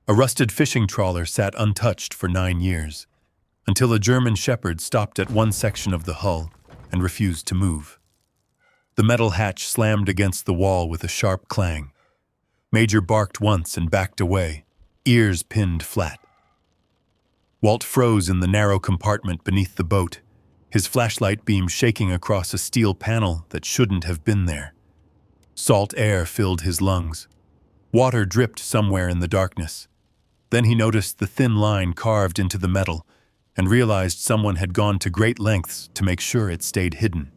A rusted fishing trawler sat untouched for 9 years, until a German shepherd stopped at one section of the hull and refused to move. The metal hatch slammed against the wall with a sharp clang. Major barked once and backed away, ears pinned flat. Walt froze in the narrow compartment beneath the boat, his flashlight beam shaking across a steel panel that shouldn't have been there. Salt air filled his lungs. Water dripped somewhere in the darkness. Then he noticed the thin line carved into the metal and realized someone had gone to great lengths to make sure it stayed hidden.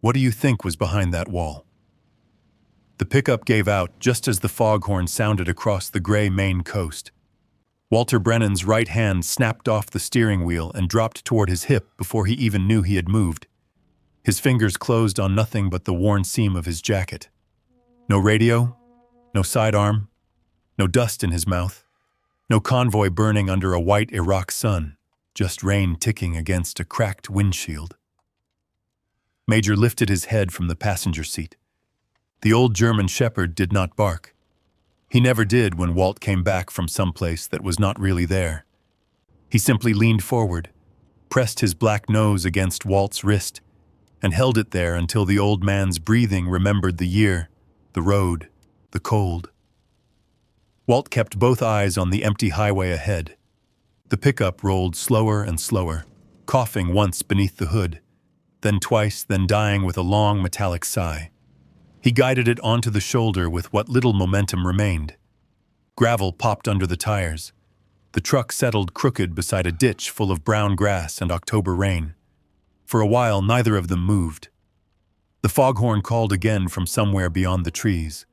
What do you think was behind that wall? The pickup gave out just as the foghorn sounded across the gray Maine coast. Walter Brennan's right hand snapped off the steering wheel and dropped toward his hip before he even knew he had moved. His fingers closed on nothing but the worn seam of his jacket. No radio, no sidearm, no dust in his mouth, no convoy burning under a white Iraq sun, just rain ticking against a cracked windshield. Major lifted his head from the passenger seat. The old German shepherd did not bark. He never did when Walt came back from someplace that was not really there. He simply leaned forward, pressed his black nose against Walt's wrist, and held it there until the old man's breathing remembered the year, the road, the cold. Walt kept both eyes on the empty highway ahead. The pickup rolled slower and slower, coughing once beneath the hood, then twice, then dying with a long metallic sigh. He guided it onto the shoulder with what little momentum remained. Gravel popped under the tires. The truck settled crooked beside a ditch full of brown grass and October rain. For a while, neither of them moved. The foghorn called again from somewhere beyond the trees.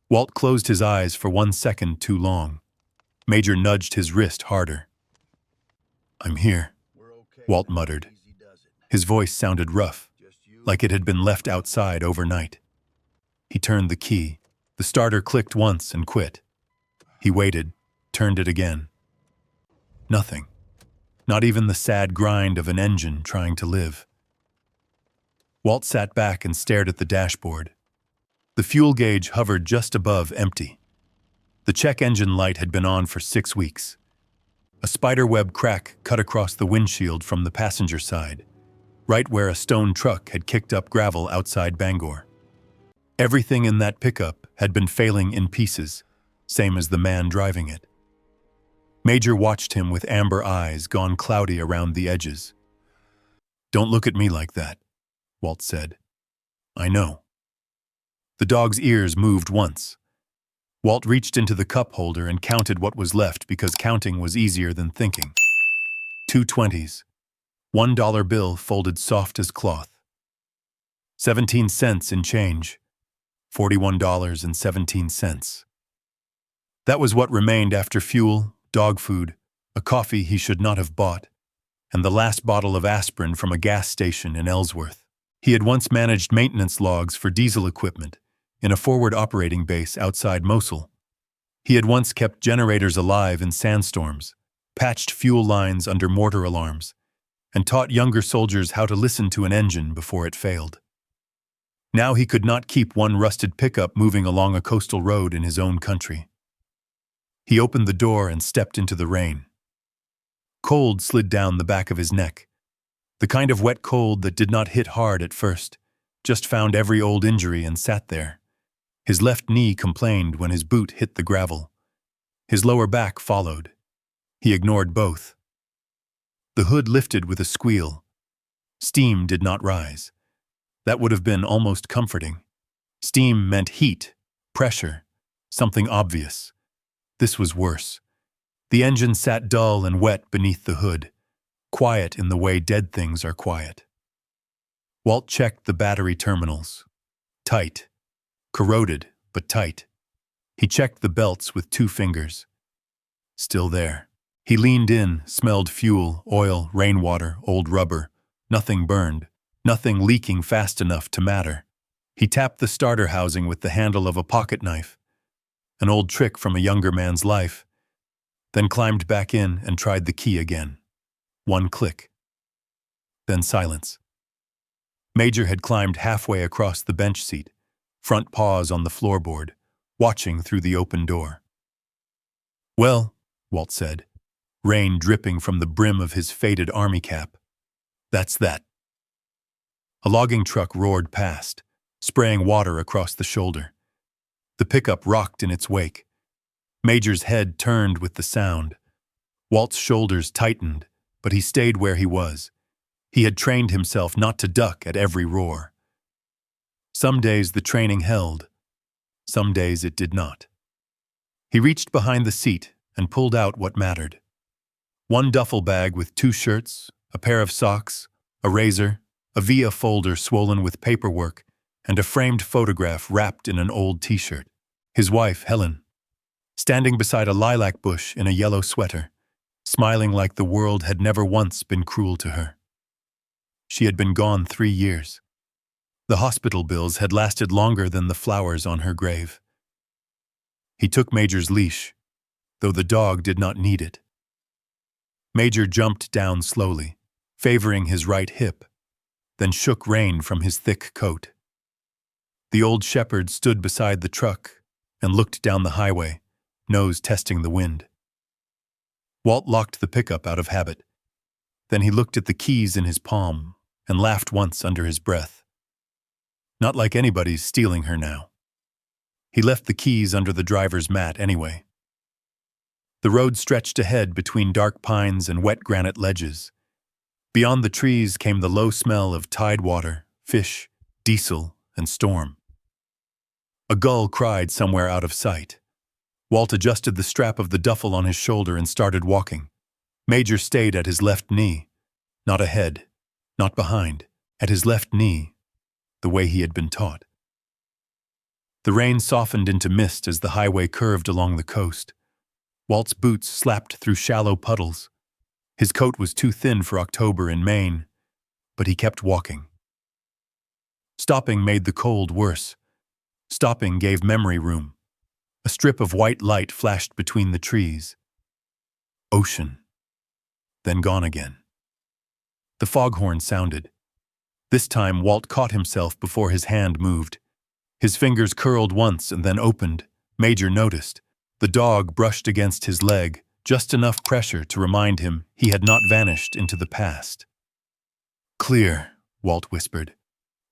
Walt closed his eyes for 1 second too long. Major nudged his wrist harder. "I'm here," Walt muttered. His voice sounded rough, like it had been left outside overnight. He turned the key. The starter clicked once and quit. He waited, turned it again. Nothing. Not even the sad grind of an engine trying to live. Walt sat back and stared at the dashboard. The fuel gauge hovered just above empty. The check engine light had been on for 6 weeks. A spiderweb crack cut across the windshield from the passenger side, right where a stone truck had kicked up gravel outside Bangor. Everything in that pickup had been failing in pieces, same as the man driving it. Major watched him with amber eyes gone cloudy around the edges. "Don't look at me like that," Walt said. "I know." The dog's ears moved once. Walt reached into the cup holder and counted what was left because counting was easier than thinking. 2 20s. $1 bill folded soft as cloth. 17 cents in change. $41.17. That was what remained after fuel, dog food, a coffee he should not have bought, and the last bottle of aspirin from a gas station in Ellsworth. He had once managed maintenance logs for diesel equipment in a forward operating base outside Mosul. He had once kept generators alive in sandstorms, patched fuel lines under mortar alarms, and taught younger soldiers how to listen to an engine before it failed. Now he could not keep one rusted pickup moving along a coastal road in his own country. He opened the door and stepped into the rain. Cold slid down the back of his neck. The kind of wet cold that did not hit hard at first, just found every old injury and sat there. His left knee complained when his boot hit the gravel. His lower back followed. He ignored both. The hood lifted with a squeal. Steam did not rise. That would have been almost comforting. Steam meant heat, pressure, something obvious. This was worse. The engine sat dull and wet beneath the hood, quiet in the way dead things are quiet. Walt checked the battery terminals. Tight. Corroded, but tight. He checked the belts with 2 fingers. Still there. He leaned in, smelled fuel, oil, rainwater, old rubber. Nothing burned. Nothing leaking fast enough to matter. He tapped the starter housing with the handle of a pocket knife, an old trick from a younger man's life, then climbed back in and tried the key again. 1 click. Then silence. Major had climbed halfway across the bench seat, front paws on the floorboard, watching through the open door. Well, Walt said, rain dripping from the brim of his faded army cap. That's that. A logging truck roared past, spraying water across the shoulder. The pickup rocked in its wake. Major's head turned with the sound. Walt's shoulders tightened, but he stayed where he was. He had trained himself not to duck at every roar. Some days the training held. Some days it did not. He reached behind the seat and pulled out what mattered. One duffel bag with 2 shirts, a pair of socks, a razor, a via folder swollen with paperwork, and a framed photograph wrapped in an old t-shirt. His wife, Helen, standing beside a lilac bush in a yellow sweater, smiling like the world had never once been cruel to her. She had been gone 3 years. The hospital bills had lasted longer than the flowers on her grave. He took Major's leash, though the dog did not need it. Major jumped down slowly, favoring his right hip, then shook rain from his thick coat. The old shepherd stood beside the truck and looked down the highway, nose testing the wind. Walt locked the pickup out of habit. Then he looked at the keys in his palm and laughed once under his breath. Not like anybody's stealing her now. He left the keys under the driver's mat anyway. The road stretched ahead between dark pines and wet granite ledges. Beyond the trees came the low smell of tide water, fish, diesel, and storm. A gull cried somewhere out of sight. Walt adjusted the strap of the duffel on his shoulder and started walking. Major stayed at his left knee, not ahead, not behind, at his left knee, the way he had been taught. The rain softened into mist as the highway curved along the coast. Walt's boots slapped through shallow puddles. His coat was too thin for October in Maine, but he kept walking. Stopping made the cold worse. Stopping gave memory room. A strip of white light flashed between the trees. Ocean. Then gone again. The foghorn sounded. This time Walt caught himself before his hand moved. His fingers curled once and then opened. Major noticed. The dog brushed against his leg, just enough pressure to remind him he had not vanished into the past. Clear, Walt whispered.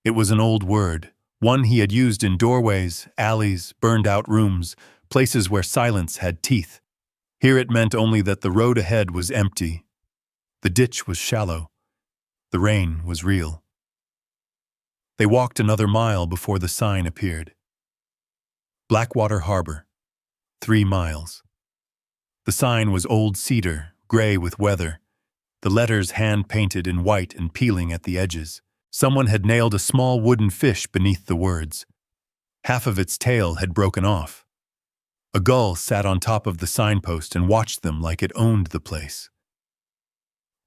It was an old word, one he had used in doorways, alleys, burned-out rooms, places where silence had teeth. Here it meant only that the road ahead was empty. The ditch was shallow. The rain was real. They walked another mile before the sign appeared. Blackwater Harbor. 3 miles. The sign was old cedar, gray with weather, the letters hand-painted in white and peeling at the edges. Someone had nailed a small wooden fish beneath the words. Half of its tail had broken off. A gull sat on top of the signpost and watched them like it owned the place.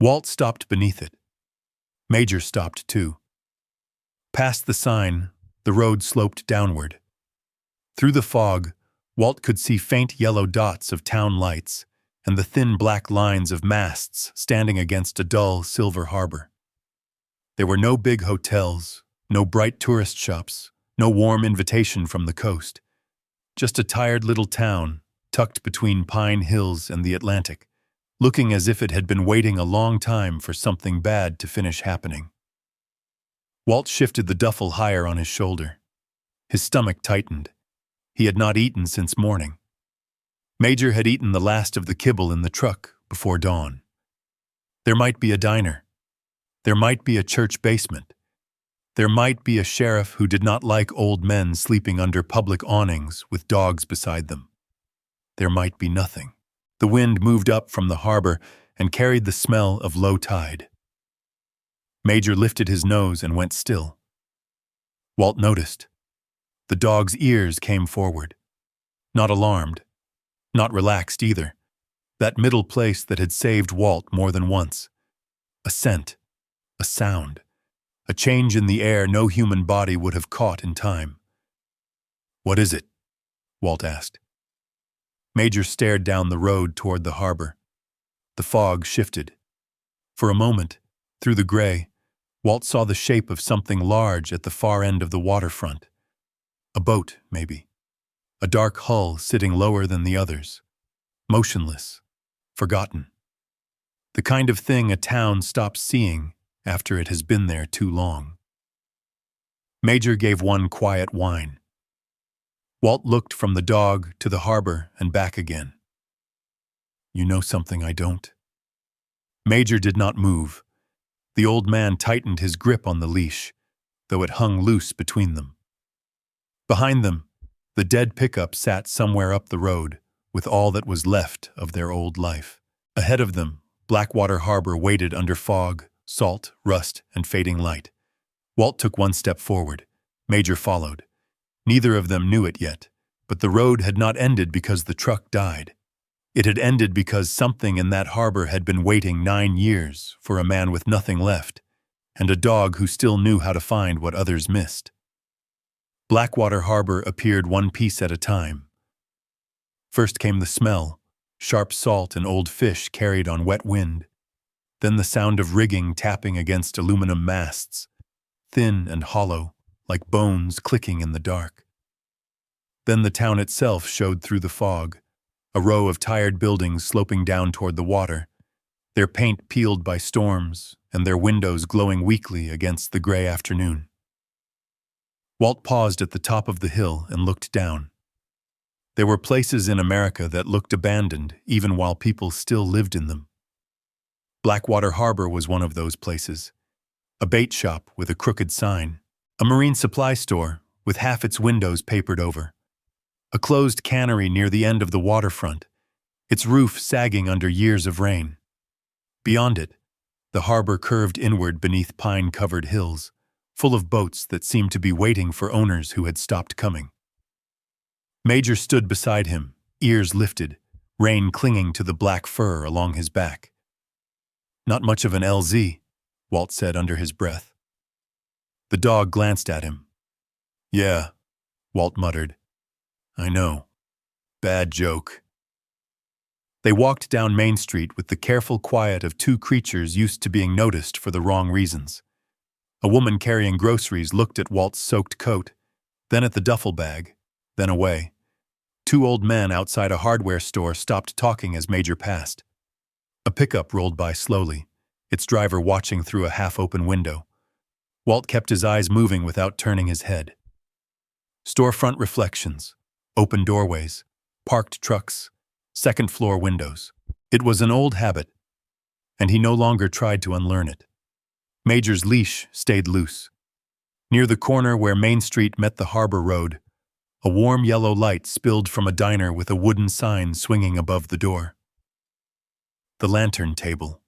Walt stopped beneath it. Major stopped too. Past the sign, the road sloped downward. Through the fog, Walt could see faint yellow dots of town lights and the thin black lines of masts standing against a dull silver harbor. There were no big hotels, no bright tourist shops, no warm invitation from the coast. Just a tired little town, tucked between Pine Hills and the Atlantic, looking as if it had been waiting a long time for something bad to finish happening. Walt shifted the duffel higher on his shoulder. His stomach tightened. He had not eaten since morning. Major had eaten the last of the kibble in the truck before dawn. There might be a diner. There might be a church basement. There might be a sheriff who did not like old men sleeping under public awnings with dogs beside them. There might be nothing. The wind moved up from the harbor and carried the smell of low tide. Major lifted his nose and went still. Walt noticed. The dog's ears came forward. Not alarmed. Not relaxed either. That middle place that had saved Walt more than once. A scent. A sound. A change in the air no human body would have caught in time. "What is it?" Walt asked. Major stared down the road toward the harbor. The fog shifted. For a moment, through the gray, Walt saw the shape of something large at the far end of the waterfront. A boat, maybe. A dark hull sitting lower than the others. motionless, forgotten. The kind of thing a town stops seeing after it has been there too long. Major gave one quiet whine. Walt looked from the dog to the harbor and back again. You know something I don't? Major did not move. The old man tightened his grip on the leash, though it hung loose between them. Behind them, the dead pickup sat somewhere up the road, with all that was left of their old life. Ahead of them, Blackwater Harbor waited under fog, salt, rust, and fading light. Walt took one step forward. Major followed. Neither of them knew it yet, but the road had not ended because the truck died. It had ended because something in that harbor had been waiting 9 years for a man with nothing left, and a dog who still knew how to find what others missed. Blackwater Harbor appeared one piece at a time. First came the smell, sharp salt and old fish carried on wet wind. Then the sound of rigging tapping against aluminum masts, thin and hollow, like bones clicking in the dark. Then the town itself showed through the fog, a row of tired buildings sloping down toward the water, their paint peeled by storms and their windows glowing weakly against the gray afternoon. Walt paused at the top of the hill and looked down. There were places in America that looked abandoned even while people still lived in them. Blackwater Harbor was one of those places. A bait shop with a crooked sign, a marine supply store with half its windows papered over, a closed cannery near the end of the waterfront, its roof sagging under years of rain. Beyond it, the harbor curved inward beneath pine-covered hills, full of boats that seemed to be waiting for owners who had stopped coming. Major stood beside him, ears lifted, rein clinging to the black fur along his back. Not much of an LZ, Walt said under his breath. The dog glanced at him. Yeah, Walt muttered. I know. Bad joke. They walked down Main Street with the careful quiet of two creatures used to being noticed for the wrong reasons. A woman carrying groceries looked at Walt's soaked coat, then at the duffel bag, then away. Two old men outside a hardware store stopped talking as Major passed. A pickup rolled by slowly, its driver watching through a half-open window. Walt kept his eyes moving without turning his head. Storefront reflections, open doorways, parked trucks, second-floor windows. It was an old habit, and he no longer tried to unlearn it. Major's leash stayed loose. Near the corner where Main Street met the harbor road, a warm yellow light spilled from a diner with a wooden sign swinging above the door. The lantern table.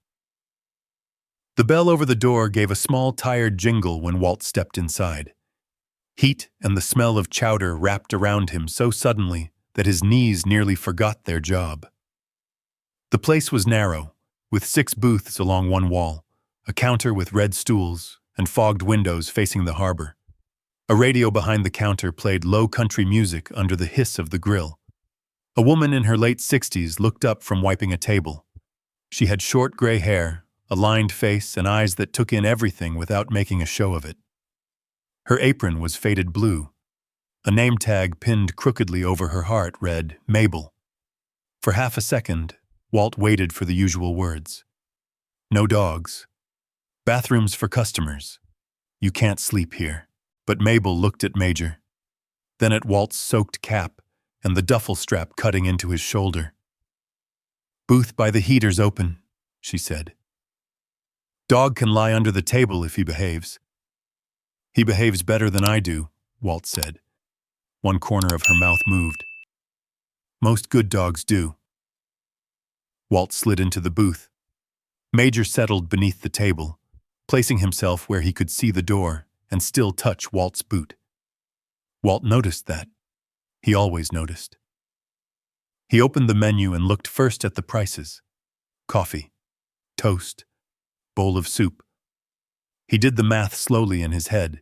The bell over the door gave a small, tired jingle when Walt stepped inside. Heat and the smell of chowder wrapped around him so suddenly that his knees nearly forgot their job. The place was narrow, with 6 booths along one wall, a counter with red stools, and fogged windows facing the harbor. A radio behind the counter played low country music under the hiss of the grill. A woman in her late 60s looked up from wiping a table. She had short gray hair, a lined face, and eyes that took in everything without making a show of it. Her apron was faded blue. A name tag pinned crookedly over her heart read, Mabel. For half a second, Walt waited for the usual words. No dogs. Bathrooms for customers. You can't sleep here. But Mabel looked at Major, then at Walt's soaked cap and the duffel strap cutting into his shoulder. Booth by the heater's open, she said. Dog can lie under the table if he behaves. He behaves better than I do, Walt said. One corner of her mouth moved. Most good dogs do. Walt slid into the booth. Major settled beneath the table, placing himself where he could see the door and still touch Walt's boot. Walt noticed that. He always noticed. He opened the menu and looked first at the prices. Coffee, toast, bowl of soup. He did the math slowly in his head,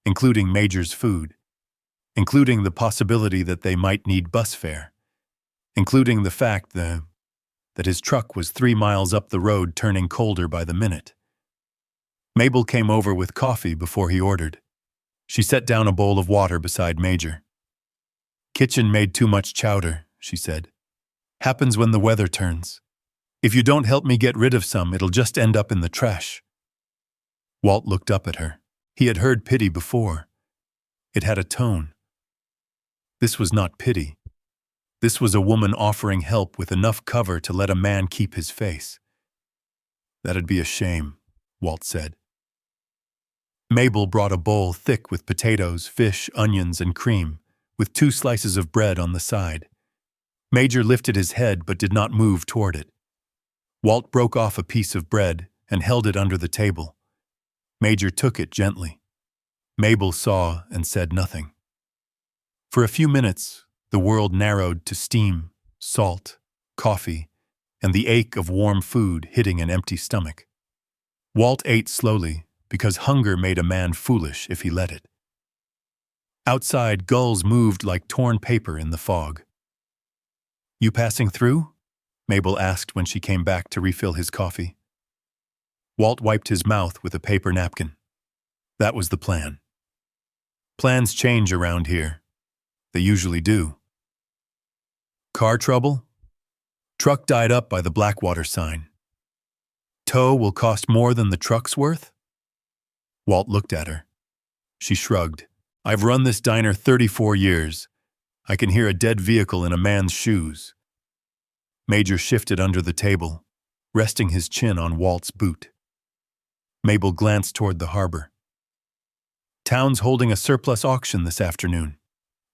including Major's food, including the possibility that they might need bus fare, including the fact that his truck was 3 miles up the road turning colder by the minute. Mabel came over with coffee before he ordered. She set down a bowl of water beside Major. Kitchen made too much chowder, she said. Happens when the weather turns. If you don't help me get rid of some, it'll just end up in the trash. Walt looked up at her. He had heard pity before. It had a tone. This was not pity. This was a woman offering help with enough cover to let a man keep his face. That'd be a shame, Walt said. Mabel brought a bowl thick with potatoes, fish, onions, and cream, with 2 slices of bread on the side. Major lifted his head but did not move toward it. Walt broke off a piece of bread and held it under the table. Major took it gently. Mabel saw and said nothing. For a few minutes, the world narrowed to steam, salt, coffee, and the ache of warm food hitting an empty stomach. Walt ate slowly because hunger made a man foolish if he let it. Outside, gulls moved like torn paper in the fog. "You passing through?" Mabel asked when she came back to refill his coffee. Walt wiped his mouth with a paper napkin. That was the plan. Plans change around here. They usually do. Car trouble? Truck died up by the Blackwater sign. Tow will cost more than the truck's worth? Walt looked at her. She shrugged. I've run this diner 34 years. I can hear a dead vehicle in a man's shoes. Major shifted under the table, resting his chin on Walt's boot. Mabel glanced toward the harbor. Town's holding a surplus auction this afternoon.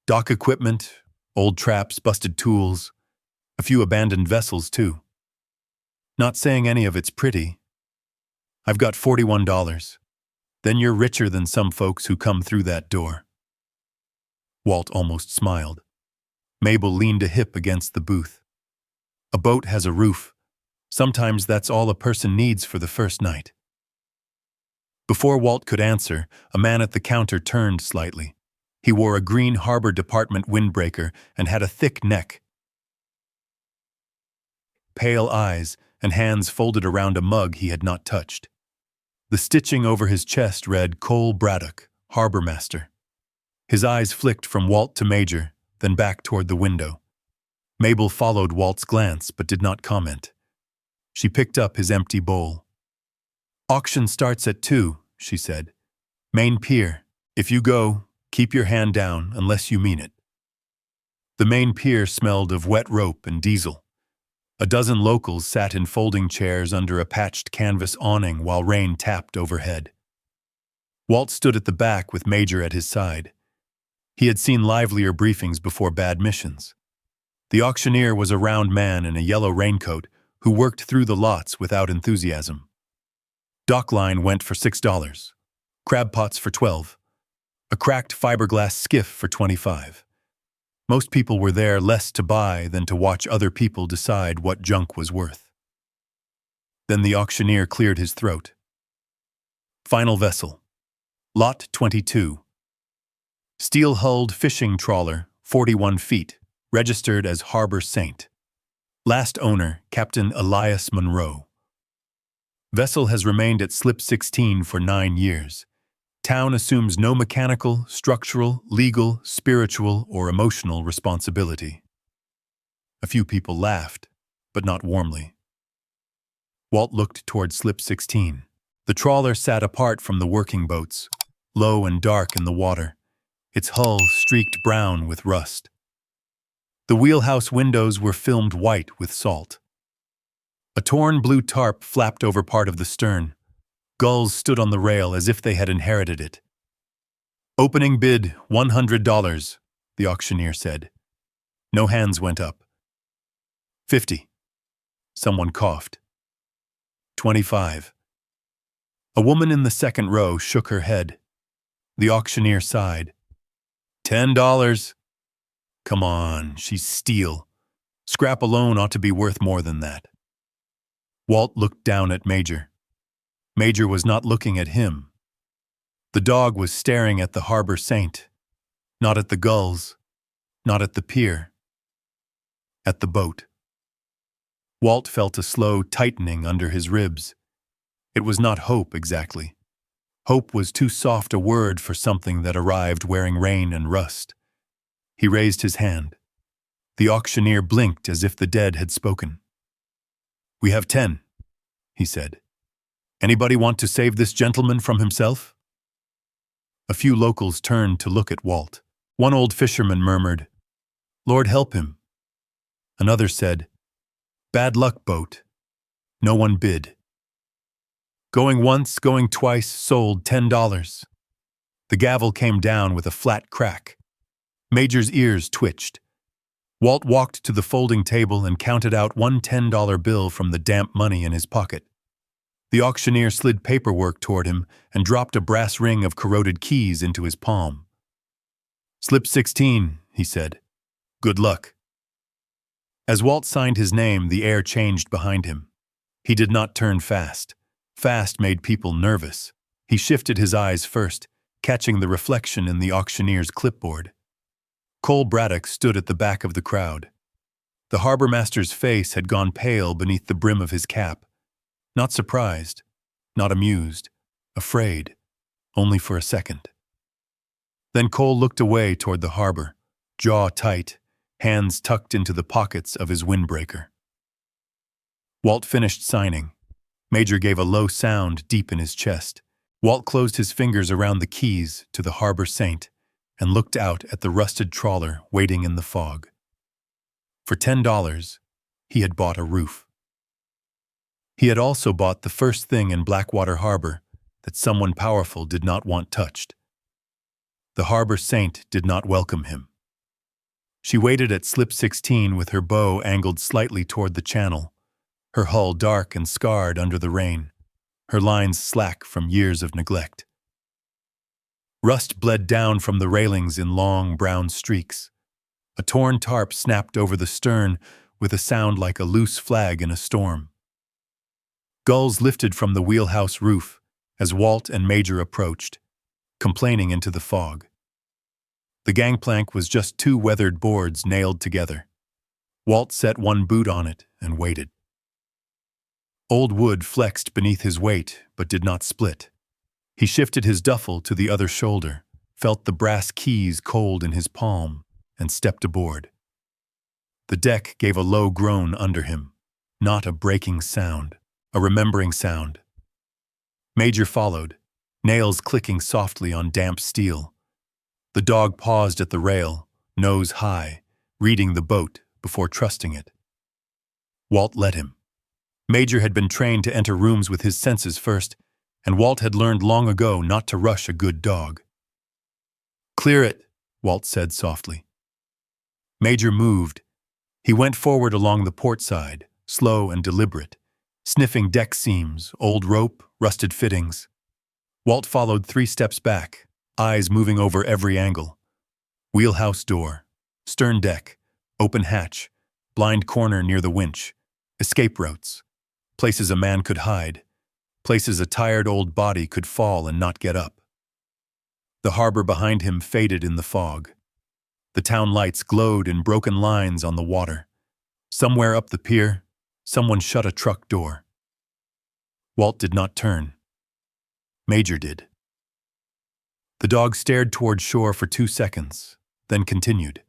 Dock equipment, old traps, busted tools, a few abandoned vessels too. Not saying any of it's pretty. I've got $41. Then you're richer than some folks who come through that door. Walt almost smiled. Mabel leaned a hip against the booth. A boat has a roof. Sometimes that's all a person needs for the first night. Before Walt could answer, a man at the counter turned slightly. He wore a green Harbor Department windbreaker and had a thick neck, pale eyes, and hands folded around a mug he had not touched. The stitching over his chest read Cole Braddock, Harbor Master. His eyes flicked from Walt to Major, then back toward the window. Mabel followed Walt's glance but did not comment. She picked up his empty bowl. Auction starts at 2, she said. Main pier. If you go, keep your hand down unless you mean it. The main pier smelled of wet rope and diesel. A dozen locals sat in folding chairs under a patched canvas awning while rain tapped overhead. Walt stood at the back with Major at his side. He had seen livelier briefings before bad missions. The auctioneer was a round man in a yellow raincoat who worked through the lots without enthusiasm. Dockline went for $6, crab pots for $12, a cracked fiberglass skiff for $25. Most people were there less to buy than to watch other people decide what junk was worth. Then the auctioneer cleared his throat. Final vessel. Lot 22. Steel-hulled fishing trawler, 41 feet, registered as Harbor Saint. Last owner, Captain Elias Monroe. Vessel has remained at Slip 16 for 9 years. Town assumes no mechanical, structural, legal, spiritual, or emotional responsibility. A few people laughed, but not warmly. Walt looked toward Slip 16. The trawler sat apart from the working boats, low and dark in the water, its hull streaked brown with rust. The wheelhouse windows were filmed white with salt. A torn blue tarp flapped over part of the stern. Gulls stood on the rail as if they had inherited it. Opening bid, $100, the auctioneer said. No hands went up. 50. Someone coughed. 25. A woman in the second row shook her head. The auctioneer sighed. $10. Come on, she's steel. Scrap alone ought to be worth more than that. Walt looked down at Major. Major was not looking at him. The dog was staring at the Harbor Saint, not at the gulls, not at the pier, at the boat. Walt felt a slow tightening under his ribs. It was not hope exactly. Hope was too soft a word for something that arrived wearing rain and rust. He raised his hand. The auctioneer blinked as if the dead had spoken. "We have 10, he said. "Anybody want to save this gentleman from himself?" A few locals turned to look at Walt. One old fisherman murmured, "Lord help him." Another said, "Bad luck, boat." No one bid. Going once, going twice, sold $10. The gavel came down with a flat crack. Major's ears twitched. Walt walked to the folding table and counted out one $10 bill from the damp money in his pocket. The auctioneer slid paperwork toward him and dropped a brass ring of corroded keys into his palm. "Slip 16, he said. "Good luck." As Walt signed his name, the air changed behind him. He did not turn fast. Fast made people nervous. He shifted his eyes first, catching the reflection in the auctioneer's clipboard. Cole Braddock stood at the back of the crowd. The harbor master's face had gone pale beneath the brim of his cap. Not surprised, not amused, afraid, only for a second. Then Cole looked away toward the harbor, jaw tight, hands tucked into the pockets of his windbreaker. Walt finished signing. Major gave a low sound deep in his chest. Walt closed his fingers around the keys to the harbor saint and looked out at the rusted trawler waiting in the fog. For $10, he had bought a roof. He had also bought the first thing in Blackwater Harbor that someone powerful did not want touched. The harbor saint did not welcome him. She waited at slip 16 with her bow angled slightly toward the channel, her hull dark and scarred under the rain, her lines slack from years of neglect. Rust bled down from the railings in long brown streaks. A torn tarp snapped over the stern with a sound like a loose flag in a storm. Gulls lifted from the wheelhouse roof as Walt and Major approached, complaining into the fog. The gangplank was just two weathered boards nailed together. Walt set one boot on it and waited. Old wood flexed beneath his weight but did not split. He shifted his duffel to the other shoulder, felt the brass keys cold in his palm, and stepped aboard. The deck gave a low groan under him, not a breaking sound, a remembering sound. Major followed, nails clicking softly on damp steel. The dog paused at the rail, nose high, reading the boat before trusting it. Walt let him. Major had been trained to enter rooms with his senses first, and Walt had learned long ago not to rush a good dog. "Clear it," Walt said softly. Major moved. He went forward along the port side, slow and deliberate, sniffing deck seams, old rope, rusted fittings. Walt followed 3 steps back, eyes moving over every angle. Wheelhouse door, stern deck, open hatch, blind corner near the winch, escape routes, places a man could hide, places a tired old body could fall and not get up. The harbor behind him faded in the fog. The town lights glowed in broken lines on the water. Somewhere up the pier, someone shut a truck door. Walt did not turn. Major did. The dog stared toward shore for 2 seconds, then continued.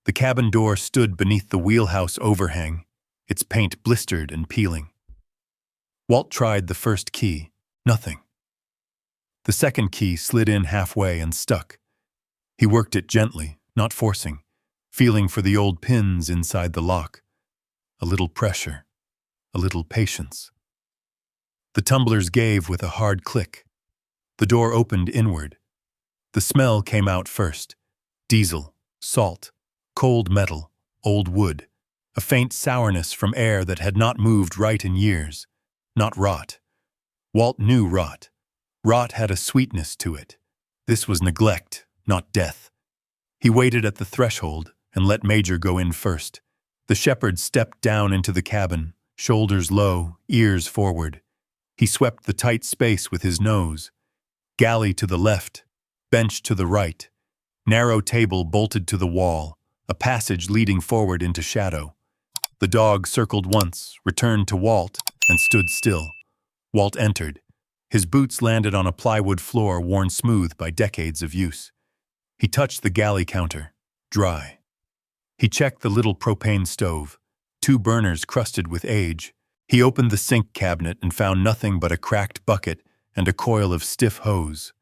The cabin door stood beneath the wheelhouse overhang, its paint blistered and peeling. Walt tried the first key. Nothing. The second key slid in halfway and stuck. He worked it gently, not forcing, feeling for the old pins inside the lock. A little pressure, a little patience. The tumblers gave with a hard click. The door opened inward. The smell came out first. Diesel, salt, cold metal, old wood, a faint sourness from air that had not moved right in years. Not rot. Walt knew rot. Rot had a sweetness to it. This was neglect, not death. He waited at the threshold and let Major go in first. The shepherd stepped down into the cabin, shoulders low, ears forward. He swept the tight space with his nose. Galley to the left, bench to the right, narrow table bolted to the wall, a passage leading forward into shadow. The dog circled once, returned to Walt, and stood still. Walt entered. His boots landed on a plywood floor worn smooth by decades of use. He touched the galley counter, dry. He checked the little propane stove, 2 burners crusted with age. He opened the sink cabinet and found nothing but a cracked bucket and a coil of stiff hose.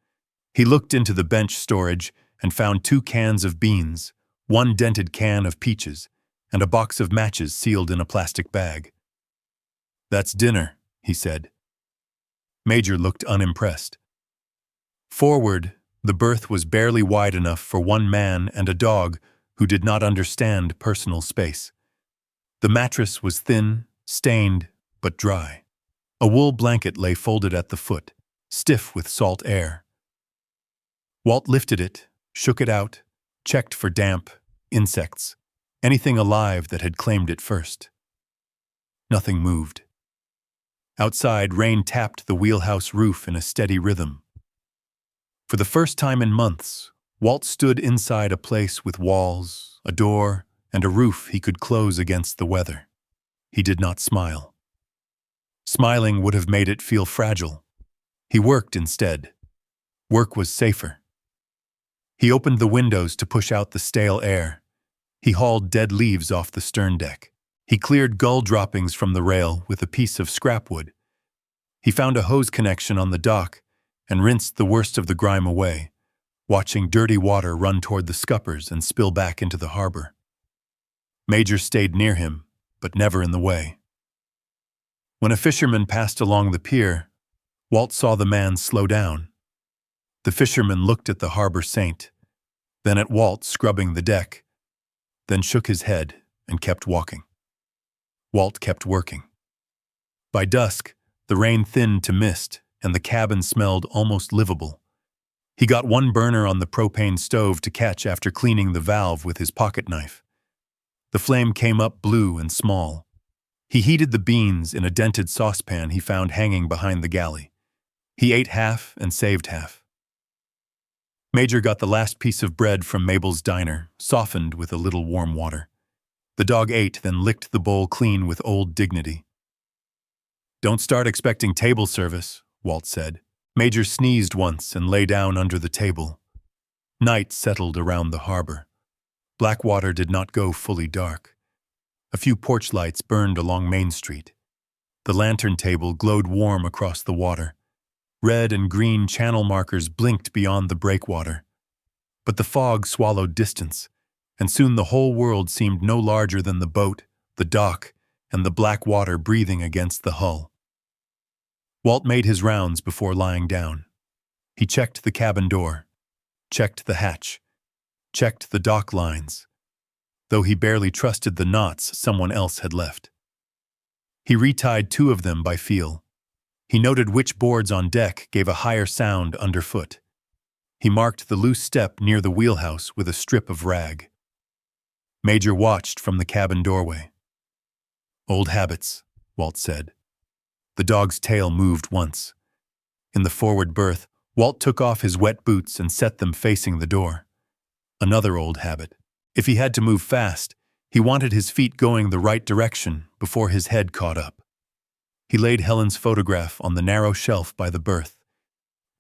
He looked into the bench storage and found 2 cans of beans, 1 dented can of peaches, and a box of matches sealed in a plastic bag. "That's dinner," he said. Major looked unimpressed. Forward, the berth was barely wide enough for 1 man and a dog who did not understand personal space. The mattress was thin, stained, but dry. A wool blanket lay folded at the foot, stiff with salt air. Walt lifted it, shook it out, checked for damp, insects, anything alive that had claimed it first. Nothing moved. Outside, rain tapped the wheelhouse roof in a steady rhythm. For the first time in months, Walt stood inside a place with walls, a door, and a roof he could close against the weather. He did not smile. Smiling would have made it feel fragile. He worked instead. Work was safer. He opened the windows to push out the stale air. He hauled dead leaves off the stern deck. He cleared gull droppings from the rail with a piece of scrap wood. He found a hose connection on the dock and rinsed the worst of the grime away, watching dirty water run toward the scuppers and spill back into the harbor. Major stayed near him, but never in the way. When a fisherman passed along the pier, Walt saw the man slow down. The fisherman looked at the harbor saint, then at Walt scrubbing the deck, then shook his head and kept walking. Walt kept working. By dusk, the rain thinned to mist, and the cabin smelled almost livable. He got 1 burner on the propane stove to catch after cleaning the valve with his pocket knife. The flame came up blue and small. He heated the beans in a dented saucepan he found hanging behind the galley. He ate half and saved half. Major got the last piece of bread from Mabel's diner, softened with a little warm water. The dog ate, then licked the bowl clean with old dignity. "Don't start expecting table service," Walt said. Major sneezed once and lay down under the table. Night settled around the harbor. Blackwater did not go fully dark. A few porch lights burned along Main Street. The lantern table glowed warm across the water. Red and green channel markers blinked beyond the breakwater. But the fog swallowed distance, and soon the whole world seemed no larger than the boat, the dock, and the black water breathing against the hull. Walt made his rounds before lying down. He checked the cabin door, checked the hatch, checked the dock lines, though he barely trusted the knots someone else had left. He retied 2 of them by feel. He noted which boards on deck gave a higher sound underfoot. He marked the loose step near the wheelhouse with a strip of rag. Major watched from the cabin doorway. "Old habits," Walt said. The dog's tail moved once. In the forward berth, Walt took off his wet boots and set them facing the door. Another old habit. If he had to move fast, he wanted his feet going the right direction before his head caught up. He laid Helen's photograph on the narrow shelf by the berth.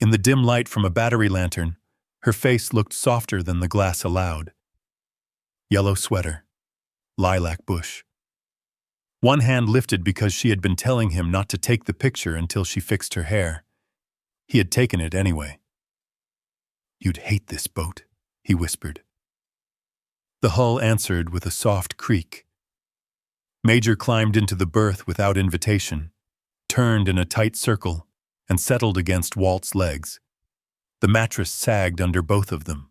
In the dim light from a battery lantern, her face looked softer than the glass allowed. Yellow sweater, lilac bush. One hand lifted because she had been telling him not to take the picture until she fixed her hair. He had taken it anyway. "You'd hate this boat," he whispered. The hull answered with a soft creak. Major climbed into the berth without invitation, turned in a tight circle, and settled against Walt's legs. The mattress sagged under both of them.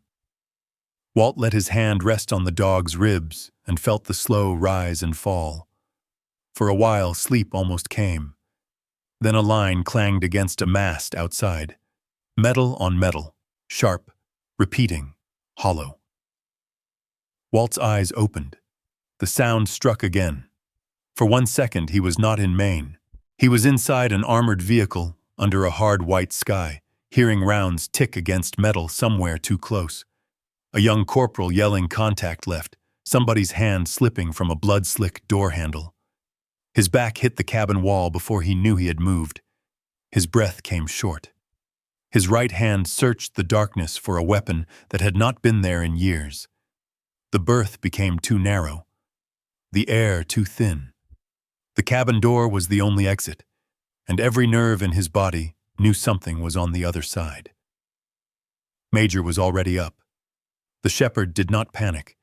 Walt let his hand rest on the dog's ribs and felt the slow rise and fall. For a while, sleep almost came. Then a line clanged against a mast outside. Metal on metal, sharp, repeating, hollow. Walt's eyes opened. The sound struck again. For 1 second, he was not in Maine. He was inside an armored vehicle under a hard white sky, hearing rounds tick against metal somewhere too close. A young corporal yelling contact left, somebody's hand slipping from a blood-slick door handle. His back hit the cabin wall before he knew he had moved. His breath came short. His right hand searched the darkness for a weapon that had not been there in years. The berth became too narrow, the air too thin. The cabin door was the only exit, and every nerve in his body knew something was on the other side. Major was already up. The shepherd did not panic.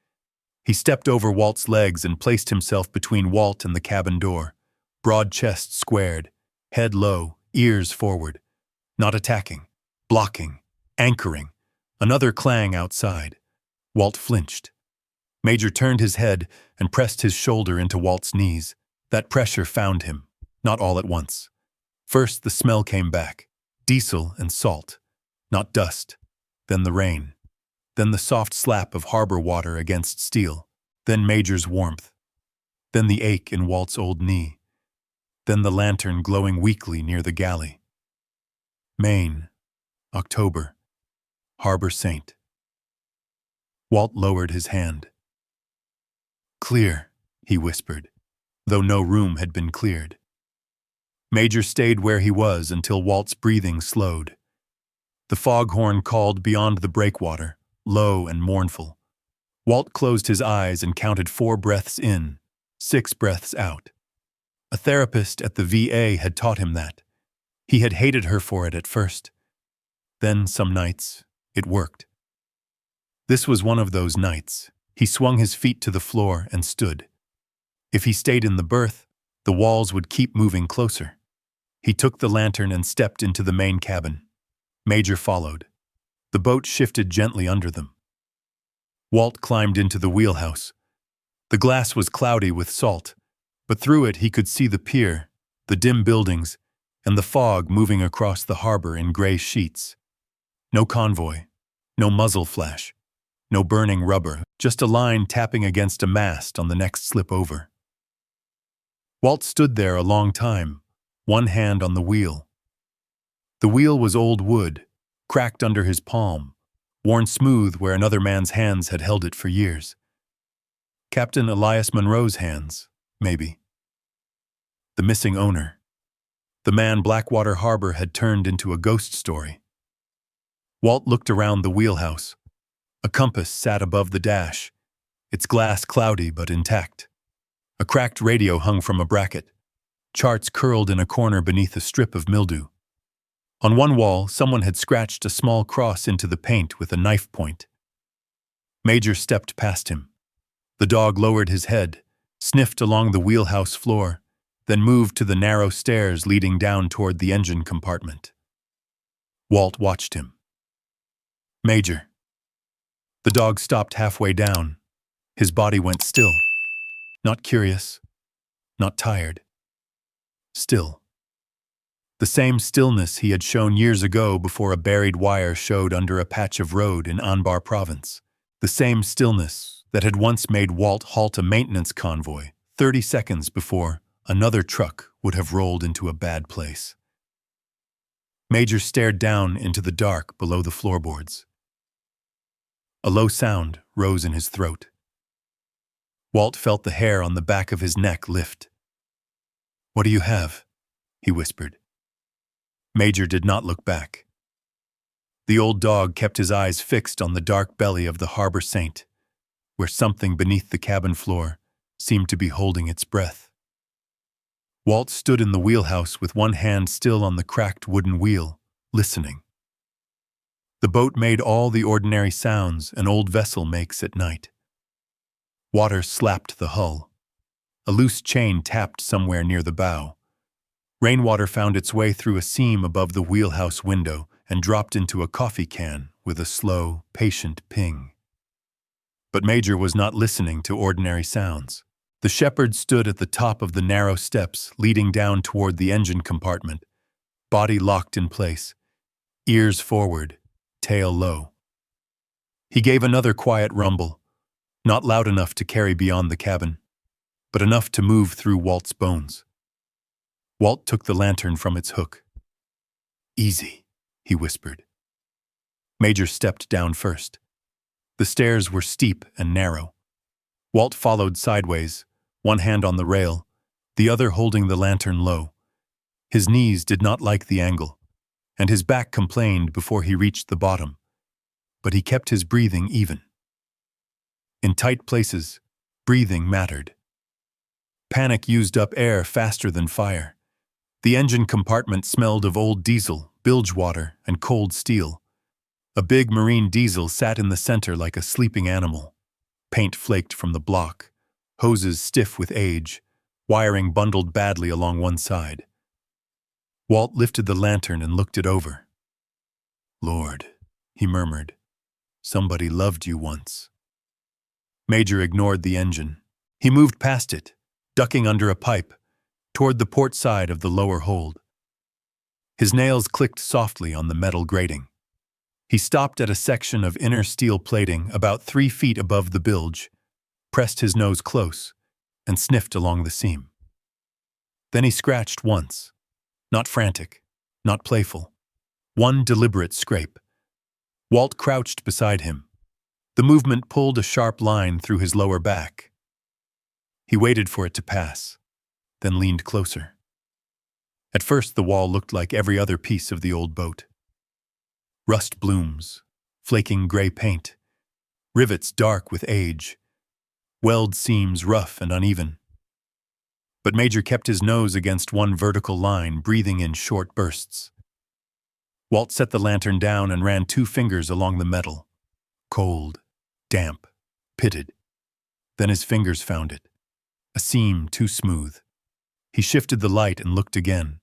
He stepped over Walt's legs and placed himself between Walt and the cabin door, broad chest squared, head low, ears forward, not attacking, blocking, anchoring. Another clang outside. Walt flinched. Major turned his head and pressed his shoulder into Walt's knees. That pressure found him, not all at once. First, the smell came back, diesel and salt, not dust. Then the rain. Then the soft slap of harbor water against steel. Then Major's warmth. Then the ache in Walt's old knee. Then the lantern glowing weakly near the galley. Maine, October. Harbor Saint. Walt lowered his hand. "Clear," he whispered, though no room had been cleared. Major stayed where he was until Walt's breathing slowed. The foghorn called beyond the breakwater, low and mournful. Walt closed his eyes and counted 4 breaths in, 6 breaths out. A therapist at the VA had taught him that. He had hated her for it at first. Then, some nights, it worked. This was one of those nights. He swung his feet to the floor and stood. If he stayed in the berth, the walls would keep moving closer. He took the lantern and stepped into the main cabin. Major followed. The boat shifted gently under them. Walt climbed into the wheelhouse. The glass was cloudy with salt, but through it he could see the pier, the dim buildings, and the fog moving across the harbor in gray sheets. No convoy, no muzzle flash, no burning rubber, just a line tapping against a mast on the next slip over. Walt stood there a long time, one hand on the wheel. The wheel was old wood, cracked under his palm, worn smooth where another man's hands had held it for years. Captain Elias Monroe's hands, maybe. The missing owner. The man Blackwater Harbor had turned into a ghost story. Walt looked around the wheelhouse. A compass sat above the dash, its glass cloudy but intact. A cracked radio hung from a bracket. Charts curled in a corner beneath a strip of mildew. On one wall, someone had scratched a small cross into the paint with a knife point. Major stepped past him. The dog lowered his head, sniffed along the wheelhouse floor, then moved to the narrow stairs leading down toward the engine compartment. Walt watched him. "Major." The dog stopped halfway down. His body went still. Not curious, not tired. Still. The same stillness he had shown years ago before a buried wire showed under a patch of road in Anbar province. The same stillness that had once made Walt halt a maintenance convoy 30 seconds before another truck would have rolled into a bad place. Major stared down into the dark below the floorboards. A low sound rose in his throat. Walt felt the hair on the back of his neck lift. "What do you have?" he whispered. Major did not look back. The old dog kept his eyes fixed on the dark belly of the Harbor Saint, where something beneath the cabin floor seemed to be holding its breath. Walt stood in the wheelhouse with one hand still on the cracked wooden wheel, listening. The boat made all the ordinary sounds an old vessel makes at night. Water slapped the hull. A loose chain tapped somewhere near the bow. Rainwater found its way through a seam above the wheelhouse window and dropped into a coffee can with a slow, patient ping. But Major was not listening to ordinary sounds. The shepherd stood at the top of the narrow steps leading down toward the engine compartment, body locked in place, ears forward, tail low. He gave another quiet rumble, not loud enough to carry beyond the cabin, but enough to move through Walt's bones. Walt took the lantern from its hook. "Easy," he whispered. Major stepped down first. The stairs were steep and narrow. Walt followed sideways, one hand on the rail, the other holding the lantern low. His knees did not like the angle, and his back complained before he reached the bottom, but he kept his breathing even. In tight places, breathing mattered. Panic used up air faster than fire. The engine compartment smelled of old diesel, bilge water, and cold steel. A big marine diesel sat in the center like a sleeping animal. Paint flaked from the block, hoses stiff with age, wiring bundled badly along one side. Walt lifted the lantern and looked it over. "Lord," he murmured, "somebody loved you once." Major ignored the engine. He moved past it, ducking under a pipe, toward the port side of the lower hold. His nails clicked softly on the metal grating. He stopped at a section of inner steel plating about 3 feet above the bilge, pressed his nose close, and sniffed along the seam. Then he scratched once, not frantic, not playful. One deliberate scrape. Walt crouched beside him. The movement pulled a sharp line through his lower back. He waited for it to pass, then leaned closer. At first, the wall looked like every other piece of the old boat. Rust blooms, flaking gray paint, rivets dark with age, weld seams rough and uneven. But Major kept his nose against one vertical line, breathing in short bursts. Walt set the lantern down and ran 2 fingers along the metal. Cold, damp, pitted. Then his fingers found it. A seam too smooth. He shifted the light and looked again.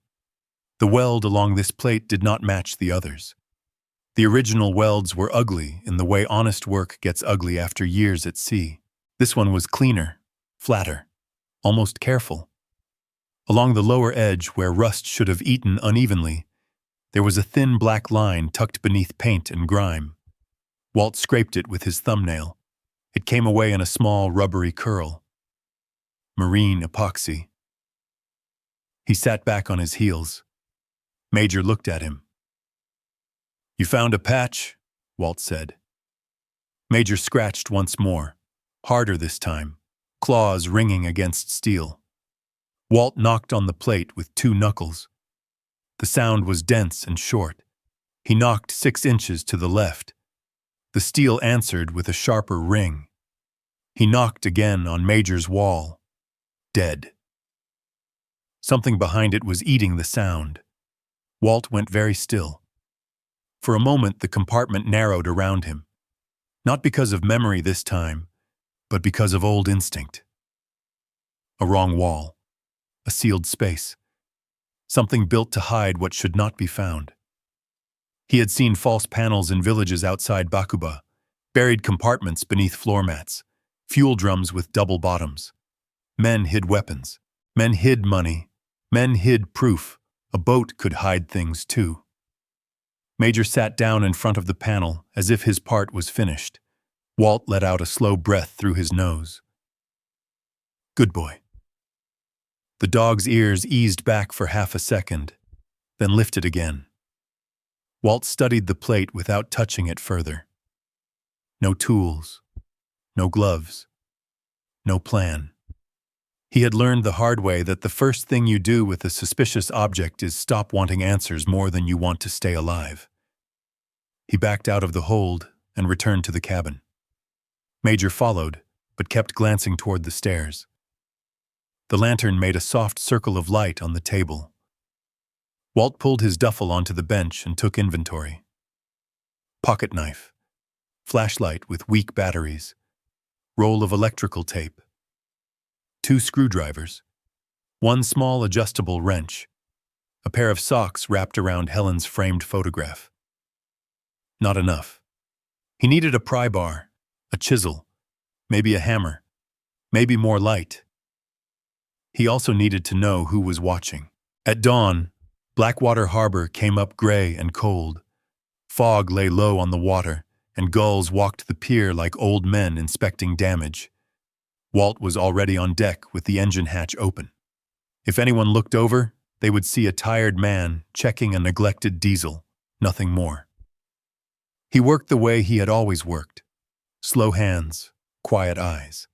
The weld along this plate did not match the others. The original welds were ugly in the way honest work gets ugly after years at sea. This one was cleaner, flatter, almost careful. Along the lower edge, where rust should have eaten unevenly, there was a thin black line tucked beneath paint and grime. Walt scraped it with his thumbnail. It came away in a small, rubbery curl. Marine epoxy. He sat back on his heels. Major looked at him. "You found a patch?" Walt said. Major scratched once more, harder this time, claws ringing against steel. Walt knocked on the plate with 2 knuckles. The sound was dense and short. He knocked 6 inches to the left. The steel answered with a sharper ring. He knocked again on Major's wall. Dead. Something behind it was eating the sound. Walt went very still. For a moment, the compartment narrowed around him. Not because of memory this time, but because of old instinct. A wrong wall. A sealed space. Something built to hide what should not be found. He had seen false panels in villages outside Bakuba, buried compartments beneath floor mats, fuel drums with double bottoms. Men hid weapons. Men hid money. Men hid proof. A boat could hide things too. Major sat down in front of the panel as if his part was finished. Walt let out a slow breath through his nose. "Good boy." The dog's ears eased back for half a second, then lifted again. Walt studied the plate without touching it further. No tools, no gloves, no plan. He had learned the hard way that the first thing you do with a suspicious object is stop wanting answers more than you want to stay alive. He backed out of the hold and returned to the cabin. Major followed, but kept glancing toward the stairs. The lantern made a soft circle of light on the table. Walt pulled his duffel onto the bench and took inventory. Pocket knife, flashlight with weak batteries, roll of electrical tape, 2 screwdrivers, 1 small adjustable wrench, a pair of socks wrapped around Helen's framed photograph. Not enough. He needed a pry bar, a chisel, maybe a hammer, maybe more light. He also needed to know who was watching. At dawn, Blackwater Harbor came up gray and cold. Fog lay low on the water, and gulls walked the pier like old men inspecting damage. Walt was already on deck with the engine hatch open. If anyone looked over, they would see a tired man checking a neglected diesel, nothing more. He worked the way he had always worked. Slow hands, quiet eyes.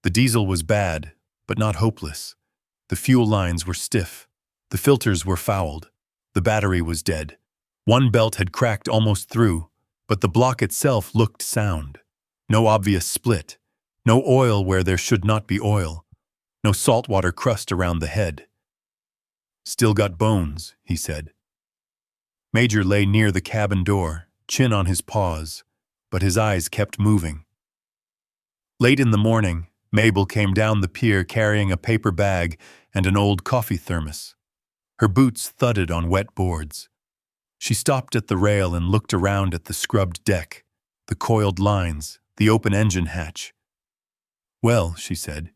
The diesel was bad, but not hopeless. The fuel lines were stiff. The filters were fouled. The battery was dead. One belt had cracked almost through, but the block itself looked sound. No obvious split, No oil where there should not be oil. No saltwater crust around the head. "Still got bones," he said. Major lay near the cabin door, chin on his paws, but his eyes kept moving. Late in the morning, Mabel came down the pier carrying a paper bag and an old coffee thermos. Her boots thudded on wet boards. She stopped at the rail and looked around at the scrubbed deck, the coiled lines, the open engine hatch. "Well," she said,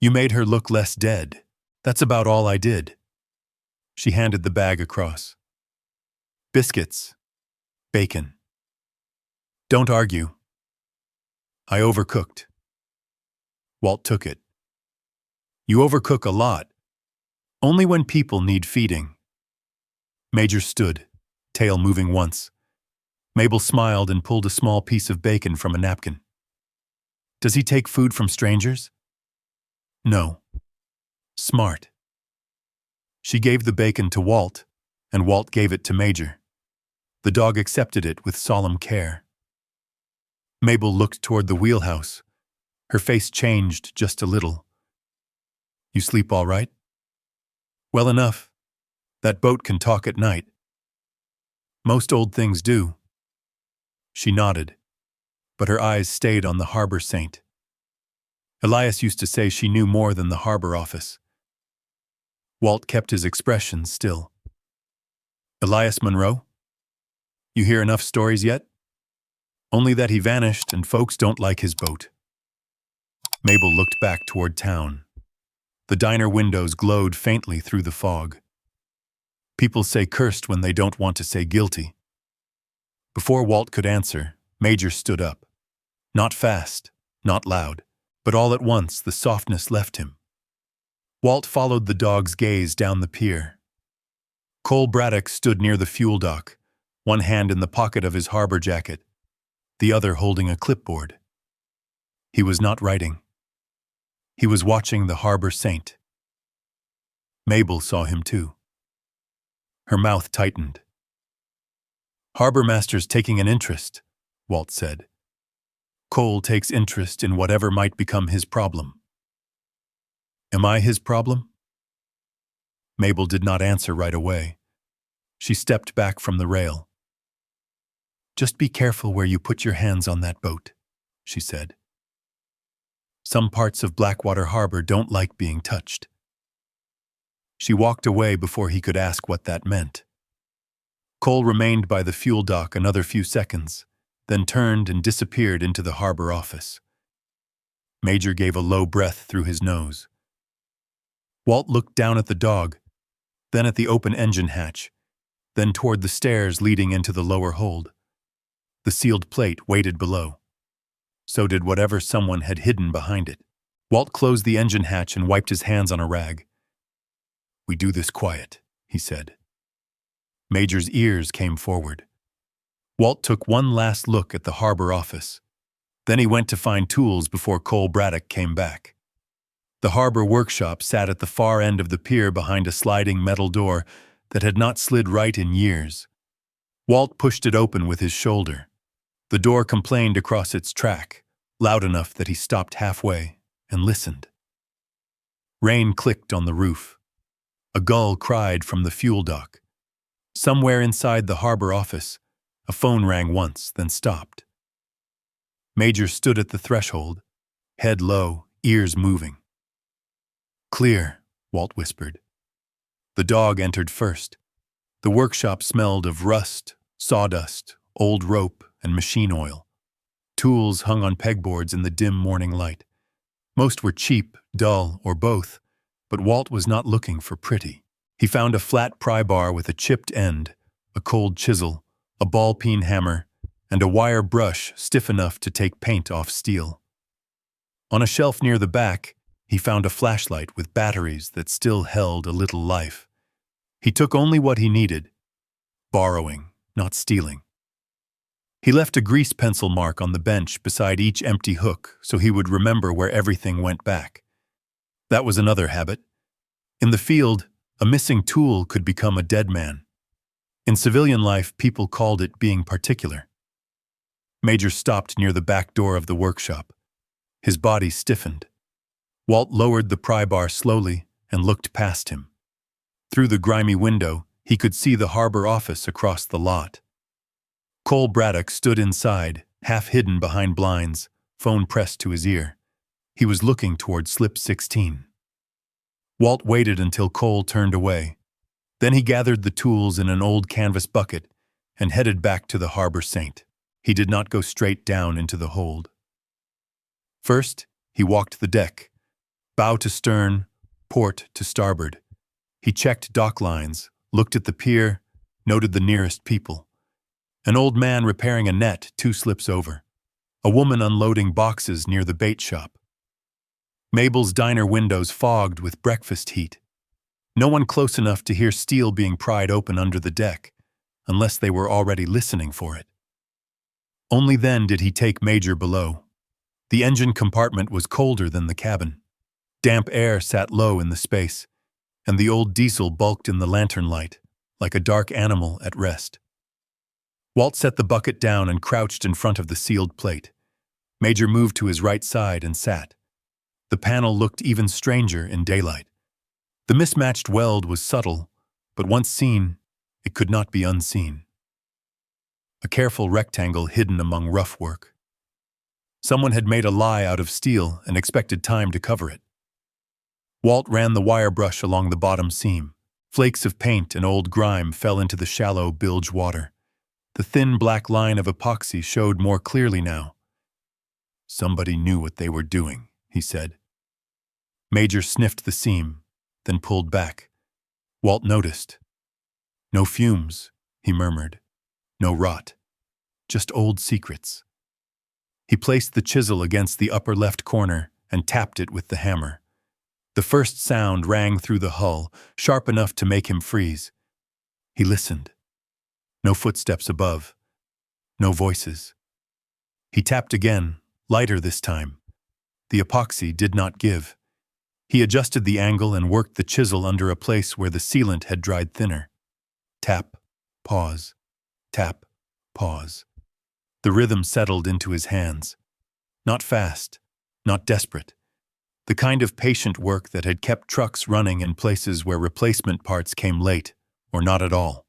"you made her look less dead. That's about all I did." She handed the bag across. "Biscuits. Bacon. Don't argue." "I overcooked." Walt took it. "You overcook a lot. Only when people need feeding." Major stood, tail moving once. Mabel smiled and pulled a small piece of bacon from a napkin. "Does he take food from strangers?" "No." "Smart." She gave the bacon to Walt, and Walt gave it to Major. The dog accepted it with solemn care. Mabel looked toward the wheelhouse. Her face changed just a little. "You sleep all right?" "Well enough. That boat can talk at night." "Most old things do." She nodded, but her eyes stayed on the harbor saint. Elias used to say she knew more than the harbor office. Walt kept his expression still. "Elias Monroe? You hear enough stories yet?" "Only that he vanished and folks don't like his boat." Mabel looked back toward town. The diner windows glowed faintly through the fog. People say cursed when they don't want to say guilty. Before Walt could answer, Major stood up. Not fast, not loud, but all at once the softness left him. Walt followed the dog's gaze down the pier. Cole Braddock stood near the fuel dock, one hand in the pocket of his harbor jacket, the other holding a clipboard. He was not writing. He was watching the harbor saint. Mabel saw him too. Her mouth tightened. "Harbor master's taking an interest," Walt said. "Cole takes interest in whatever might become his problem." "Am I his problem?" Mabel did not answer right away. She stepped back from the rail. "Just be careful where you put your hands on that boat," she said. "Some parts of Blackwater Harbor don't like being touched." She walked away before he could ask what that meant. Cole remained by the fuel dock another few seconds, then turned and disappeared into the harbor office. Major gave a low breath through his nose. Walt looked down at the dog, then at the open engine hatch, then toward the stairs leading into the lower hold. The sealed plate waited below. So did whatever someone had hidden behind it. Walt closed the engine hatch and wiped his hands on a rag. "We do this quiet," he said. Major's ears came forward. Walt took one last look at the harbor office. Then he went to find tools before Cole Braddock came back. The harbor workshop sat at the far end of the pier behind a sliding metal door that had not slid right in years. Walt pushed it open with his shoulder. The door complained across its track, loud enough that he stopped halfway and listened. Rain clicked on the roof. A gull cried from the fuel dock. Somewhere inside the harbor office, a phone rang once, then stopped. Major stood at the threshold, head low, ears moving. "Clear," Walt whispered. The dog entered first. The workshop smelled of rust, sawdust, old rope, and machine oil. Tools hung on pegboards in the dim morning light. Most were cheap, dull, or both, but Walt was not looking for pretty. He found a flat pry bar with a chipped end, a cold chisel, a ball-peen hammer, and a wire brush stiff enough to take paint off steel. On a shelf near the back, he found a flashlight with batteries that still held a little life. He took only what he needed, borrowing, not stealing. He left a grease pencil mark on the bench beside each empty hook so he would remember where everything went back. That was another habit. In the field, a missing tool could become a dead man. In civilian life, people called it being particular. Major stopped near the back door of the workshop. His body stiffened. Walt lowered the pry bar slowly and looked past him. Through the grimy window, he could see the harbor office across the lot. Cole Braddock stood inside, half hidden behind blinds, phone pressed to his ear. He was looking toward slip 16. Walt waited until Cole turned away. Then he gathered the tools in an old canvas bucket and headed back to the Harbor Saint. He did not go straight down into the hold. First, he walked the deck, bow to stern, port to starboard. He checked dock lines, looked at the pier, noted the nearest people. An old man repairing a net 2 slips over. A woman unloading boxes near the bait shop. Mabel's diner windows fogged with breakfast heat. No one close enough to hear steel being pried open under the deck, unless they were already listening for it. Only then did he take Major below. The engine compartment was colder than the cabin. Damp air sat low in the space, and the old diesel bulked in the lantern light, like a dark animal at rest. Walt set the bucket down and crouched in front of the sealed plate. Major moved to his right side and sat. The panel looked even stranger in daylight. The mismatched weld was subtle, but once seen, it could not be unseen. A careful rectangle hidden among rough work. Someone had made a lie out of steel and expected time to cover it. Walt ran the wire brush along the bottom seam. Flakes of paint and old grime fell into the shallow bilge water. The thin black line of epoxy showed more clearly now. Somebody knew what they were doing, he said. Major sniffed the seam, then pulled back. Walt noticed. No fumes, he murmured. No rot. Just old secrets. He placed the chisel against the upper left corner and tapped it with the hammer. The first sound rang through the hull, sharp enough to make him freeze. He listened. No footsteps above. No voices. He tapped again, lighter this time. The epoxy did not give. He adjusted the angle and worked the chisel under a place where the sealant had dried thinner. Tap, pause, tap, pause. The rhythm settled into his hands. Not fast, not desperate. The kind of patient work that had kept trucks running in places where replacement parts came late, or not at all.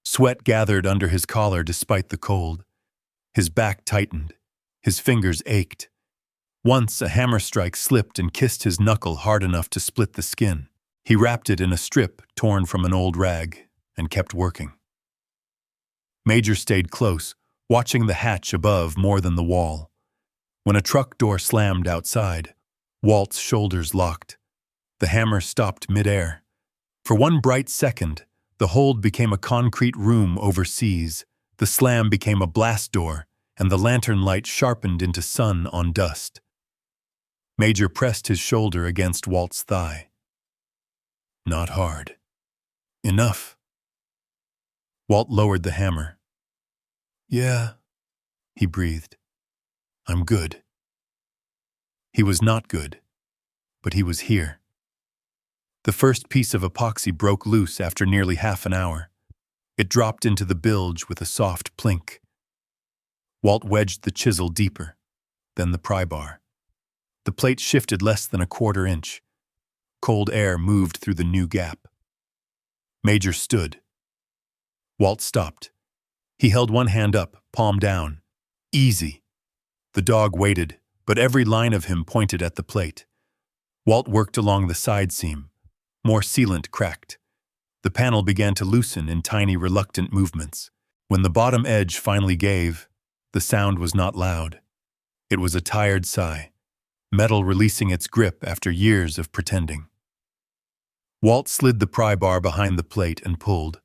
Sweat gathered under his collar despite the cold. His back tightened. His fingers ached. Once a hammer strike slipped and kissed his knuckle hard enough to split the skin. He wrapped it in a strip torn from an old rag and kept working. Major stayed close, watching the hatch above more than the wall. When a truck door slammed outside, Walt's shoulders locked. The hammer stopped midair. For one bright second, the hold became a concrete room overseas. The slam became a blast door, and the lantern light sharpened into sun on dust. Major pressed his shoulder against Walt's thigh. Not hard. Enough. Walt lowered the hammer. Yeah, he breathed. I'm good. He was not good, but he was here. The first piece of epoxy broke loose after nearly half an hour. It dropped into the bilge with a soft plink. Walt wedged the chisel deeper, then the pry bar. The plate shifted less than a quarter inch. Cold air moved through the new gap. Major stood. Walt stopped. He held one hand up, palm down. Easy. The dog waited, but every line of him pointed at the plate. Walt worked along the side seam. More sealant cracked. The panel began to loosen in tiny, reluctant movements. When the bottom edge finally gave, the sound was not loud. It was a tired sigh, metal releasing its grip after years of pretending. Walt slid the pry bar behind the plate and pulled.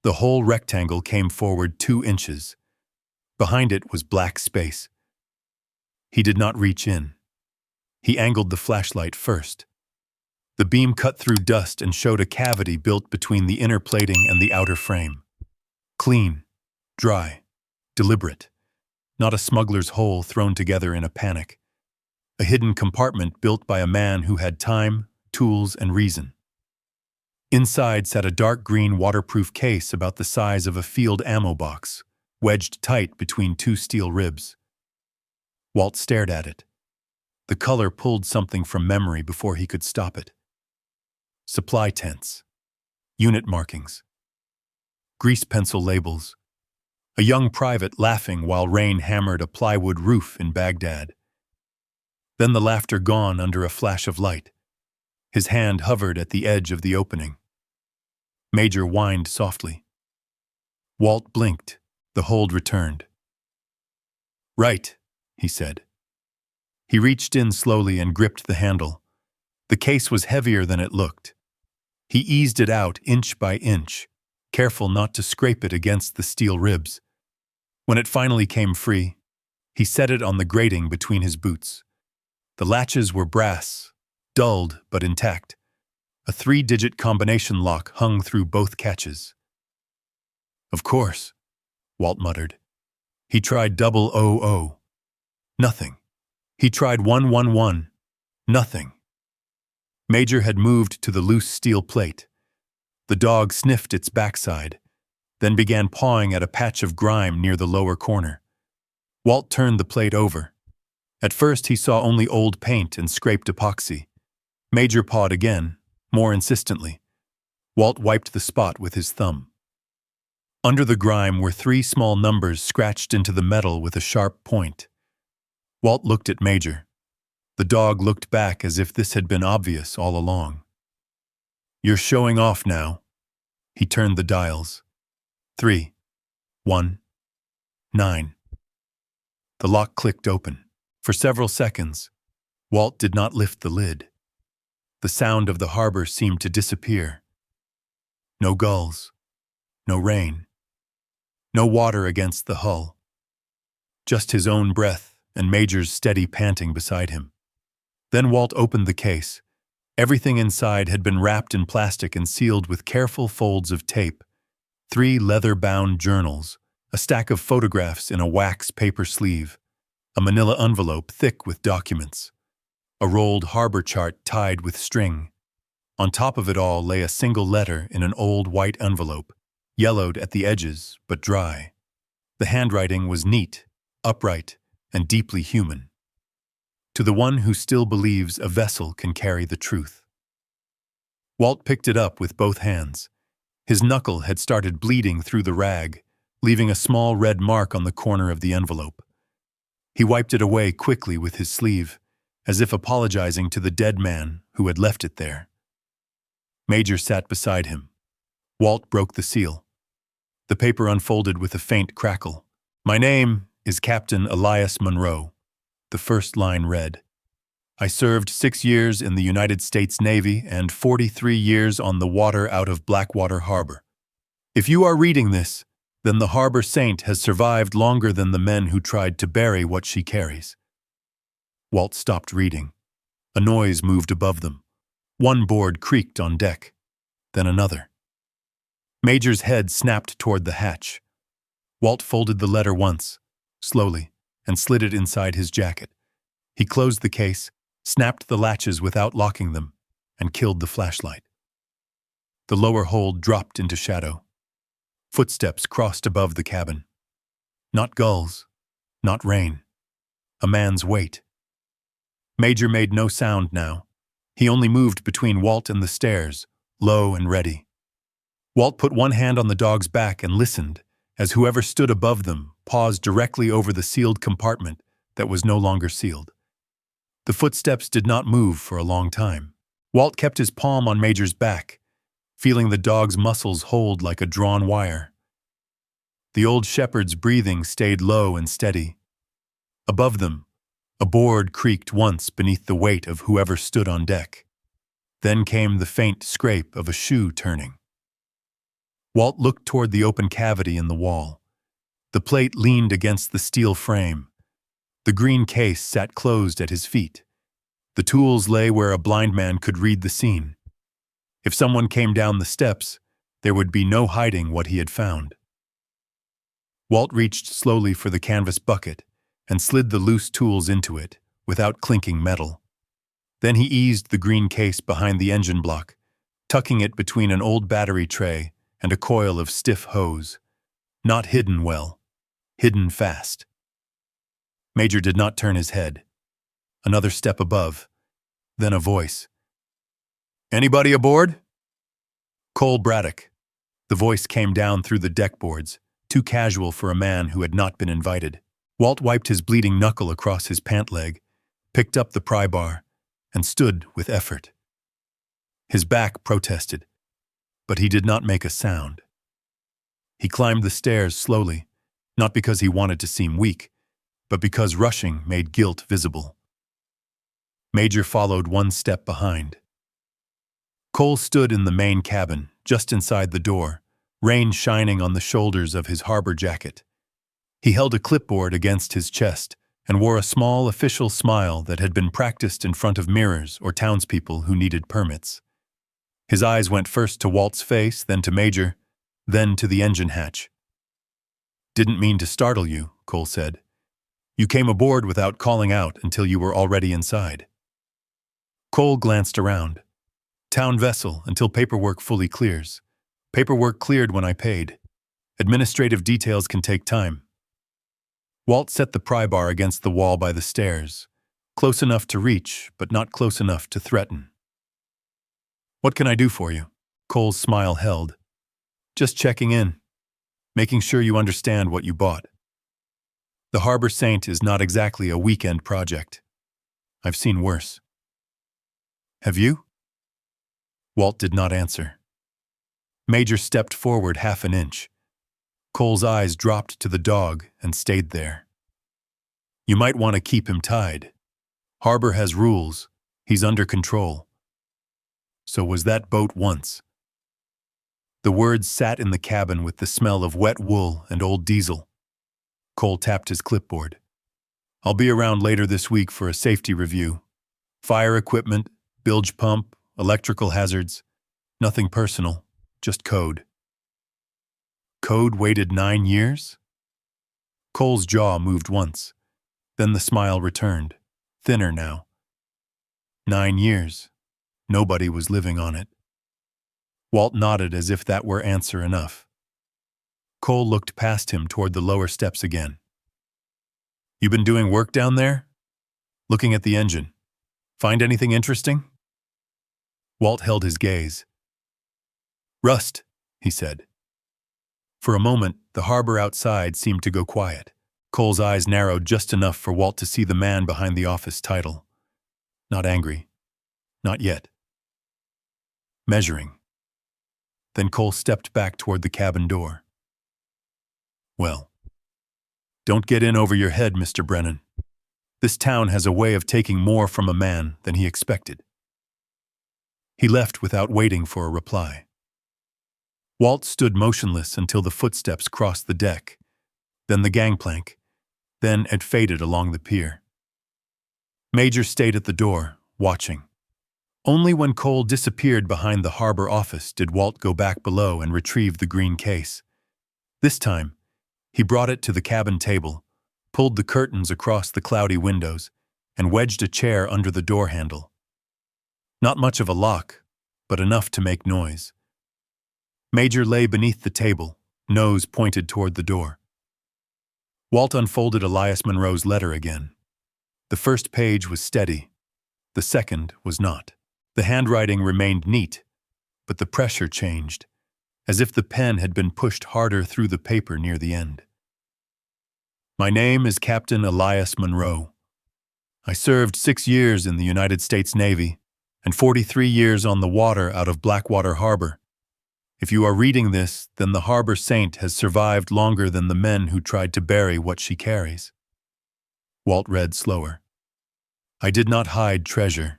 The whole rectangle came forward 2 inches. Behind it was black space. He did not reach in. He angled the flashlight first. The beam cut through dust and showed a cavity built between the inner plating and the outer frame. Clean, dry, deliberate. Not a smuggler's hole thrown together in a panic. A hidden compartment built by a man who had time, tools, and reason. Inside sat a dark green waterproof case about the size of a field ammo box, wedged tight between 2 steel ribs. Walt stared at it. The color pulled something from memory before he could stop it. Supply tents, unit markings, grease pencil labels, a young private laughing while rain hammered a plywood roof in Baghdad. Then the laughter gone under a flash of light. His hand hovered at the edge of the opening. Major whined softly. Walt blinked. The hold returned. "Right," he said. He reached in slowly and gripped the handle. The case was heavier than it looked. He eased it out inch by inch, careful not to scrape it against the steel ribs. When it finally came free, he set it on the grating between his boots. The latches were brass, dulled but intact. A 3-digit combination lock hung through both catches. "Of course," Walt muttered. He tried 000. Nothing. He tried 111. Nothing. Major had moved to the loose steel plate. The dog sniffed its backside, then began pawing at a patch of grime near the lower corner. Walt turned the plate over. At first he saw only old paint and scraped epoxy. Major pawed again, more insistently. Walt wiped the spot with his thumb. Under the grime were 3 small numbers scratched into the metal with a sharp point. Walt looked at Major. The dog looked back as if this had been obvious all along. "You're showing off now." He turned the dials. 3, 1, 9. The lock clicked open. For several seconds, Walt did not lift the lid. The sound of the harbor seemed to disappear. No gulls, no rain, no water against the hull. Just his own breath and Major's steady panting beside him. Then Walt opened the case. Everything inside had been wrapped in plastic and sealed with careful folds of tape. 3 leather-bound journals, a stack of photographs in a wax paper sleeve, a manila envelope thick with documents, a rolled harbor chart tied with string. On top of it all lay a single letter in an old white envelope, yellowed at the edges but dry. The handwriting was neat, upright, and deeply human. To the one who still believes a vessel can carry the truth. Walt picked it up with both hands. His knuckle had started bleeding through the rag, leaving a small red mark on the corner of the envelope. He wiped it away quickly with his sleeve, as if apologizing to the dead man who had left it there. Major sat beside him. Walt broke the seal. The paper unfolded with a faint crackle. "My name is Captain Elias Monroe," the first line read. "I served 6 years in the United States Navy and 43 years on the water out of Blackwater Harbor. If you are reading this, then the harbor saint has survived longer than the men who tried to bury what she carries." Walt stopped reading. A noise moved above them. One board creaked on deck, then another. Major's head snapped toward the hatch. Walt folded the letter once, slowly, and slid it inside his jacket. He closed the case, snapped the latches without locking them, and killed the flashlight. The lower hold dropped into shadow. Footsteps crossed above the cabin. Not gulls, not rain. A man's weight. Major made no sound now. He only moved between Walt and the stairs, low and ready. Walt put one hand on the dog's back and listened, as whoever stood above them paused directly over the sealed compartment that was no longer sealed. The footsteps did not move for a long time. Walt kept his palm on Major's back, feeling the dog's muscles hold like a drawn wire. The old shepherd's breathing stayed low and steady. Above them, a board creaked once beneath the weight of whoever stood on deck. Then came the faint scrape of a shoe turning. Walt looked toward the open cavity in the wall. The plate leaned against the steel frame. The green case sat closed at his feet. The tools lay where a blind man could read the scene. If someone came down the steps, there would be no hiding what he had found. Walt reached slowly for the canvas bucket and slid the loose tools into it, without clinking metal. Then he eased the green case behind the engine block, tucking it between an old battery tray and a coil of stiff hose. Not hidden well, hidden fast. Major did not turn his head. Another step above. Then a voice. "Anybody aboard?" "Cole Braddock." The voice came down through the deck boards, too casual for a man who had not been invited. Walt wiped his bleeding knuckle across his pant leg, picked up the pry bar, and stood with effort. His back protested, but he did not make a sound. He climbed the stairs slowly, not because he wanted to seem weak, but because rushing made guilt visible. Major followed one step behind. Cole stood in the main cabin, just inside the door, rain shining on the shoulders of his harbor jacket. He held a clipboard against his chest and wore a small official smile that had been practiced in front of mirrors or townspeople who needed permits. His eyes went first to Walt's face, then to Major, then to the engine hatch. "Didn't mean to startle you," Cole said. "You came aboard without calling out until you were already inside." Cole glanced around. "Town vessel until paperwork fully clears. Paperwork cleared when I paid. Administrative details can take time." Walt set the pry bar against the wall by the stairs, close enough to reach, but not close enough to threaten. "What can I do for you?" Cole's smile held. "Just checking in, making sure you understand what you bought. The Harbor Saint is not exactly a weekend project. I've seen worse." "Have you?" Walt did not answer. Major stepped forward half an inch. Cole's eyes dropped to the dog and stayed there. "You might want to keep him tied. Harbor has rules. He's under control. So was that boat once." The words sat in the cabin with the smell of wet wool and old diesel. Cole tapped his clipboard. "I'll be around later this week for a safety review. Fire equipment, bilge pump, electrical hazards. Nothing personal, just code." "Code waited 9 years?" Cole's jaw moved once. Then the smile returned, thinner now. 9 years. Nobody was living on it. Walt nodded as if that were answer enough. Cole looked past him toward the lower steps again. "You been doing work down there?" "Looking at the engine. Find anything interesting?" Walt held his gaze. "Rust," he said. For a moment, the harbor outside seemed to go quiet. Cole's eyes narrowed just enough for Walt to see the man behind the office title. Not angry. Not yet. Measuring. Then Cole stepped back toward the cabin door. "Well, don't get in over your head, Mr. Brennan. This town has a way of taking more from a man than he expected." He left without waiting for a reply. Walt stood motionless until the footsteps crossed the deck, then the gangplank, then it faded along the pier. Major stayed at the door, watching. Only when Cole disappeared behind the harbor office did Walt go back below and retrieve the green case. This time, he brought it to the cabin table, pulled the curtains across the cloudy windows, and wedged a chair under the door handle. Not much of a lock, but enough to make noise. Major lay beneath the table, nose pointed toward the door. Walt unfolded Elias Monroe's letter again. The first page was steady. The second was not. The handwriting remained neat, but the pressure changed, as if the pen had been pushed harder through the paper near the end. "My name is Captain Elias Monroe. I served 6 years in the United States Navy and 43 years on the water out of Blackwater Harbor. If you are reading this, then the Harbor Saint has survived longer than the men who tried to bury what she carries." Walt read slower. "I did not hide treasure.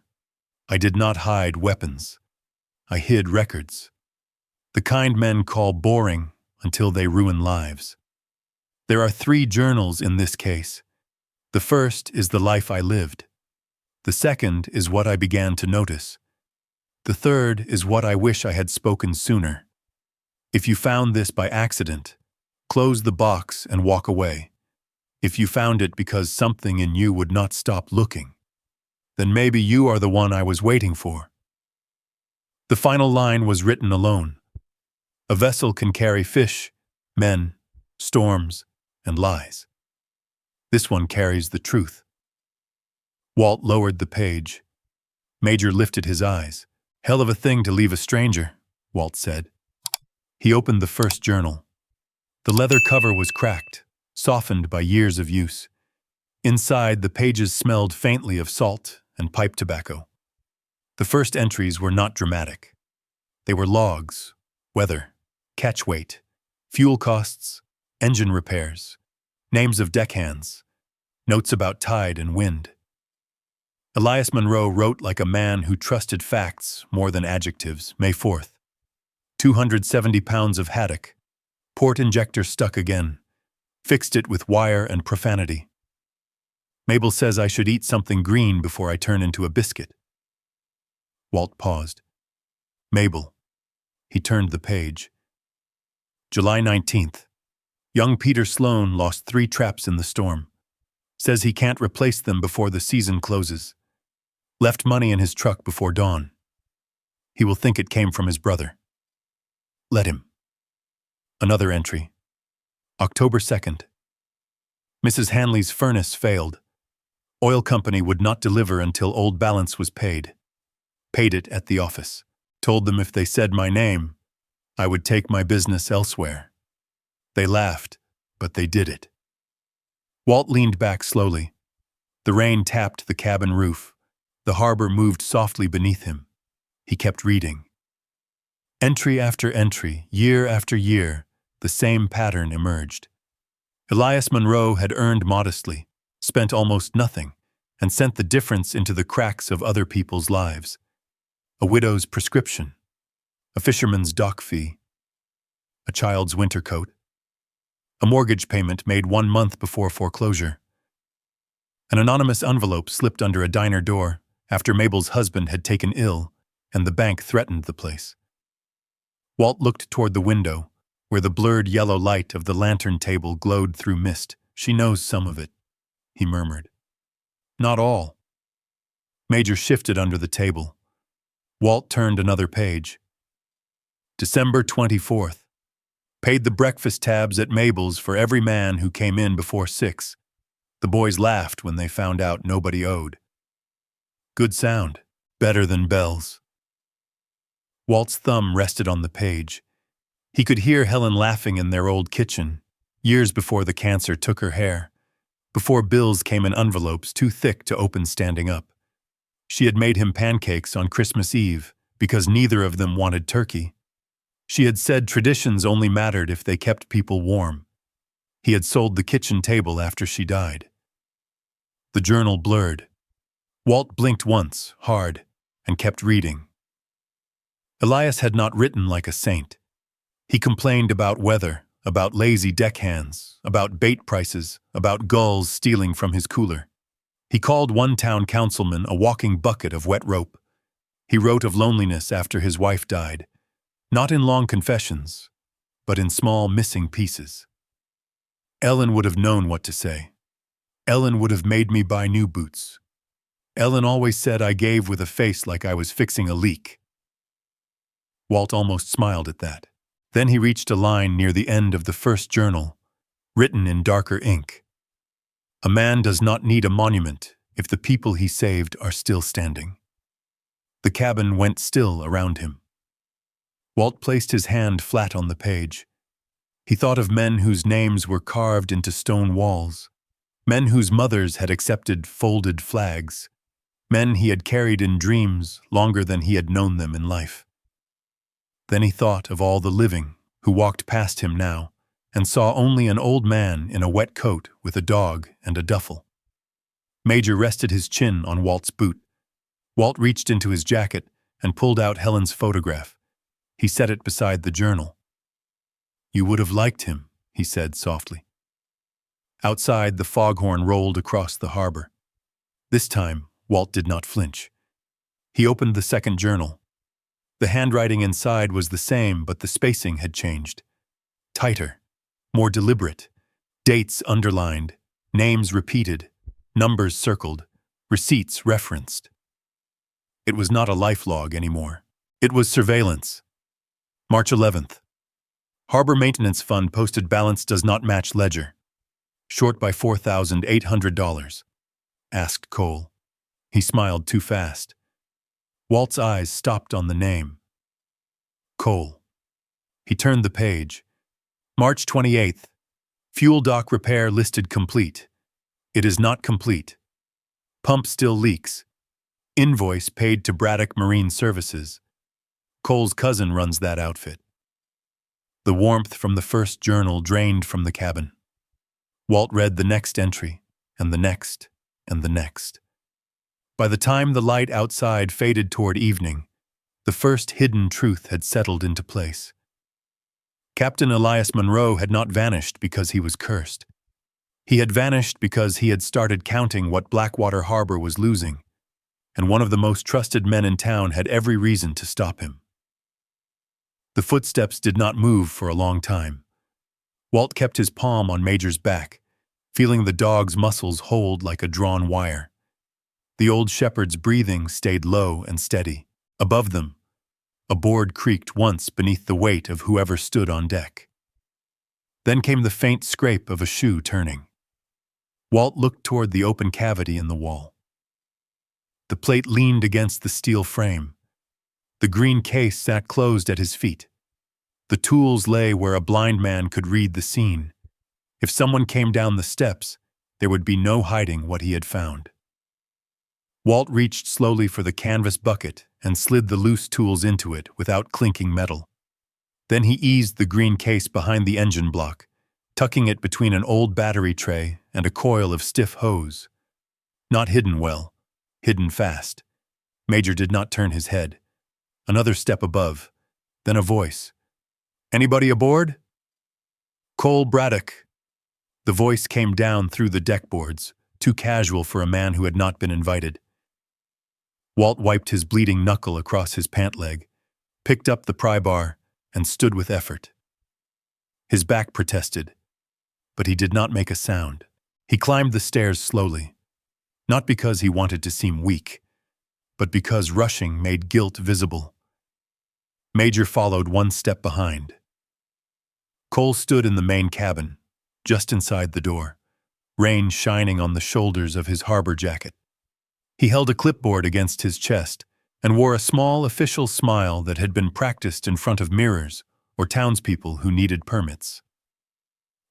I did not hide weapons. I hid records. The kind men call boring until they ruin lives. There are 3 journals in this case. The first is the life I lived. The second is what I began to notice. The third is what I wish I had spoken sooner. If you found this by accident, close the box and walk away. If you found it because something in you would not stop looking, then maybe you are the one I was waiting for." The final line was written alone. A vessel can carry fish, men, storms, and lies. This one carries the truth. Walt lowered the page. Major lifted his eyes. "Hell of a thing to leave a stranger," Walt said. He opened the first journal. The leather cover was cracked, softened by years of use. Inside, the pages smelled faintly of salt and pipe tobacco. The first entries were not dramatic. They were logs, weather, catch weight, fuel costs, engine repairs, names of deckhands, notes about tide and wind. Elias Monroe wrote like a man who trusted facts more than adjectives. May 4th. 270 pounds of haddock. Port injector stuck again. Fixed it with wire and profanity. Mabel says I should eat something green before I turn into a biscuit. Walt paused. Mabel. He turned the page. July 19th. Young Peter Sloan lost 3 traps in the storm. Says he can't replace them before the season closes. Left money in his truck before dawn. He will think it came from his brother. Let him. Another entry. October 2nd. Mrs. Hanley's furnace failed. Oil company would not deliver until old balance was paid. Paid it at the office. Told them if they said my name, I would take my business elsewhere. They laughed, but they did it. Walt leaned back slowly. The rain tapped the cabin roof. The harbor moved softly beneath him. He kept reading. Entry after entry, year after year, the same pattern emerged. Elias Monroe had earned modestly, spent almost nothing, and sent the difference into the cracks of other people's lives. A widow's prescription, a fisherman's dock fee, a child's winter coat, a mortgage payment made 1 month before foreclosure. An anonymous envelope slipped under a diner door after Mabel's husband had taken ill and the bank threatened the place. Walt looked toward the window, where the blurred yellow light of the lantern table glowed through mist. She knows some of it, he murmured. Not all. Major shifted under the table. Walt turned another page. December 24th. Paid the breakfast tabs at Mabel's for every man who came in before 6. The boys laughed when they found out nobody owed. Good sound. Better than bells. Walt's thumb rested on the page. He could hear Helen laughing in their old kitchen, years before the cancer took her hair, before bills came in envelopes too thick to open standing up. She had made him pancakes on Christmas Eve because neither of them wanted turkey. She had said traditions only mattered if they kept people warm. He had sold the kitchen table after she died. The journal blurred. Walt blinked once, hard, and kept reading. Elias had not written like a saint. He complained about weather, about lazy deckhands, about bait prices, about gulls stealing from his cooler. He called one town councilman a walking bucket of wet rope. He wrote of loneliness after his wife died, not in long confessions, but in small missing pieces. Ellen would have known what to say. Ellen would have made me buy new boots. Ellen always said I gave with a face like I was fixing a leak. Walt almost smiled at that. Then he reached a line near the end of the first journal, written in darker ink. A man does not need a monument if the people he saved are still standing. The cabin went still around him. Walt placed his hand flat on the page. He thought of men whose names were carved into stone walls, men whose mothers had accepted folded flags, men he had carried in dreams longer than he had known them in life. Then he thought of all the living who walked past him now and saw only an old man in a wet coat with a dog and a duffel. Major rested his chin on Walt's boot. Walt reached into his jacket and pulled out Helen's photograph. He set it beside the journal. You would have liked him, he said softly. Outside, the foghorn rolled across the harbor. This time, Walt did not flinch. He opened the second journal. The handwriting inside was the same, but the spacing had changed. Tighter, more deliberate, dates underlined, names repeated, numbers circled, receipts referenced. It was not a life log anymore. It was surveillance. March 11th. Harbor Maintenance Fund posted balance does not match ledger. Short by $4,800. Asked Cole. He smiled too fast. Walt's eyes stopped on the name. Cole. He turned the page. March 28th. Fuel dock repair listed complete. It is not complete. Pump still leaks. Invoice paid to Braddock Marine Services. Cole's cousin runs that outfit. The warmth from the first journal drained from the cabin. Walt read the next entry, and the next, and the next. By the time the light outside faded toward evening, the first hidden truth had settled into place. Captain Elias Monroe had not vanished because he was cursed. He had vanished because he had started counting what Blackwater Harbor was losing, and one of the most trusted men in town had every reason to stop him. The footsteps did not move for a long time. Walt kept his palm on Major's back, feeling the dog's muscles hold like a drawn wire. The old shepherd's breathing stayed low and steady. Above them, a board creaked once beneath the weight of whoever stood on deck. Then came the faint scrape of a shoe turning. Walt looked toward the open cavity in the wall. The plate leaned against the steel frame. The green case sat closed at his feet. The tools lay where a blind man could read the scene. If someone came down the steps, there would be no hiding what he had found. Walt reached slowly for the canvas bucket and slid the loose tools into it without clinking metal. Then he eased the green case behind the engine block, tucking it between an old battery tray and a coil of stiff hose. Not hidden well, hidden fast. Major did not turn his head. Another step above, then a voice. "Anybody aboard?" "Cole Braddock." The voice came down through the deck boards, too casual for a man who had not been invited. Walt wiped his bleeding knuckle across his pant leg, picked up the pry bar, and stood with effort. His back protested, but he did not make a sound. He climbed the stairs slowly, not because he wanted to seem weak, but because rushing made guilt visible. Major followed one step behind. Cole stood in the main cabin, just inside the door, rain shining on the shoulders of his harbor jacket. He held a clipboard against his chest and wore a small official smile that had been practiced in front of mirrors or townspeople who needed permits.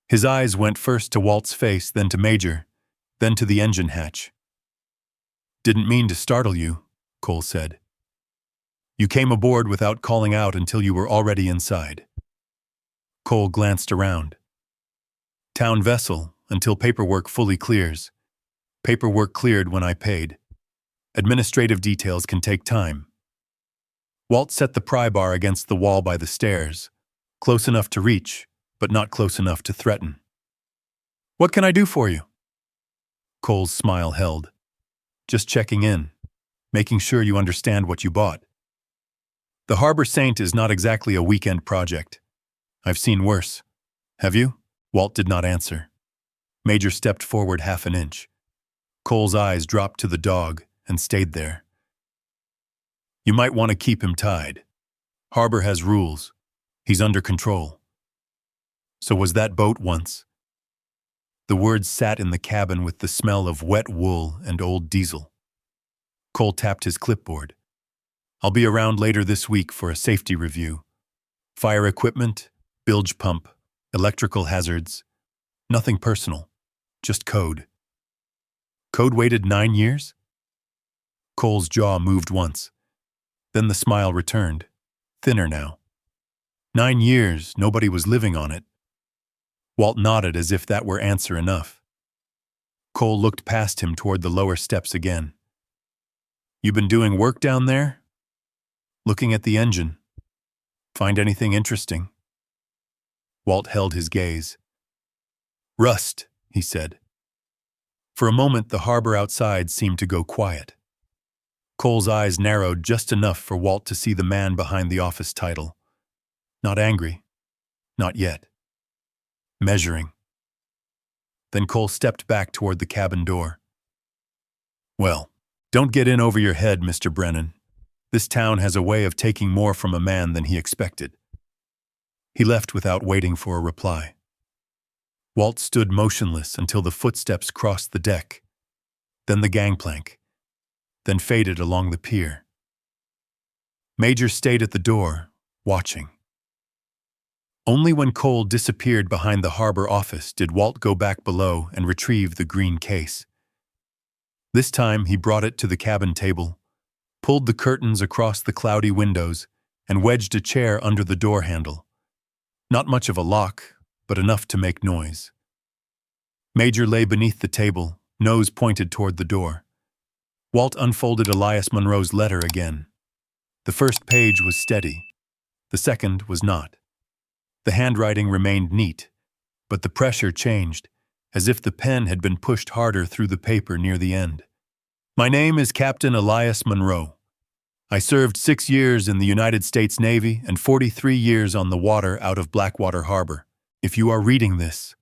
His eyes went first to Walt's face, then to Major, then to the engine hatch. "Didn't mean to startle you," Cole said. "You came aboard without calling out until you were already inside." Cole glanced around. "Town vessel, until paperwork fully clears. Paperwork cleared when I paid. Administrative details can take time." Walt set the pry bar against the wall by the stairs, close enough to reach, but not close enough to threaten. "What can I do for you?" Cole's smile held. "Just checking in, making sure you understand what you bought. The Harbor Saint is not exactly a weekend project. I've seen worse. Have you?" Walt did not answer. Major stepped forward half an inch. Cole's eyes dropped to the dog and stayed there. "You might want to keep him tied. Harbor has rules. He's under control." "So was that boat once?" The words sat in the cabin with the smell of wet wool and old diesel. Cole tapped his clipboard. "I'll be around later this week for a safety review. Fire equipment, bilge pump, electrical hazards. Nothing personal, just code." "Code waited 9 years?" Cole's jaw moved once. Then the smile returned, thinner now. 9 years, nobody was living on it. Walt nodded as if that were answer enough. Cole looked past him toward the lower steps again. "You been doing work down there?" "Looking at the engine. Find anything interesting?" Walt held his gaze. "Rust," he said. For a moment, the harbor outside seemed to go quiet. Cole's eyes narrowed just enough for Walt to see the man behind the office title. Not angry. Not yet. Measuring. Then Cole stepped back toward the cabin door. "Well, don't get in over your head, Mr. Brennan. This town has a way of taking more from a man than he expected." He left without waiting for a reply. Walt stood motionless until the footsteps crossed the deck, then the gangplank. then faded along the pier. Major stayed at the door, watching. Only when Cole disappeared behind the harbor office did Walt go back below and retrieve the green case. This time he brought it to the cabin table, pulled the curtains across the cloudy windows, and wedged a chair under the door handle. Not much of a lock, but enough to make noise. Major lay beneath the table, nose pointed toward the door. Walt unfolded Elias Munro's letter again. The first page was steady. The second was not. The handwriting remained neat, but the pressure changed, as if the pen had been pushed harder through the paper near the end. My name is Captain Elias Munro. I served 6 years in the United States Navy and 43 years on the water out of Blackwater Harbor. If you are reading this,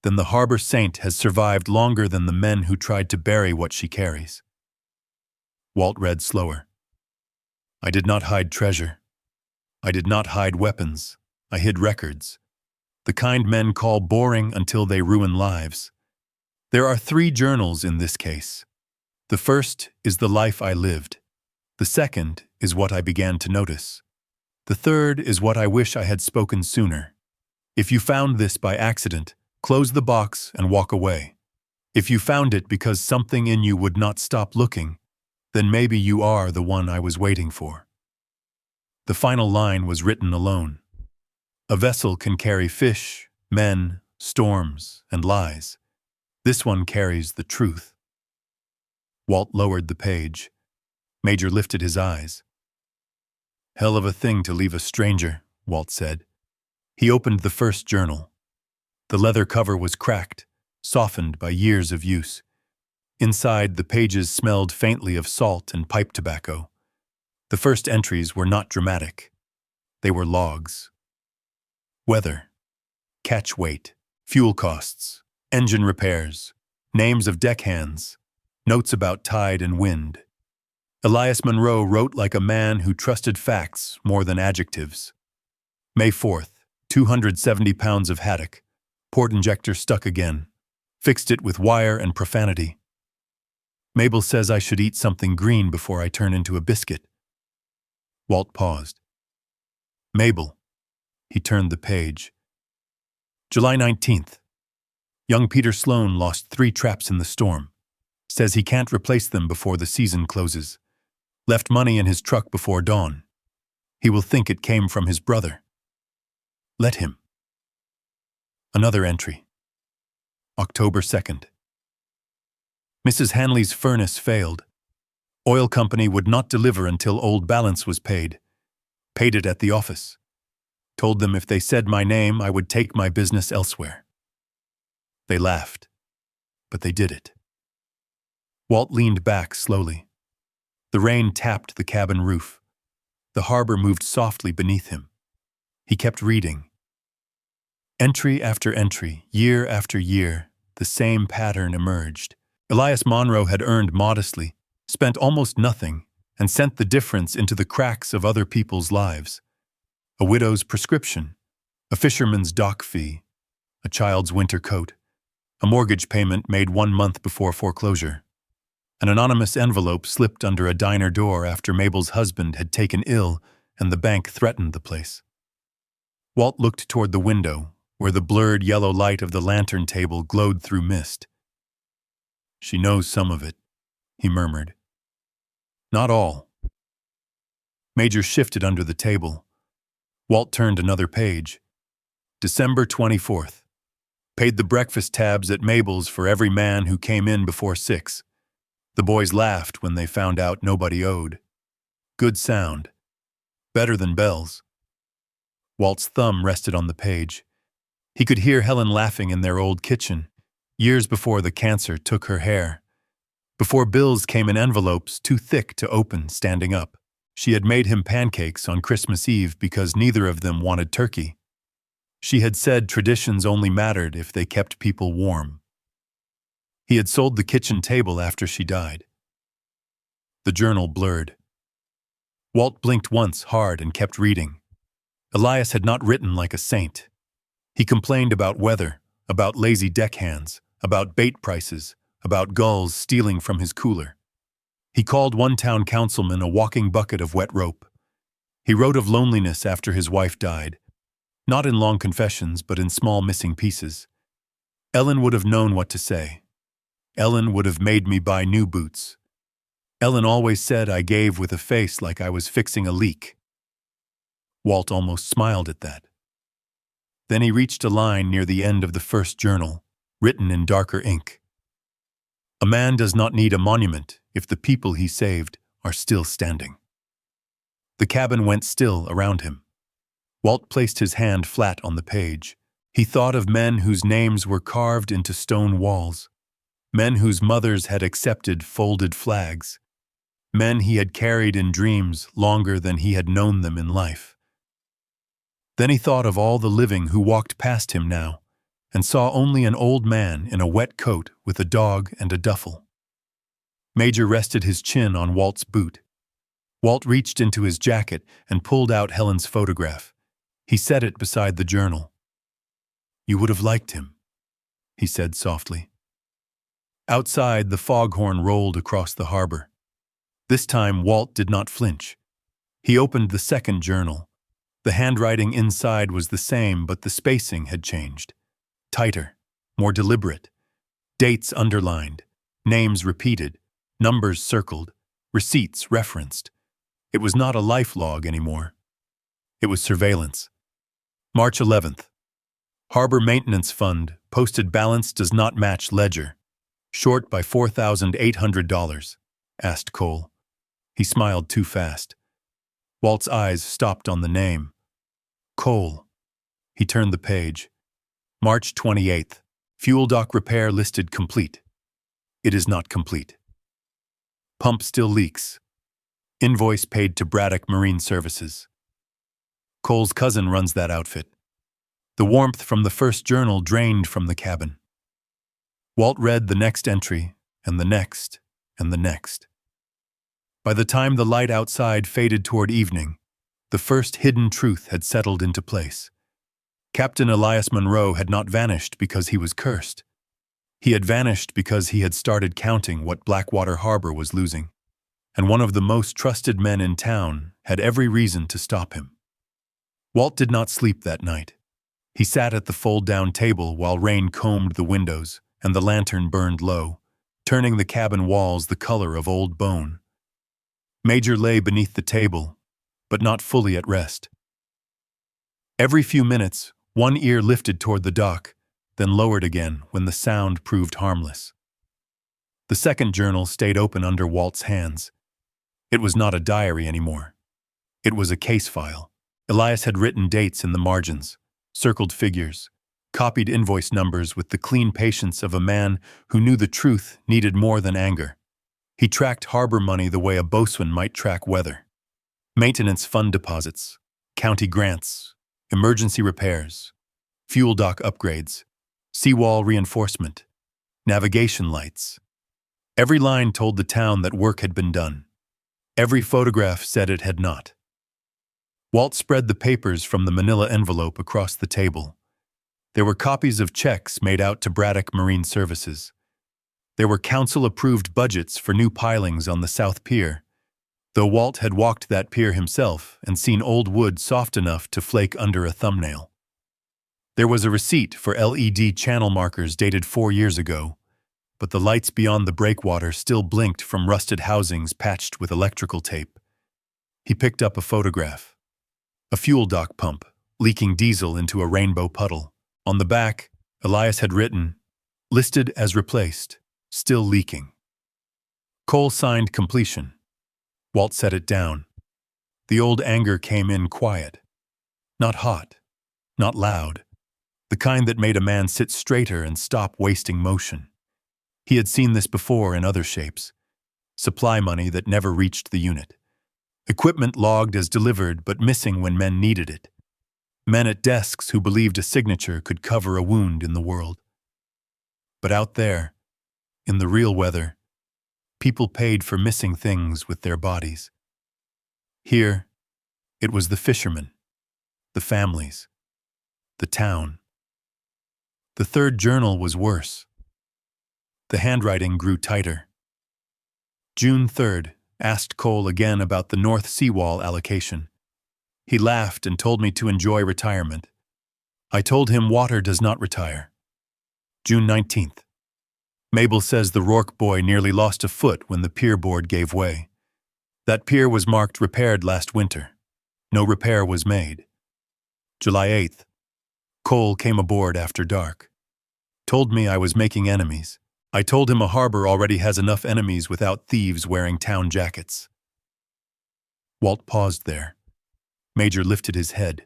then the harbor saint has survived longer than the men who tried to bury what she carries. Walt read slower. I did not hide treasure. I did not hide weapons. I hid records. The kind men call boring until they ruin lives. There are 3 journals in this case. The first is the life I lived. The second is what I began to notice. The third is what I wish I had spoken sooner. If you found this by accident, close the box and walk away. If you found it because something in you would not stop looking, then maybe you are the one I was waiting for. The final line was written alone. A vessel can carry fish, men, storms, and lies. This one carries the truth. Walt lowered the page. Major lifted his eyes. Hell of a thing to leave a stranger, Walt said. He opened the first journal. The leather cover was cracked, softened by years of use. Inside, the pages smelled faintly of salt and pipe tobacco. The first entries were not dramatic. They were logs. Weather, catch weight, fuel costs, engine repairs, names of deckhands, notes about tide and wind. Elias Munro wrote like a man who trusted facts more than adjectives. May 4th, 270 pounds of haddock. Port injector stuck again. Fixed it with wire and profanity. Mabel says I should eat something green before I turn into a biscuit. Walt paused. Mabel. He turned the page. July 19th. Young Peter Sloane lost 3 traps in the storm. Says he can't replace them before the season closes. Left money in his truck before dawn. He will think it came from his brother. Let him. Another entry. October 2nd. Mrs. Hanley's furnace failed. Oil company would not deliver until old balance was paid. Paid it at the office. Told them if they said my name, I would take my business elsewhere. They laughed, but they did it. Walt leaned back slowly. The rain tapped the cabin roof. The harbor moved softly beneath him. He kept reading. Entry after entry, year after year, the same pattern emerged. Elias Munro had earned modestly, spent almost nothing, and sent the difference into the cracks of other people's lives. A widow's prescription, a fisherman's dock fee, a child's winter coat, a mortgage payment made 1 month before foreclosure. An anonymous envelope slipped under a diner door after Mabel's husband had taken ill and the bank threatened the place. Walt looked toward the window, where the blurred yellow light of the lantern table glowed through mist. She knows some of it, he murmured. Not all. Major shifted under the table. Walt turned another page. December 24th. Paid the breakfast tabs at Mabel's for every man who came in before 6. The boys laughed when they found out nobody owed. Good sound. Better than bells. Walt's thumb rested on the page. He could hear Helen laughing in their old kitchen, years before the cancer took her hair. Before bills came in envelopes too thick to open standing up. She had made him pancakes on Christmas Eve because neither of them wanted turkey. She had said traditions only mattered if they kept people warm. He had sold the kitchen table after she died. The journal blurred. Walt blinked once hard and kept reading. Elias had not written like a saint. He complained about weather, about lazy deckhands, about bait prices, about gulls stealing from his cooler. He called one town councilman a walking bucket of wet rope. He wrote of loneliness after his wife died, not in long confessions, but in small missing pieces. Ellen would have known what to say. Ellen would have made me buy new boots. Ellen always said I gave with a face like I was fixing a leak. Walt almost smiled at that. Then he reached a line near the end of the first journal, written in darker ink. A man does not need a monument if the people he saved are still standing. The cabin went still around him. Walt placed his hand flat on the page. He thought of men whose names were carved into stone walls, men whose mothers had accepted folded flags, men he had carried in dreams longer than he had known them in life. Then he thought of all the living who walked past him now, and saw only an old man in a wet coat with a dog and a duffel. Major rested his chin on Walt's boot. Walt reached into his jacket and pulled out Helen's photograph. He set it beside the journal. "You would have liked him," he said softly. Outside, the foghorn rolled across the harbor. This time, Walt did not flinch. He opened the second journal. The handwriting inside was the same, but the spacing had changed. Tighter, more deliberate. Dates underlined, names repeated, numbers circled, receipts referenced. It was not a life log anymore. It was surveillance. March 11th. Harbor Maintenance Fund, posted balance does not match ledger. Short by $4,800, asked Cole. He smiled too fast. Walt's eyes stopped on the name. Cole. He turned the page. March 28th. Fuel dock repair listed complete. It is not complete. Pump still leaks. Invoice paid to Braddock Marine Services. Cole's cousin runs that outfit. The warmth from the first journal drained from the cabin. Walt read the next entry, and the next, and the next. By the time the light outside faded toward evening, the first hidden truth had settled into place. Captain Elias Monroe had not vanished because he was cursed. He had vanished because he had started counting what Blackwater Harbor was losing, and one of the most trusted men in town had every reason to stop him. Walt did not sleep that night. He sat at the fold-down table while rain combed the windows and the lantern burned low, turning the cabin walls the color of old bone. Major lay beneath the table, but not fully at rest. Every few minutes, one ear lifted toward the dock, then lowered again when the sound proved harmless. The second journal stayed open under Walt's hands. It was not a diary anymore. It was a case file. Elias had written dates in the margins, circled figures, copied invoice numbers with the clean patience of a man who knew the truth needed more than anger. He tracked harbor money the way a boatswain might track weather. Maintenance fund deposits, county grants, emergency repairs, fuel dock upgrades, seawall reinforcement, navigation lights. Every line told the town that work had been done. Every photograph said it had not. Walt spread the papers from the manila envelope across the table. There were copies of checks made out to Braddock Marine Services. There were council-approved budgets for new pilings on the South Pier, though Walt had walked that pier himself and seen old wood soft enough to flake under a thumbnail. There was a receipt for LED channel markers dated 4 years ago, but the lights beyond the breakwater still blinked from rusted housings patched with electrical tape. He picked up a photograph. A fuel dock pump, leaking diesel into a rainbow puddle. On the back, Elias had written, "Listed as replaced, still leaking." Cole signed completion. Walt set it down. The old anger came in quiet. Not hot, not loud. The kind that made a man sit straighter and stop wasting motion. He had seen this before in other shapes. Supply money that never reached the unit. Equipment logged as delivered but missing when men needed it. Men at desks who believed a signature could cover a wound in the world. But out there, in the real weather, people paid for missing things with their bodies. Here, it was the fishermen, the families, the town. The third journal was worse. The handwriting grew tighter. June 3rd, asked Cole again about the North Seawall allocation. He laughed and told me to enjoy retirement. I told him water does not retire. June 19th. Mabel says the Rourke boy nearly lost a foot when the pier board gave way. That pier was marked repaired last winter. No repair was made. July 8th. Cole came aboard after dark. Told me I was making enemies. I told him a harbor already has enough enemies without thieves wearing town jackets. Walt paused there. Major lifted his head.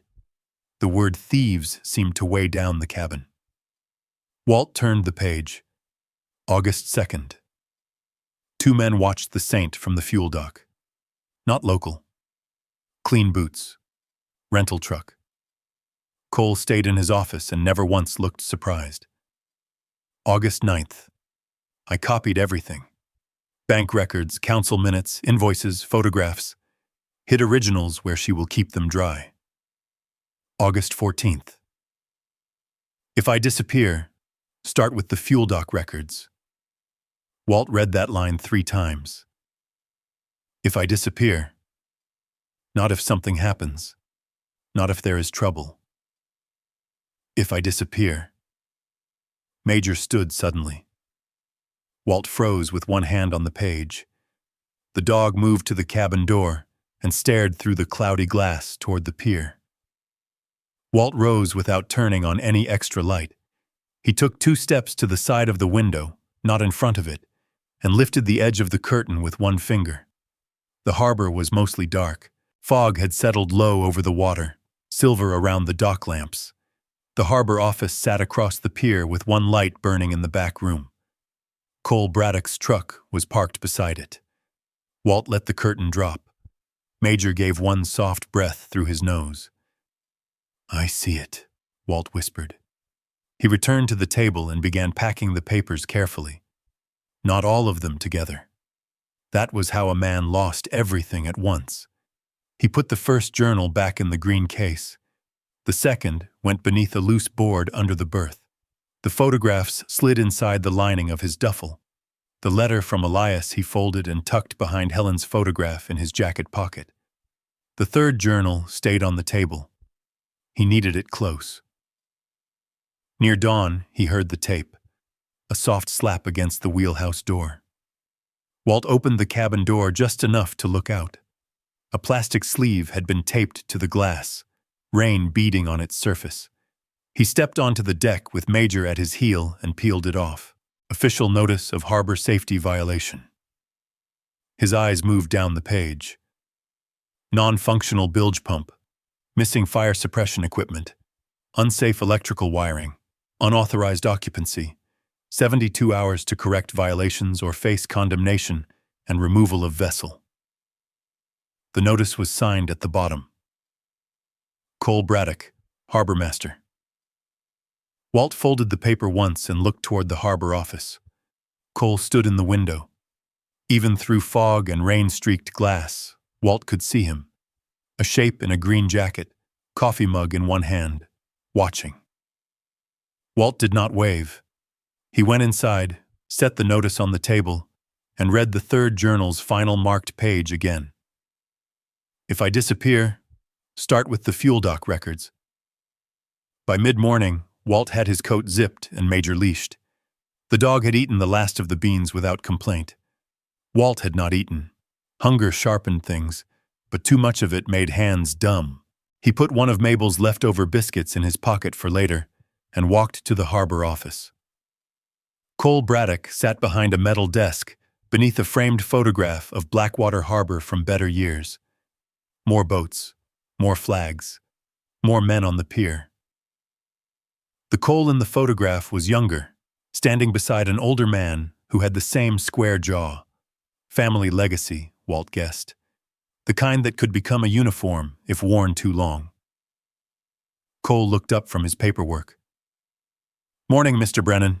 The word thieves seemed to weigh down the cabin. Walt turned the page. August 2nd. 2 men watched the Saint from the fuel dock. Not local. Clean boots. Rental truck. Cole stayed in his office and never once looked surprised. August 9th. I copied everything. Bank records, council minutes, invoices, photographs. Hid originals where she will keep them dry. August 14th. If I disappear, start with the fuel dock records. Walt read that line 3 times. If I disappear. Not if something happens. Not if there is trouble. If I disappear. Major stood suddenly. Walt froze with one hand on the page. The dog moved to the cabin door and stared through the cloudy glass toward the pier. Walt rose without turning on any extra light. He took 2 steps to the side of the window, not in front of it, and lifted the edge of the curtain with one finger. The harbor was mostly dark. Fog had settled low over the water, silver around the dock lamps. The harbor office sat across the pier with one light burning in the back room. Cole Braddock's truck was parked beside it. Walt let the curtain drop. Major gave one soft breath through his nose. I see it, Walt whispered. He returned to the table and began packing the papers carefully. Not all of them together. That was how a man lost everything at once. He put the first journal back in the green case. The second went beneath a loose board under the berth. The photographs slid inside the lining of his duffel. The letter from Elias he folded and tucked behind Helen's photograph in his jacket pocket. The third journal stayed on the table. He needed it close. Near dawn, he heard the tape. A soft slap against the wheelhouse door. Walt opened the cabin door just enough to look out. A plastic sleeve had been taped to the glass, rain beading on its surface. He stepped onto the deck with Major at his heel and peeled it off. Official notice of harbor safety violation. His eyes moved down the page. Non-functional bilge pump. Missing fire suppression equipment. Unsafe electrical wiring. Unauthorized occupancy. 72 hours to correct violations or face condemnation and removal of vessel. The notice was signed at the bottom. Cole Braddock, Harbor Master. Walt folded the paper once and looked toward the harbor office. Cole stood in the window. Even through fog and rain-streaked glass, Walt could see him. A shape in a green jacket, coffee mug in one hand, watching. Walt did not wave. He went inside, set the notice on the table, and read the third journal's final marked page again. If I disappear, start with the fuel dock records. By mid-morning, Walt had his coat zipped and Major leashed. The dog had eaten the last of the beans without complaint. Walt had not eaten. Hunger sharpened things, but too much of it made hands dumb. He put one of Mabel's leftover biscuits in his pocket for later and walked to the harbor office. Cole Braddock sat behind a metal desk beneath a framed photograph of Blackwater Harbor from better years. More boats, more flags, more men on the pier. The Cole in the photograph was younger, standing beside an older man who had the same square jaw. Family legacy, Walt guessed. The kind that could become a uniform if worn too long. Cole looked up from his paperwork. Morning, Mr. Brennan.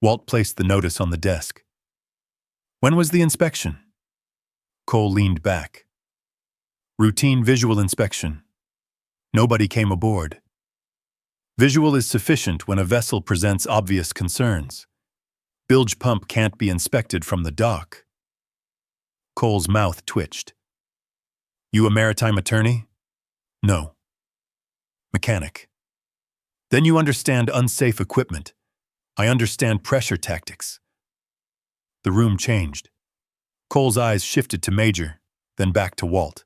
Walt placed the notice on the desk. When was the inspection? Cole leaned back. Routine visual inspection. Nobody came aboard. Visual is sufficient when a vessel presents obvious concerns. Bilge pump can't be inspected from the dock. Cole's mouth twitched. You a maritime attorney? No. Mechanic. Then you understand unsafe equipment. I understand pressure tactics. The room changed. Cole's eyes shifted to Major, then back to Walt.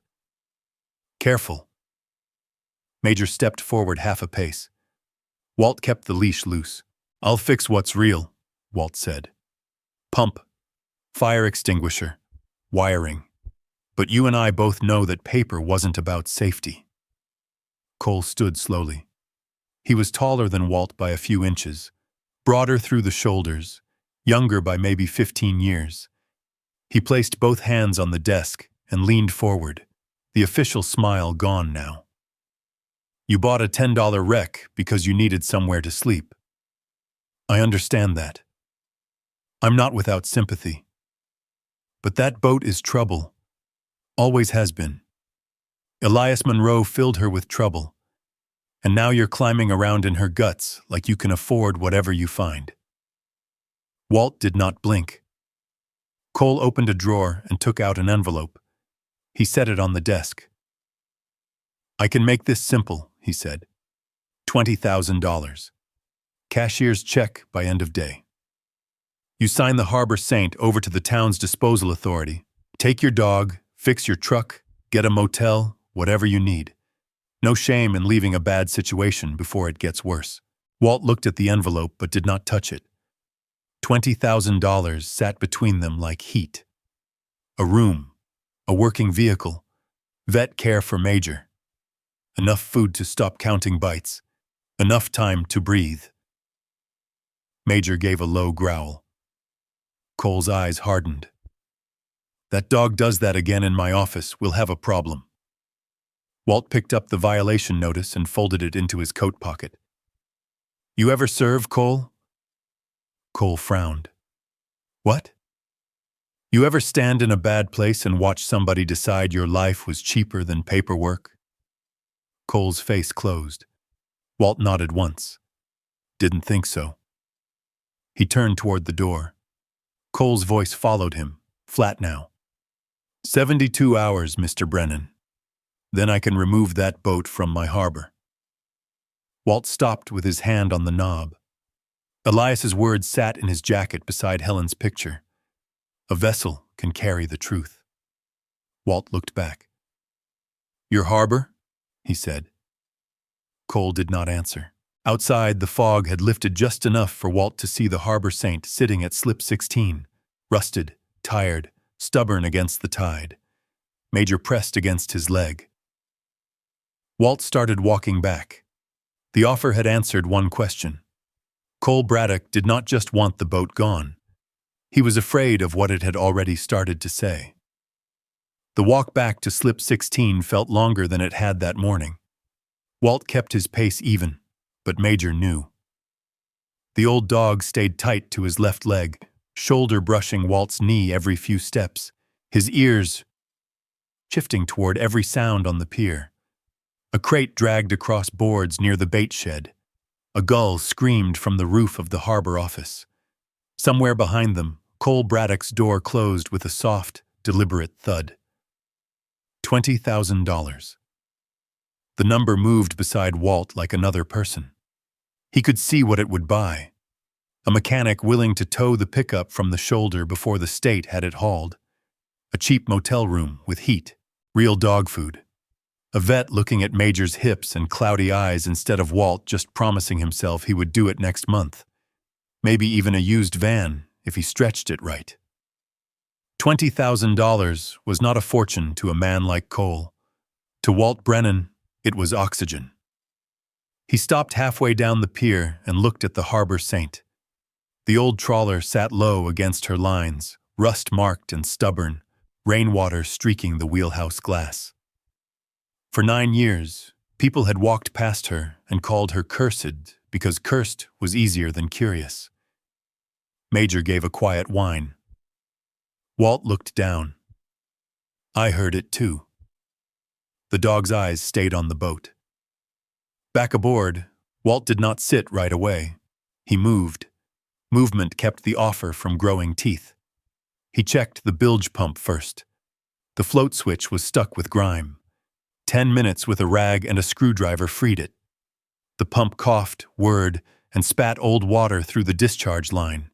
Careful. Major stepped forward half a pace. Walt kept the leash loose. I'll fix what's real, Walt said. Pump, fire extinguisher, wiring. But you and I both know that paper wasn't about safety. Cole stood slowly. He was taller than Walt by a few inches, broader through the shoulders, younger by maybe 15 years. He placed both hands on the desk and leaned forward, the official smile gone now. You bought a $10 wreck because you needed somewhere to sleep. I understand that. I'm not without sympathy. But that boat is trouble. Always has been. Elias Monroe filled her with trouble. And now you're climbing around in her guts like you can afford whatever you find. Walt did not blink. Cole opened a drawer and took out an envelope. He set it on the desk. I can make this simple, he said. $20,000. Cashier's check by end of day. You sign the Harbor Saint over to the town's disposal authority. Take your dog, fix your truck, get a motel, whatever you need. No shame in leaving a bad situation before it gets worse. Walt looked at the envelope but did not touch it. $20,000 sat between them like heat. A room, a working vehicle, vet care for Major. Enough food to stop counting bites. Enough time to breathe. Major gave a low growl. Cole's eyes hardened. That dog does that again in my office, we'll have a problem. Walt picked up the violation notice and folded it into his coat pocket. You ever serve, Cole? Cole frowned. What? You ever stand in a bad place and watch somebody decide your life was cheaper than paperwork? Cole's face closed. Walt nodded once. Didn't think so. He turned toward the door. Cole's voice followed him, flat now. 72 hours, Mr. Brennan. Then I can remove that boat from my harbor. Walt stopped with his hand on the knob. Elias's words sat in his jacket beside Helen's picture. A vessel can carry the truth. Walt looked back. Your harbor? He said. Cole did not answer. Outside, the fog had lifted just enough for Walt to see the Harbor Saint sitting at slip 16, rusted, tired, stubborn against the tide. Major pressed against his leg. Walt started walking back. The offer had answered one question. Cole Braddock did not just want the boat gone. He was afraid of what it had already started to say. The walk back to slip 16 felt longer than it had that morning. Walt kept his pace even, but Major knew. The old dog stayed tight to his left leg, shoulder brushing Walt's knee every few steps, his ears shifting toward every sound on the pier. A crate dragged across boards near the bait shed. A gull screamed from the roof of the harbor office. Somewhere behind them, Cole Braddock's door closed with a soft, deliberate thud. $20,000. The number moved beside Walt like another person. He could see what it would buy. A mechanic willing to tow the pickup from the shoulder before the state had it hauled. A cheap motel room with heat, real dog food. A vet looking at Major's hips and cloudy eyes instead of Walt just promising himself he would do it next month. Maybe even a used van if he stretched it right. $20,000 was not a fortune to a man like Cole. To Walt Brennan, it was oxygen. He stopped halfway down the pier and looked at the Harbor Saint. The old trawler sat low against her lines, rust-marked and stubborn, rainwater streaking the wheelhouse glass. For 9 years, people had walked past her and called her cursed because cursed was easier than curious. Major gave a quiet whine. Walt looked down. I heard it too. The dog's eyes stayed on the boat. Back aboard, Walt did not sit right away. He moved. Movement kept the offer from growing teeth. He checked the bilge pump first, The float switch was stuck with grime. 10 minutes with a rag and a screwdriver freed it. The pump coughed, whirred, and spat old water through the discharge line.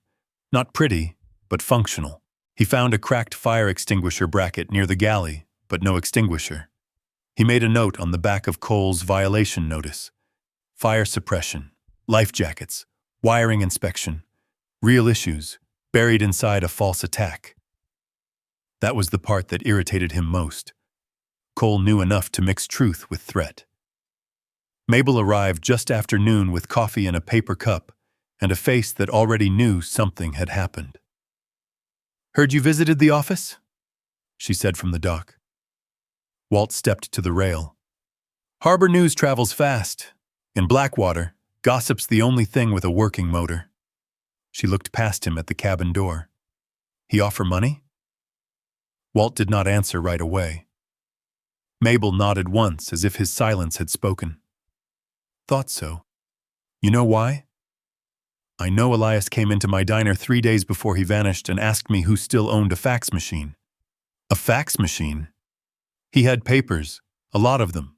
Not pretty, but functional. He found a cracked fire extinguisher bracket near the galley, but no extinguisher. He made a note on the back of Cole's violation notice. Fire suppression, life jackets, wiring inspection, real issues, buried inside a false attack. That was the part that irritated him most. Cole knew enough to mix truth with threat. Mabel arrived just after noon with coffee in a paper cup and a face that already knew something had happened. "Heard you visited the office?" she said from the dock. Walt stepped to the rail. "Harbor news travels fast. In Blackwater, gossip's the only thing with a working motor." She looked past him at the cabin door. "He offer money?" Walt did not answer right away. Mabel nodded once as if his silence had spoken. "Thought so. You know why? I know Elias came into my diner 3 days before he vanished and asked me who still owned a fax machine." "A fax machine?" "He had papers, a lot of them.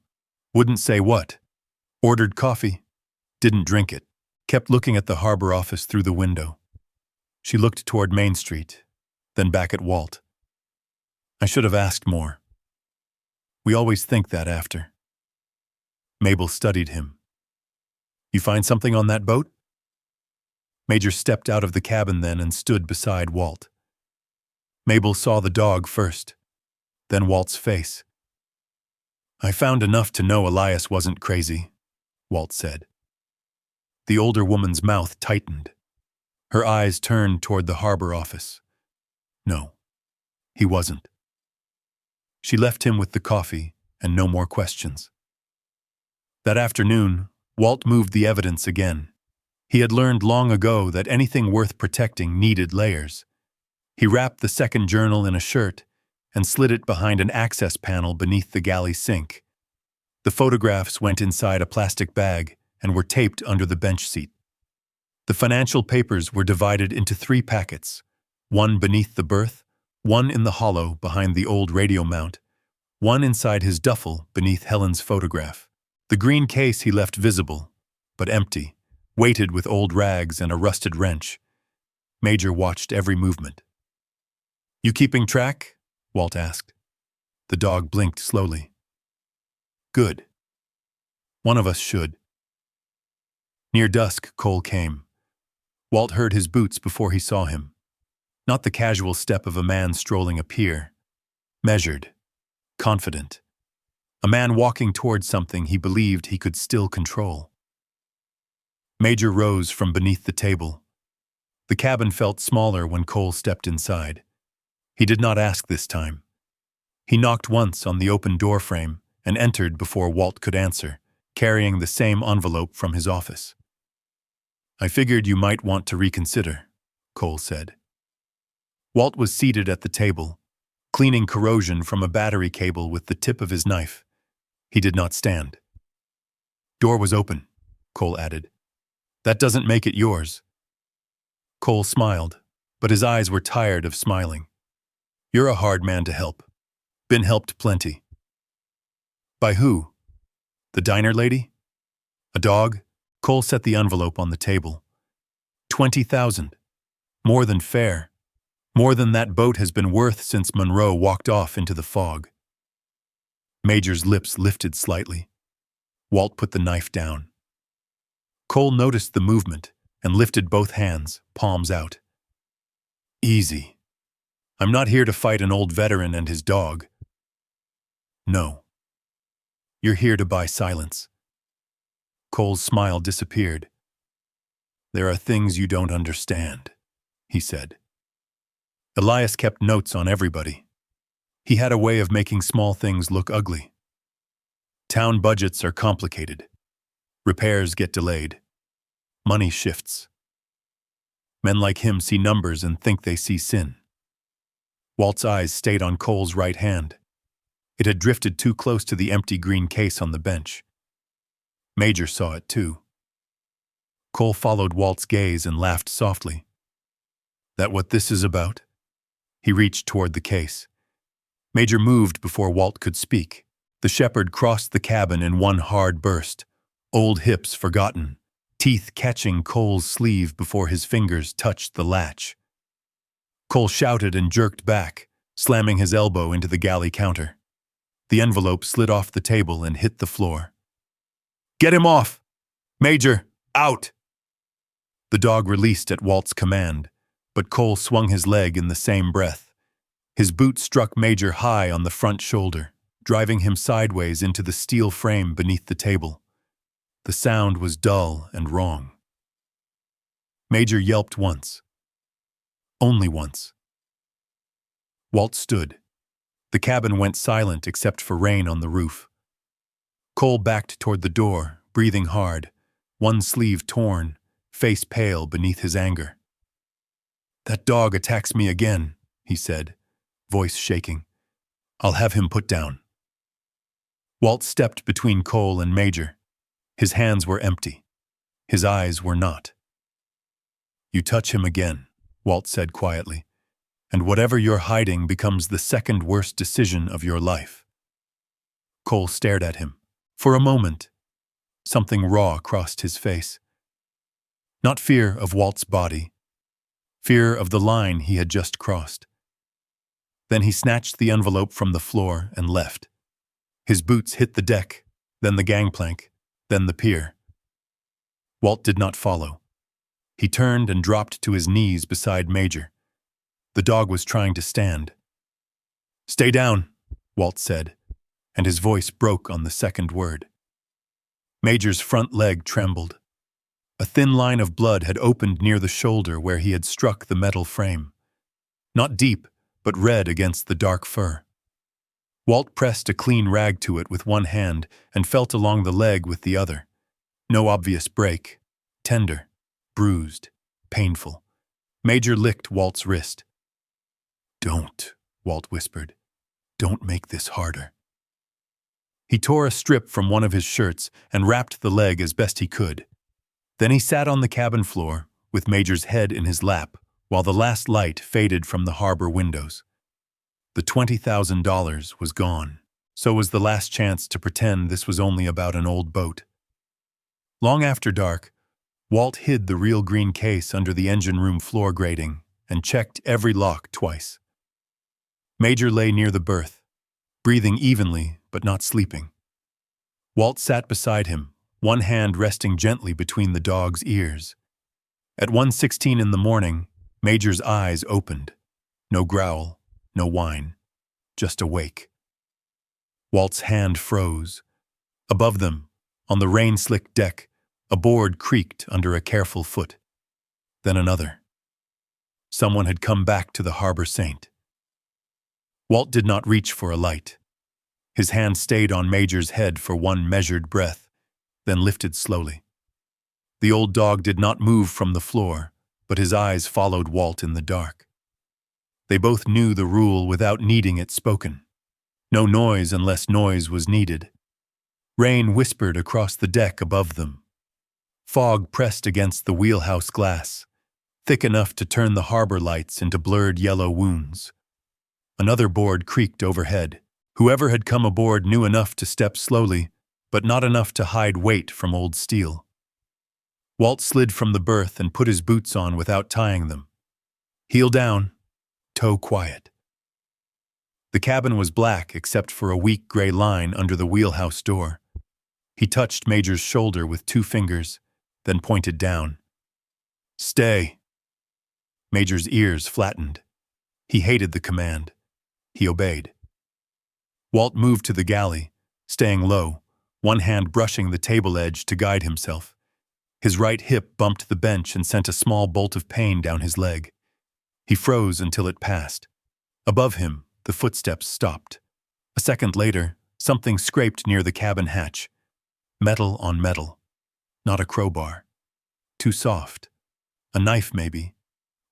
Wouldn't say what. Ordered coffee. Didn't drink it. Kept looking at the harbor office through the window." She looked toward Main Street, then back at Walt. "I should have asked more. We always think that after." Mabel studied him. "You find something on that boat?" Major stepped out of the cabin then and stood beside Walt. Mabel saw the dog first, then Walt's face. "I found enough to know Elias wasn't crazy," Walt said. The older woman's mouth tightened. Her eyes turned toward the harbor office. "No, he wasn't." She left him with the coffee and no more questions. That afternoon, Walt moved the evidence again. He had learned long ago that anything worth protecting needed layers. He wrapped the second journal in a shirt and slid it behind an access panel beneath the galley sink. The photographs went inside a plastic bag and were taped under the bench seat. The financial papers were divided into 3 packets, one beneath the berth, one in the hollow behind the old radio mount, one inside his duffel beneath Helen's photograph. The green case he left visible, but empty, weighted with old rags and a rusted wrench. Major watched every movement. "You keeping track?" Walt asked. The dog blinked slowly. "Good. One of us should." Near dusk, Cole came. Walt heard his boots before he saw him. Not the casual step of a man strolling a pier. Measured. Confident. A man walking towards something he believed he could still control. Major rose from beneath the table. The cabin felt smaller when Cole stepped inside. He did not ask this time. He knocked once on the open door frame and entered before Walt could answer, carrying the same envelope from his office. "I figured you might want to reconsider," Cole said. Walt was seated at the table, cleaning corrosion from a battery cable with the tip of his knife. He did not stand. "Door was open," Cole added. "That doesn't make it yours." Cole smiled, but his eyes were tired of smiling. "You're a hard man to help. Been helped plenty." "By who? The diner lady? A dog?" Cole set the envelope on the table. 20,000. More than fair. More than that boat has been worth since Monroe walked off into the fog. Major's lips lifted slightly. Walt put the knife down. Cole noticed the movement and lifted both hands, palms out. "Easy. I'm not here to fight an old veteran and his dog." "No. You're here to buy silence." Cole's smile disappeared. "There are things you don't understand," he said. Elias kept notes on everybody. He had a way of making small things look ugly. Town budgets are complicated. Repairs get delayed. Money shifts. Men like him see numbers and think they see sin. Walt's eyes stayed on Cole's right hand. It had drifted too close to the empty green case on the bench. Major saw it too. Cole followed Walt's gaze and laughed softly. "That what this is about?" He reached toward the case. Major moved before Walt could speak. The shepherd crossed the cabin in one hard burst, old hips forgotten, teeth catching Cole's sleeve before his fingers touched the latch. Cole shouted and jerked back, slamming his elbow into the galley counter. The envelope slid off the table and hit the floor. "Get him off! Major, out!" The dog released at Walt's command, but Cole swung his leg in the same breath. His boot struck Major high on the front shoulder, driving him sideways into the steel frame beneath the table. The sound was dull and wrong. Major yelped once. Only once. Walt stood. The cabin went silent except for rain on the roof. Cole backed toward the door, breathing hard, one sleeve torn, face pale beneath his anger. "That dog attacks me again," he said, voice shaking. "I'll have him put down." Walt stepped between Cole and Major. His hands were empty. His eyes were not. "You touch him again," Walt said quietly, "and whatever you're hiding becomes the second worst decision of your life." Cole stared at him. For a moment, something raw crossed his face. Not fear of Walt's body, fear of the line he had just crossed. Then he snatched the envelope from the floor and left. His boots hit the deck, then the gangplank, then the pier. Walt did not follow. He turned and dropped to his knees beside Major. The dog was trying to stand. "Stay down," Walt said, and his voice broke on the second word. Major's front leg trembled. A thin line of blood had opened near the shoulder where he had struck the metal frame. Not deep, but red against the dark fur. Walt pressed a clean rag to it with one hand and felt along the leg with the other. No obvious break. Tender, bruised, painful. Major licked Walt's wrist. "Don't," Walt whispered. "Don't make this harder." He tore a strip from one of his shirts and wrapped the leg as best he could. Then he sat on the cabin floor, with Major's head in his lap, while the last light faded from the harbor windows. The $20,000 was gone. So was the last chance to pretend this was only about an old boat. Long after dark, Walt hid the real green case under the engine room floor grating and checked every lock twice. Major lay near the berth, breathing evenly but not sleeping. Walt sat beside him, one hand resting gently between the dog's ears. At 1:16 in the morning, Major's eyes opened. No growl, no whine, just awake. Walt's hand froze. Above them, on the rain-slicked deck, a board creaked under a careful foot. Then another. Someone had come back to the Harbor Saint. Walt did not reach for a light. His hand stayed on Major's head for one measured breath, then lifted slowly. The old dog did not move from the floor, but his eyes followed Walt in the dark. They both knew the rule without needing it spoken. No noise unless noise was needed. Rain whispered across the deck above them. Fog pressed against the wheelhouse glass, thick enough to turn the harbor lights into blurred yellow wounds. Another board creaked overhead. Whoever had come aboard knew enough to step slowly, but not enough to hide weight from old steel. Walt slid from the berth and put his boots on without tying them. Heel down, toe quiet. The cabin was black except for a weak gray line under the wheelhouse door. He touched Major's shoulder with 2 fingers, then pointed down. "Stay." Major's ears flattened. He hated the command. He obeyed. Walt moved to the galley, staying low, one hand brushing the table edge to guide himself. His right hip bumped the bench and sent a small bolt of pain down his leg. He froze until it passed. Above him, the footsteps stopped. A second later, something scraped near the cabin hatch. Metal on metal. Not a crowbar. Too soft. A knife, maybe.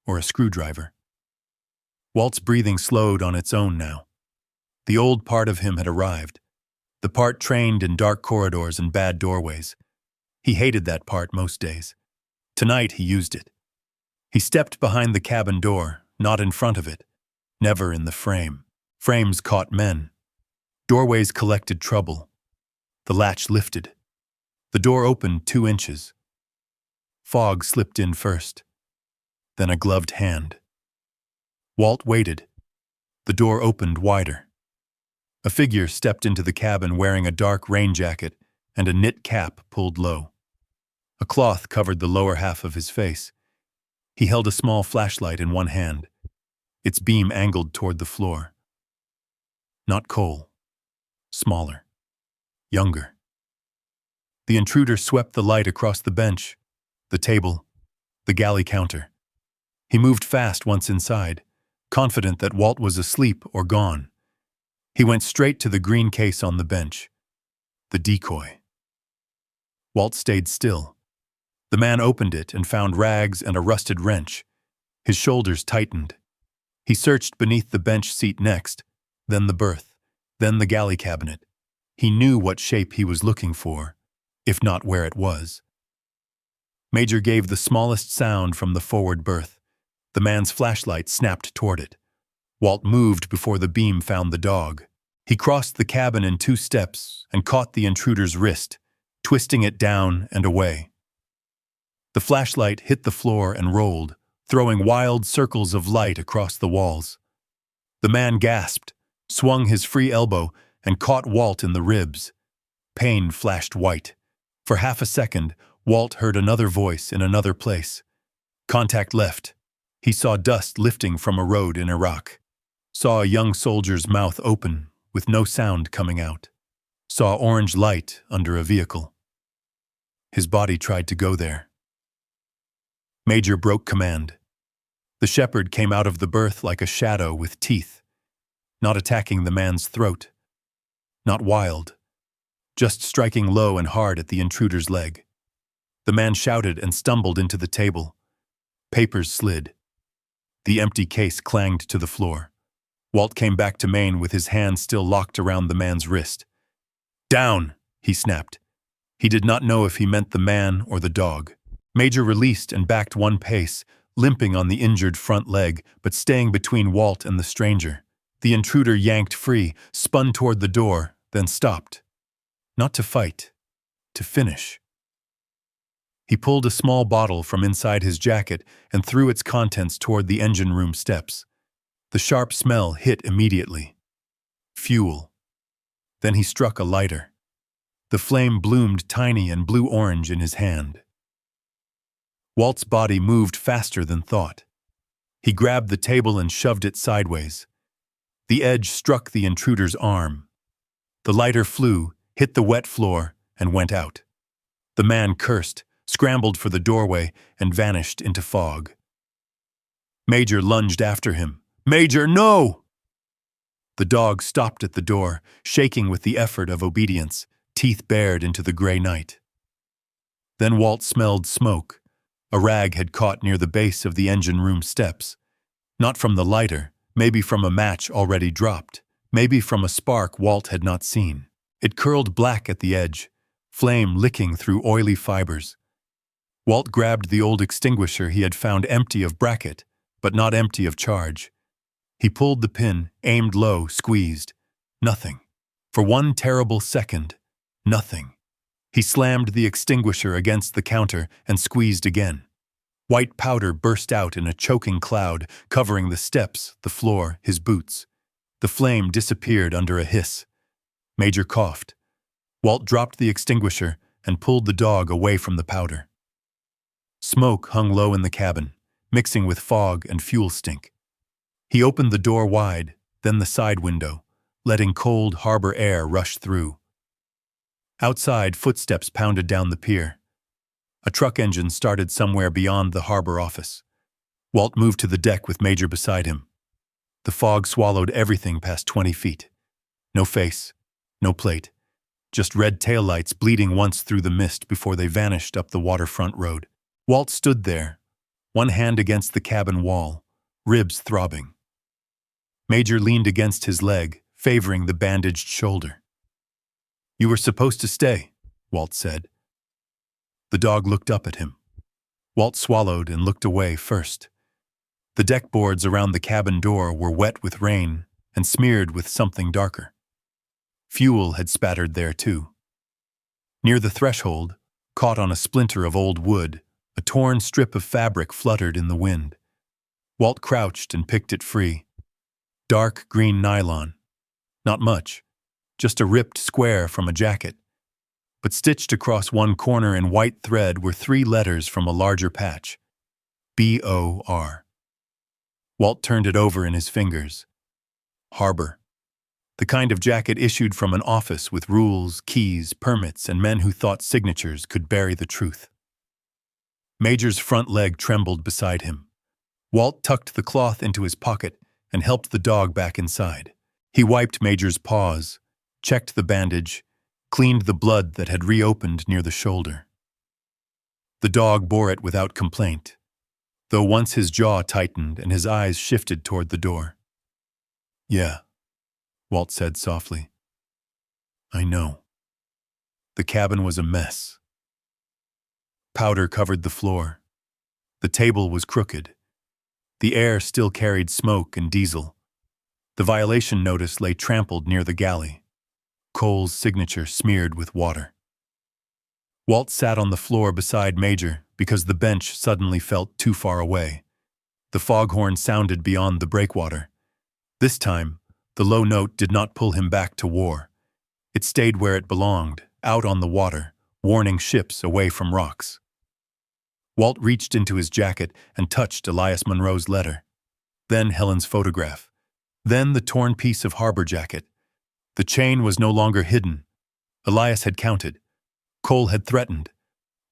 Or a screwdriver. Walt's breathing slowed on its own now. The old part of him had arrived. The part trained in dark corridors and bad doorways. He hated that part most days. Tonight he used it. He stepped behind the cabin door, not in front of it. Never in the frame. Frames caught men. Doorways collected trouble. The latch lifted. The door opened 2 inches. Fog slipped in first, then a gloved hand. Walt waited. The door opened wider. A figure stepped into the cabin wearing a dark rain jacket and a knit cap pulled low. A cloth covered the lower half of his face. He held a small flashlight in one hand, its beam angled toward the floor. Not Cole. Smaller. Younger. The intruder swept the light across the bench, the table, the galley counter. He moved fast once inside, confident that Walt was asleep or gone. He went straight to the green case on the bench. The decoy. Walt stayed still. The man opened it and found rags and a rusted wrench. His shoulders tightened. He searched beneath the bench seat next, then the berth, then the galley cabinet. He knew what shape he was looking for, if not where it was. Major gave the smallest sound from the forward berth. The man's flashlight snapped toward it. Walt moved before the beam found the dog. He crossed the cabin in 2 steps and caught the intruder's wrist, twisting it down and away. The flashlight hit the floor and rolled, throwing wild circles of light across the walls. The man gasped, swung his free elbow, and caught Walt in the ribs. Pain flashed white. For half a second, Walt heard another voice in another place. Contact left. He saw dust lifting from a road in Iraq. Saw a young soldier's mouth open, with no sound coming out. Saw orange light under a vehicle. His body tried to go there. Major broke command. The shepherd came out of the berth like a shadow with teeth, not attacking the man's throat. Not wild, just striking low and hard at the intruder's leg. The man shouted and stumbled into the table. Papers slid. The empty case clanged to the floor. Walt came back to Maine with his hand still locked around the man's wrist. Down, he snapped. He did not know if he meant the man or the dog. Major released and backed 1 pace, limping on the injured front leg, but staying between Walt and the stranger. The intruder yanked free, spun toward the door, then stopped. Not to fight, to finish. He pulled a small bottle from inside his jacket and threw its contents toward the engine room steps. The sharp smell hit immediately. Fuel. Then he struck a lighter. The flame bloomed tiny and blue-orange in his hand. Walt's body moved faster than thought. He grabbed the table and shoved it sideways. The edge struck the intruder's arm. The lighter flew, hit the wet floor, and went out. The man cursed, scrambled for the doorway, and vanished into fog. Major lunged after him. Major, no! The dog stopped at the door, shaking with the effort of obedience, teeth bared into the gray night. Then Walt smelled smoke. A rag had caught near the base of the engine room steps. Not from the lighter, maybe from a match already dropped, maybe from a spark Walt had not seen. It curled black at the edge, flame licking through oily fibers. Walt grabbed the old extinguisher he had found empty of bracket, but not empty of charge. He pulled the pin, aimed low, squeezed. Nothing. For 1 terrible second, nothing. He slammed the extinguisher against the counter and squeezed again. White powder burst out in a choking cloud, covering the steps, the floor, his boots. The flame disappeared under a hiss. Major coughed. Walt dropped the extinguisher and pulled the dog away from the powder. Smoke hung low in the cabin, mixing with fog and fuel stink. He opened the door wide, then the side window, letting cold harbor air rush through. Outside, footsteps pounded down the pier. A truck engine started somewhere beyond the harbor office. Walt moved to the deck with Major beside him. The fog swallowed everything past 20 feet. No face, no plate, just red taillights bleeding once through the mist before they vanished up the waterfront road. Walt stood there, one hand against the cabin wall, ribs throbbing. Major leaned against his leg, favoring the bandaged shoulder. "You were supposed to stay," Walt said. The dog looked up at him. Walt swallowed and looked away first. The deck boards around the cabin door were wet with rain, and smeared with something darker. Fuel had spattered there too. Near the threshold, caught on a splinter of old wood, a torn strip of fabric fluttered in the wind. Walt crouched and picked it free. Dark green nylon. Not much, just a ripped square from a jacket. But stitched across one corner in white thread were 3 letters from a larger patch. B-O-R. Walt turned it over in his fingers. Harbor. The kind of jacket issued from an office with rules, keys, permits, and men who thought signatures could bury the truth. Major's front leg trembled beside him. Walt tucked the cloth into his pocket and helped the dog back inside. He wiped Major's paws, checked the bandage, cleaned the blood that had reopened near the shoulder. The dog bore it without complaint, though once his jaw tightened and his eyes shifted toward the door. "Yeah," Walt said softly. "I know." The cabin was a mess. Powder covered the floor. The table was crooked. The air still carried smoke and diesel. The violation notice lay trampled near the galley. Cole's signature smeared with water. Walt sat on the floor beside Major because the bench suddenly felt too far away. The foghorn sounded beyond the breakwater. This time, the low note did not pull him back to war. It stayed where it belonged, out on the water, warning ships away from rocks. Walt reached into his jacket and touched Elias Munro's letter. Then Helen's photograph. Then the torn piece of harbor jacket. The chain was no longer hidden. Elias had counted. Cole had threatened.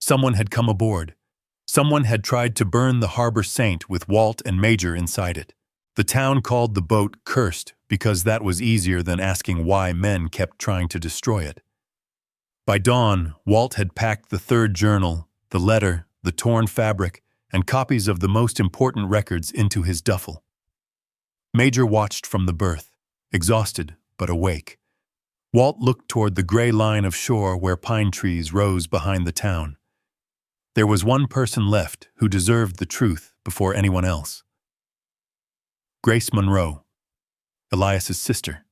Someone had come aboard. Someone had tried to burn the harbor saint with Walt and Major inside it. The town called the boat cursed because that was easier than asking why men kept trying to destroy it. By dawn, Walt had packed the 3rd journal, the letter, the torn fabric, and copies of the most important records into his duffel. Major watched from the berth, exhausted but awake. Walt looked toward the gray line of shore where pine trees rose behind the town. There was one person left who deserved the truth before anyone else. Grace Munro, Elias's sister,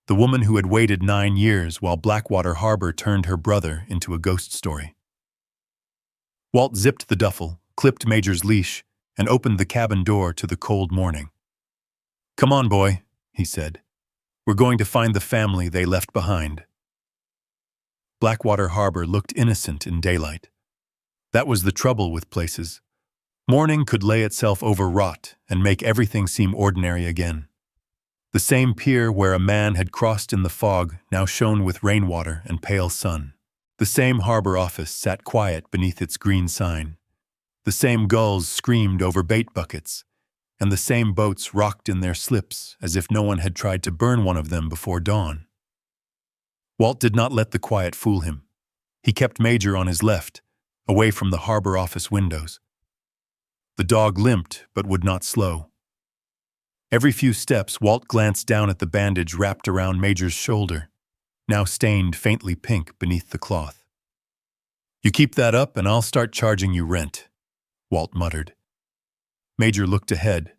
the woman who had waited 9 years while Blackwater Harbor turned her brother into a ghost story. Walt zipped the duffel, clipped Major's leash, and opened the cabin door to the cold morning. "Come on, boy," he said. "We're going to find the family they left behind." Blackwater Harbor looked innocent in daylight. That was the trouble with places. Morning could lay itself overwrought and make everything seem ordinary again. The same pier where a man had crossed in the fog now shone with rainwater and pale sun. The same harbor office sat quiet beneath its green sign. The same gulls screamed over bait buckets, and the same boats rocked in their slips as if no one had tried to burn one of them before dawn. Walt did not let the quiet fool him. He kept Major on his left, away from the harbor office windows. The dog limped but would not slow. Every few steps, Walt glanced down at the bandage wrapped around Major's shoulder, now stained faintly pink beneath the cloth. "You keep that up and I'll start charging you rent," Walt muttered. Major looked ahead,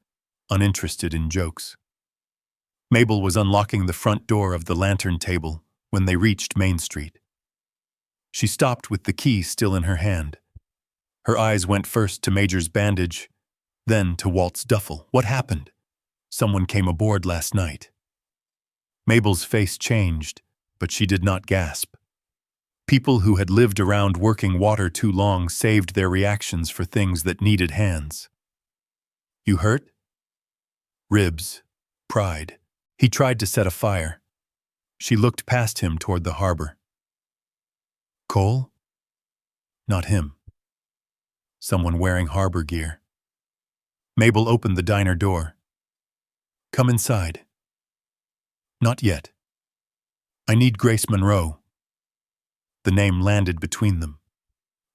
uninterested in jokes. Mabel was unlocking the front door of the lantern table when they reached Main Street. She stopped with the key still in her hand. Her eyes went first to Major's bandage, then to Walt's duffel. "What happened?" "Someone came aboard last night." Mabel's face changed, but she did not gasp. People who had lived around working water too long saved their reactions for things that needed hands. "You hurt?" "Ribs. Pride." He tried to set a fire. She looked past him toward the harbor. "Cole?" "Not him." Someone wearing harbor gear. Mabel opened the diner door. "Come inside." "Not yet. I need Grace Munro." The name landed between them.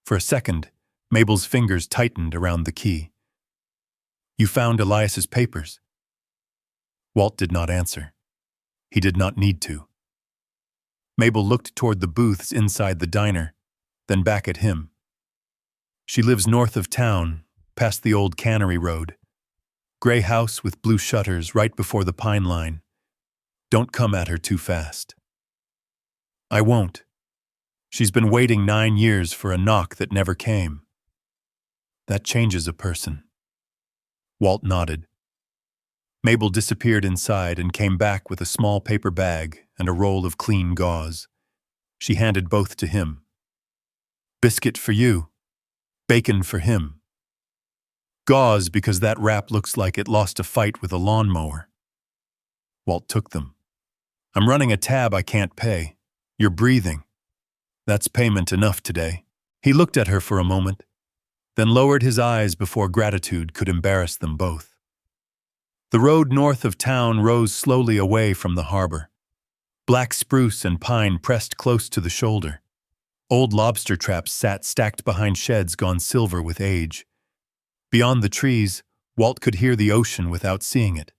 For a second, Mabel's fingers tightened around the key. "You found Elias's papers?" Walt did not answer. He did not need to. Mabel looked toward the booths inside the diner, then back at him. "She lives north of town, past the old cannery road. Gray house with blue shutters right before the pine line. Don't come at her too fast. I won't. She's been waiting 9 years for a knock that never came. That changes a person. Walt nodded. Mabel disappeared inside and came back with a small paper bag and a roll of clean gauze. She handed both to him. Biscuit for you. Bacon for him. Gauze because that wrap looks like it lost a fight with a lawnmower. Walt took them. I'm running a tab I can't pay. You're breathing. That's payment enough today. He looked at her for a moment, then lowered his eyes before gratitude could embarrass them both. The road north of town rose slowly away from the harbor. Black spruce and pine pressed close to the shoulder. Old lobster traps sat stacked behind sheds gone silver with age. Beyond the trees, Walt could hear the ocean without seeing it,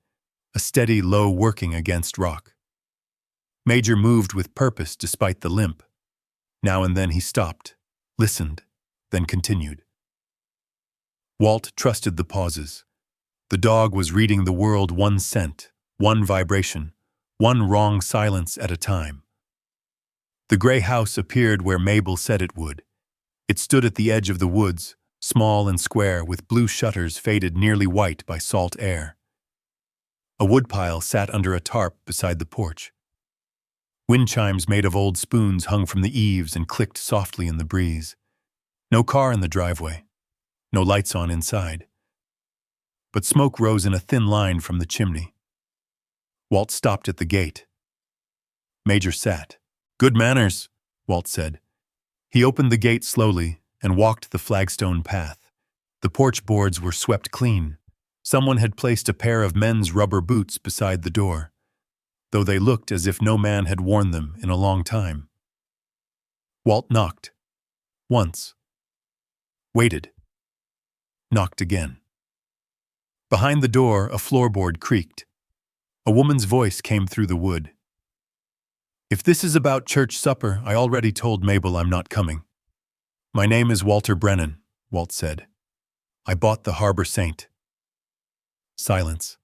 a steady low working against rock. Major moved with purpose despite the limp. Now and then he stopped, listened, then continued. Walt trusted the pauses. The dog was reading the world one scent, one vibration, one wrong silence at a time. The gray house appeared where Mabel said it would. It stood at the edge of the woods, small and square, with blue shutters faded nearly white by salt air. A woodpile sat under a tarp beside the porch. Wind chimes made of old spoons hung from the eaves and clicked softly in the breeze. No car in the driveway. No lights on inside. But smoke rose in a thin line from the chimney. Walt stopped at the gate. Major sat. Good manners, Walt said. He opened the gate slowly and walked the flagstone path. The porch boards were swept clean. Someone had placed a pair of men's rubber boots beside the door, though they looked as if no man had worn them in a long time. Walt knocked. Once. Waited. Knocked again. Behind the door, a floorboard creaked. A woman's voice came through the wood. If this is about church supper, I already told Mabel I'm not coming. My name is Walter Brennan, Walt said. I bought the Harbor Saint. Silence.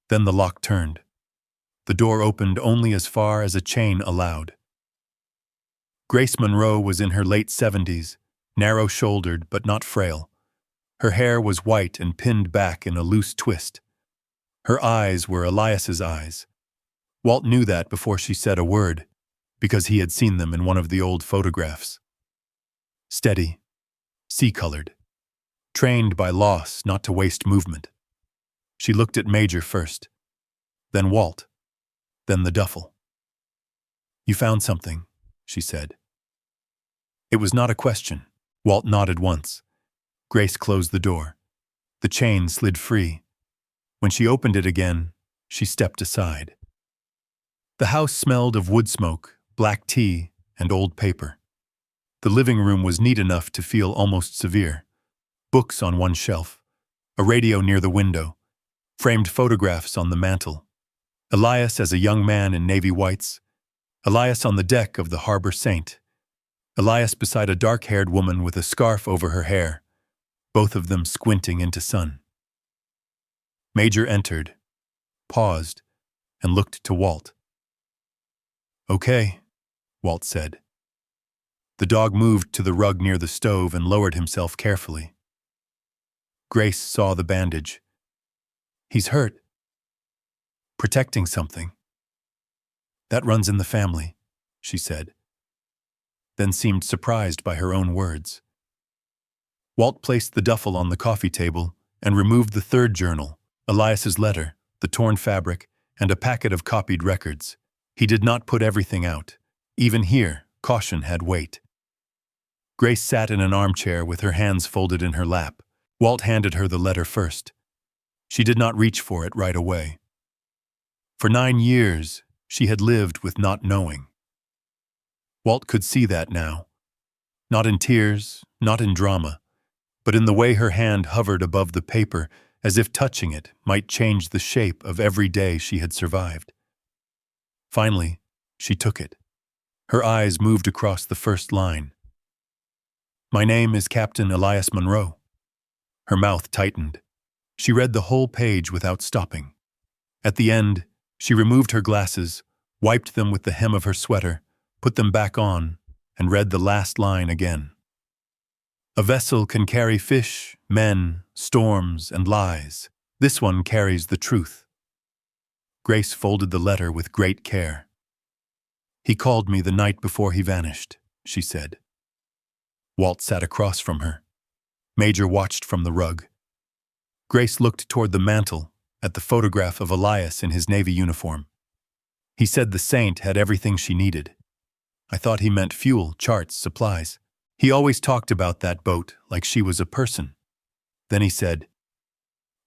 Then the lock turned. The door opened only as far as a chain allowed. Grace Monroe was in her late 70s, narrow-shouldered but not frail. Her hair was white and pinned back in a loose twist. Her eyes were Elias's eyes. Walt knew that before she said a word, because he had seen them in one of the old photographs. Steady, sea-colored, trained by loss not to waste movement. She looked at Major first, then Walt, then the duffel. You found something, she said. It was not a question. Walt nodded once. Grace closed the door. The chain slid free. When she opened it again, she stepped aside. The house smelled of wood smoke, black tea, and old paper. The living room was neat enough to feel almost severe. Books on one shelf, a radio near the window, framed photographs on the mantel. Elias as a young man in navy whites, Elias on the deck of the Harbor Saint, Elias beside a dark-haired woman with a scarf over her hair, both of them squinting into sun. Major entered, paused, and looked to Walt. Okay, Walt said. The dog moved to the rug near the stove and lowered himself carefully. Grace saw the bandage. He's hurt. Protecting something. That runs in the family, she said, then seemed surprised by her own words. Walt placed the duffel on the coffee table and removed the third journal, Elias's letter, the torn fabric, and a packet of copied records. He did not put everything out. Even here, caution had weight. Grace sat in an armchair with her hands folded in her lap. Walt handed her the letter first. She did not reach for it right away. For 9 years, she had lived with not knowing. Walt could see that now. Not in tears, not in drama, but in the way her hand hovered above the paper as if touching it might change the shape of every day she had survived. Finally, she took it. Her eyes moved across the first line. My name is Captain Elias Monroe. Her mouth tightened. She read the whole page without stopping. At the end, She removed her glasses, wiped them with the hem of her sweater, put them back on, and read the last line again. A vessel can carry fish, men, storms, and lies. This one carries the truth. Grace folded the letter with great care. He called me the night before he vanished, she said. Walt sat across from her. Major watched from the rug. Grace looked toward the mantel, at the photograph of Elias in his Navy uniform. He said the saint had everything she needed. I thought he meant fuel, charts, supplies. He always talked about that boat like she was a person. Then he said,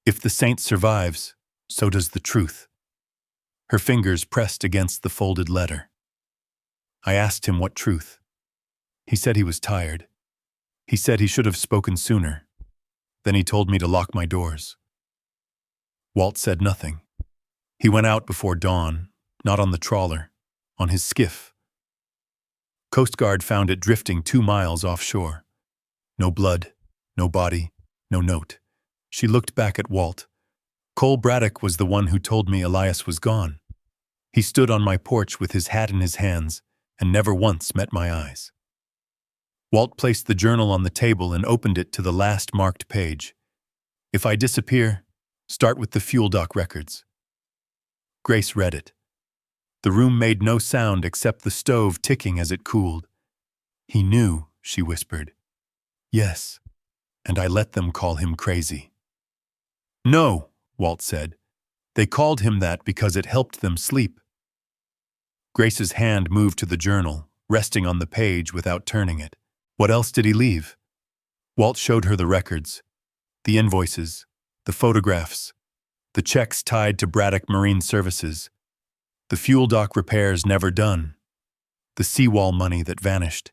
"If the saint survives, so does the truth." Her fingers pressed against the folded letter. I asked him what truth. He said he was tired. He said he should have spoken sooner. Then he told me to lock my doors. Walt said nothing. He went out before dawn, not on the trawler, on his skiff. Coast Guard found it drifting 2 miles offshore. No blood, no body, no note. She looked back at Walt. Cole Braddock was the one who told me Elias was gone. He stood on my porch with his hat in his hands and never once met my eyes. Walt placed the journal on the table and opened it to the last marked page. If I disappear, start with the fuel dock records. Grace read it. The room made no sound except the stove ticking as it cooled. He knew, she whispered. Yes, and I let them call him crazy. No, Walt said. They called him that because it helped them sleep. Grace's hand moved to the journal, resting on the page without turning it. What else did he leave? Walt showed her the records, the invoices, the photographs, the checks tied to Braddock Marine Services, the fuel dock repairs never done, the seawall money that vanished,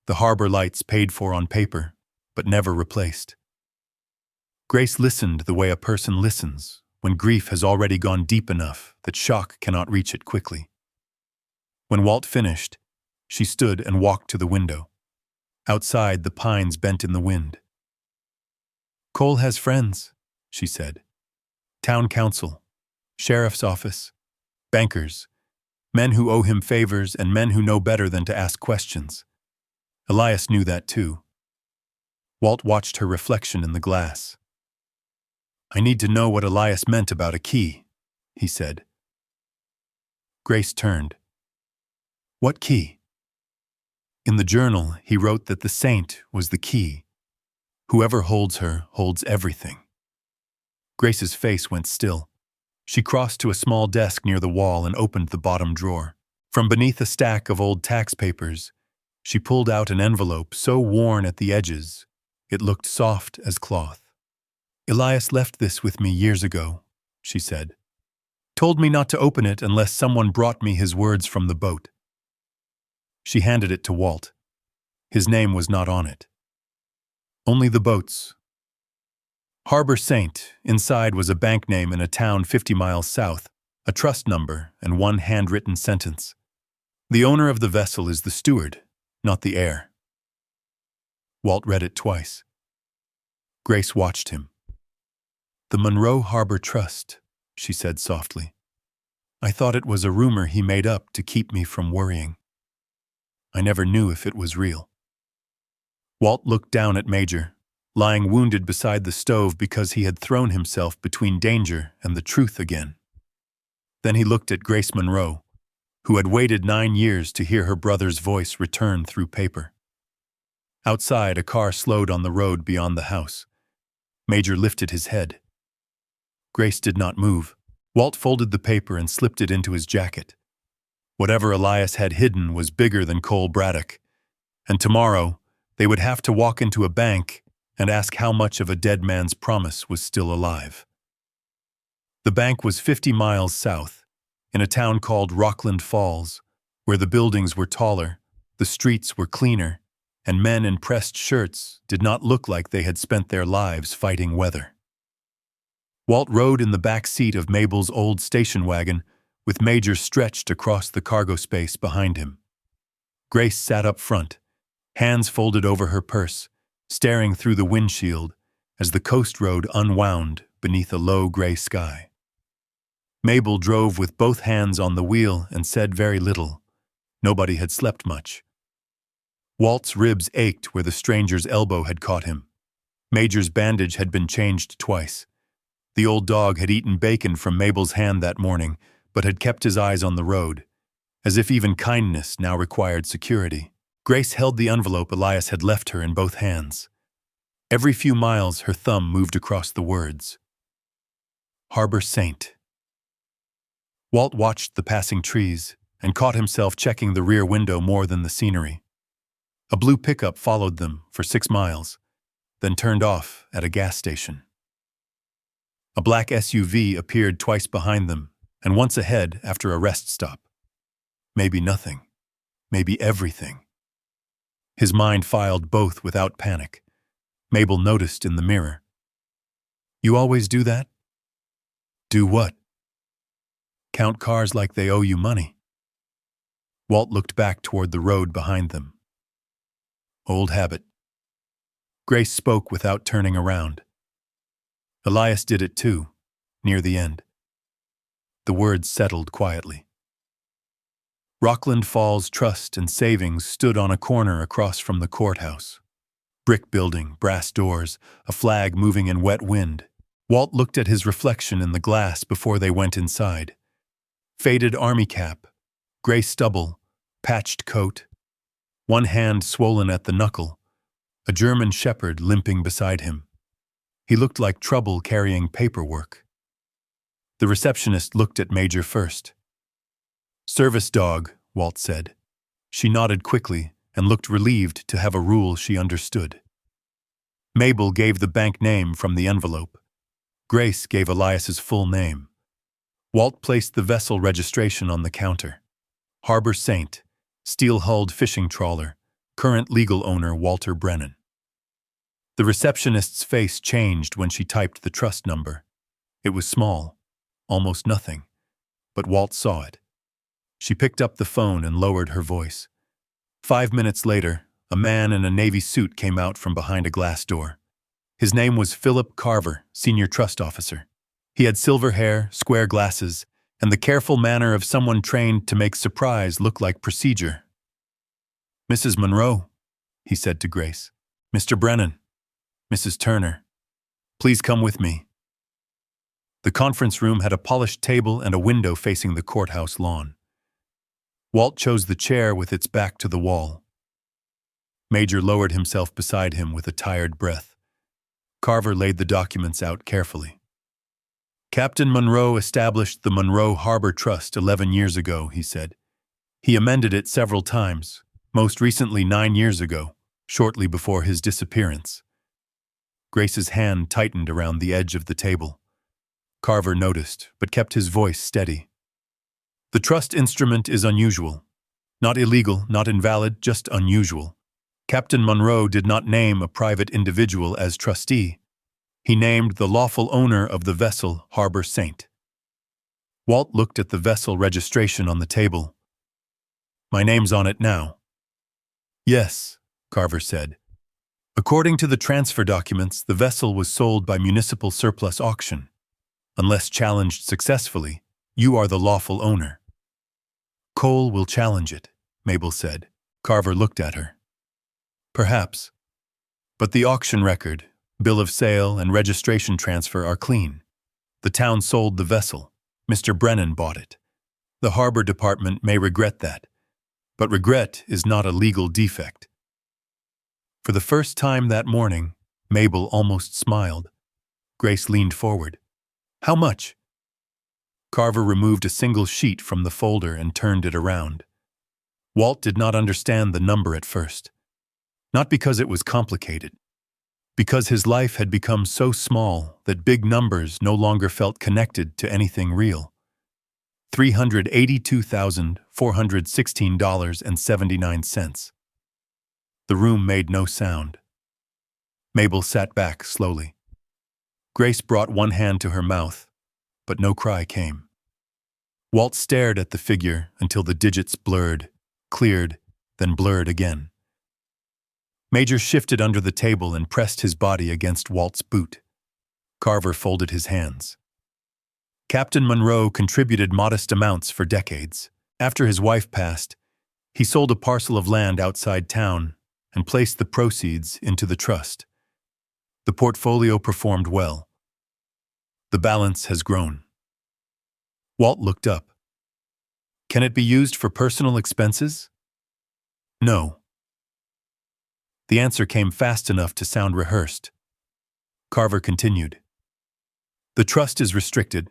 the harbor lights paid for on paper, but never replaced. Grace listened the way a person listens when grief has already gone deep enough that shock cannot reach it quickly. When Walt finished, she stood and walked to the window. Outside, the pines bent in the wind. Cole has friends, she said. Town council, sheriff's office, bankers, men who owe him favors and men who know better than to ask questions. Elias knew that too. Walt watched her reflection in the glass. I need to know what Elias meant about a key, he said. Grace turned. What key? In the journal, he wrote that the saint was the key. Whoever holds her holds everything. Grace's face went still. She crossed to a small desk near the wall and opened the bottom drawer. From beneath a stack of old tax papers, she pulled out an envelope so worn at the edges, it looked soft as cloth. Elias left this with me years ago, she said. Told me not to open it unless someone brought me his words from the boat. She handed it to Walt. His name was not on it. Only the boat's. Harbor Saint. Inside was a bank name in a town 50 miles south, a trust number, and one handwritten sentence. The owner of the vessel is the steward, not the heir. Walt read it twice. Grace watched him. The Monroe Harbor Trust, she said softly. I thought it was a rumor he made up to keep me from worrying. I never knew if it was real. Walt looked down at Major, lying wounded beside the stove because he had thrown himself between danger and the truth again. Then he looked at Grace Monroe, who had waited 9 years to hear her brother's voice return through paper. Outside, a car slowed on the road beyond the house. Major lifted his head. Grace did not move. Walt folded the paper and slipped it into his jacket. Whatever Elias had hidden was bigger than Cole Braddock, and tomorrow they would have to walk into a bank and ask how much of a dead man's promise was still alive. The bank was 50 miles south, in a town called Rockland Falls, where the buildings were taller, the streets were cleaner, and men in pressed shirts did not look like they had spent their lives fighting weather. Walt rode in the back seat of Mabel's old station wagon, with Major stretched across the cargo space behind him. Grace sat up front, hands folded over her purse, staring through the windshield as the coast road unwound beneath a low gray sky. Mabel drove with both hands on the wheel and said very little. Nobody had slept much. Walt's ribs ached where the stranger's elbow had caught him. Major's bandage had been changed twice. The old dog had eaten bacon from Mabel's hand that morning, but had kept his eyes on the road, as if even kindness now required security. Grace held the envelope Elias had left her in both hands. Every few miles, her thumb moved across the words. Harbor Saint. Walt watched the passing trees and caught himself checking the rear window more than the scenery. A blue pickup followed them for 6 miles, then turned off at a gas station. A black SUV appeared twice behind them and once ahead after a rest stop. Maybe nothing. Maybe everything. His mind filed both without panic. Mabel noticed in the mirror. You always do that? Do what? Count cars like they owe you money. Walt looked back toward the road behind them. Old habit. Grace spoke without turning around. Elias did it too, near the end. The words settled quietly. Rockland Falls Trust and Savings stood on a corner across from the courthouse. Brick building, brass doors, a flag moving in wet wind. Walt looked at his reflection in the glass before they went inside. Faded army cap, gray stubble, patched coat, one hand swollen at the knuckle, a German shepherd limping beside him. He looked like trouble carrying paperwork. The receptionist looked at Major first. Service dog, Walt said. She nodded quickly and looked relieved to have a rule she understood. Mabel gave the bank name from the envelope. Grace gave Elias's full name. Walt placed the vessel registration on the counter. Harbor Saint, steel-hulled fishing trawler, current legal owner Walter Brennan. The receptionist's face changed when she typed the trust number. It was small, almost nothing, but Walt saw it. She picked up the phone and lowered her voice. 5 minutes later, a man in a navy suit came out from behind a glass door. His name was Philip Carver, senior trust officer. He had silver hair, square glasses, and the careful manner of someone trained to make surprise look like procedure. Mrs. Monroe, he said to Grace. Mr. Brennan. Mrs. Turner. Please come with me. The conference room had a polished table and a window facing the courthouse lawn. Walt chose the chair with its back to the wall. Major lowered himself beside him with a tired breath. Carver laid the documents out carefully. Captain Monroe established the Monroe Harbor Trust 11 years ago, he said. He amended it several times, most recently 9 years ago, shortly before his disappearance. Grace's hand tightened around the edge of the table. Carver noticed, but kept his voice steady. The trust instrument is unusual. Not illegal, not invalid, just unusual. Captain Monroe did not name a private individual as trustee. He named the lawful owner of the vessel Harbor Saint. Walt looked at the vessel registration on the table. My name's on it now. Yes, Carver said. According to the transfer documents, the vessel was sold by municipal surplus auction. Unless challenged successfully, you are the lawful owner. Cole will challenge it, Mabel said. Carver looked at her. Perhaps. But the auction record, bill of sale, and registration transfer are clean. The town sold the vessel. Mr. Brennan bought it. The Harbor Department may regret that, but regret is not a legal defect. For the first time that morning, Mabel almost smiled. Grace leaned forward. How much? Carver removed a single sheet from the folder and turned it around. Walt did not understand the number at first. Not because it was complicated. Because his life had become so small that big numbers no longer felt connected to anything real. $382,416.79. The room made no sound. Mabel sat back slowly. Grace brought one hand to her mouth, but no cry came. Walt stared at the figure until the digits blurred, cleared, then blurred again. Major shifted under the table and pressed his body against Walt's boot. Carver folded his hands. Captain Monroe contributed modest amounts for decades. After his wife passed, he sold a parcel of land outside town and placed the proceeds into the trust. The portfolio performed well. The balance has grown. Walt looked up. Can it be used for personal expenses? No. The answer came fast enough to sound rehearsed. Carver continued. The trust is restricted.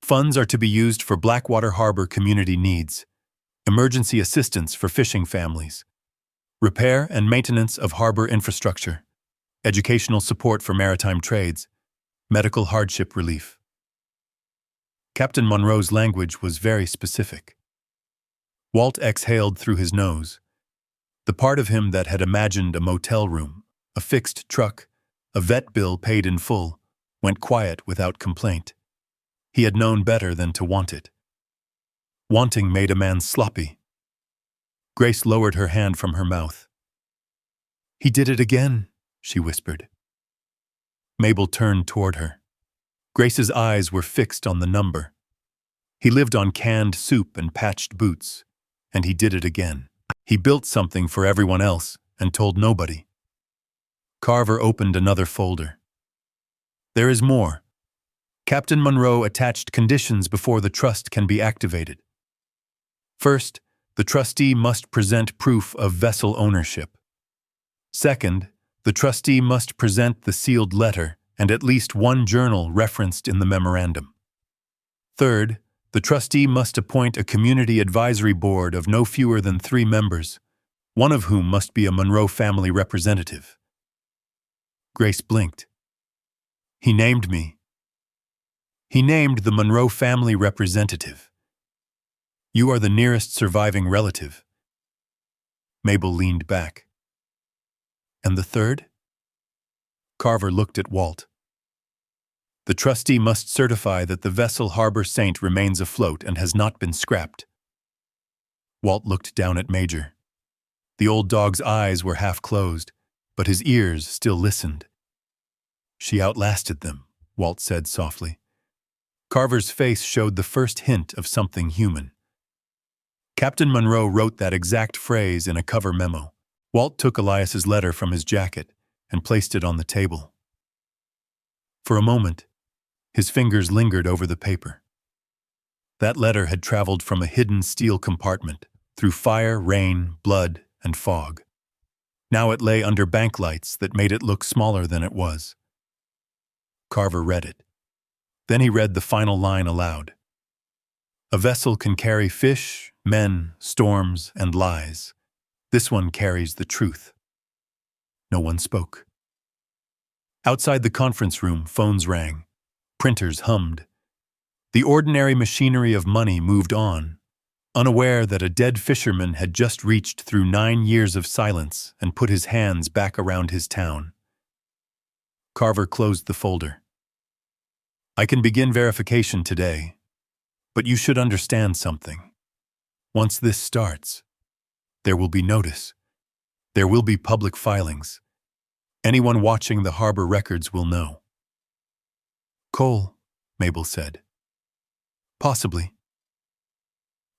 Funds are to be used for Blackwater Harbor community needs, emergency assistance for fishing families, repair and maintenance of harbor infrastructure, educational support for maritime trades, medical hardship relief. Captain Monroe's language was very specific. Walt exhaled through his nose. The part of him that had imagined a motel room, a fixed truck, a vet bill paid in full, went quiet without complaint. He had known better than to want it. Wanting made a man sloppy. Grace lowered her hand from her mouth. He did it again, she whispered. Mabel turned toward her. Grace's eyes were fixed on the number. He lived on canned soup and patched boots, and he did it again. He built something for everyone else and told nobody. Carver opened another folder. There is more. Captain Monroe attached conditions before the trust can be activated. First, the trustee must present proof of vessel ownership. Second, the trustee must present the sealed letter and at least one journal referenced in the memorandum. Third, the trustee must appoint a community advisory board of no fewer than 3 members, one of whom must be a Monroe family representative. Grace blinked. He named me. He named the Monroe family representative. You are the nearest surviving relative. Mabel leaned back. And the third? Carver looked at Walt. The trustee must certify that the vessel Harbor Saint remains afloat and has not been scrapped. Walt looked down at Major. The old dog's eyes were half closed, but his ears still listened. She outlasted them, Walt said softly. Carver's face showed the first hint of something human. Captain Monroe wrote that exact phrase in a cover memo. Walt took Elias's letter from his jacket and placed it on the table. For a moment, his fingers lingered over the paper. That letter had traveled from a hidden steel compartment, through fire, rain, blood, and fog. Now it lay under bank lights that made it look smaller than it was. Carver read it. Then he read the final line aloud. A vessel can carry fish, men, storms, and lies. This one carries the truth. No one spoke. Outside the conference room, phones rang. Printers hummed. The ordinary machinery of money moved on, unaware that a dead fisherman had just reached through 9 years of silence and put his hands back around his town. Carver closed the folder. I can begin verification today, but you should understand something. Once this starts, there will be notice. There will be public filings. Anyone watching the harbor records will know. Cole, Mabel said. Possibly.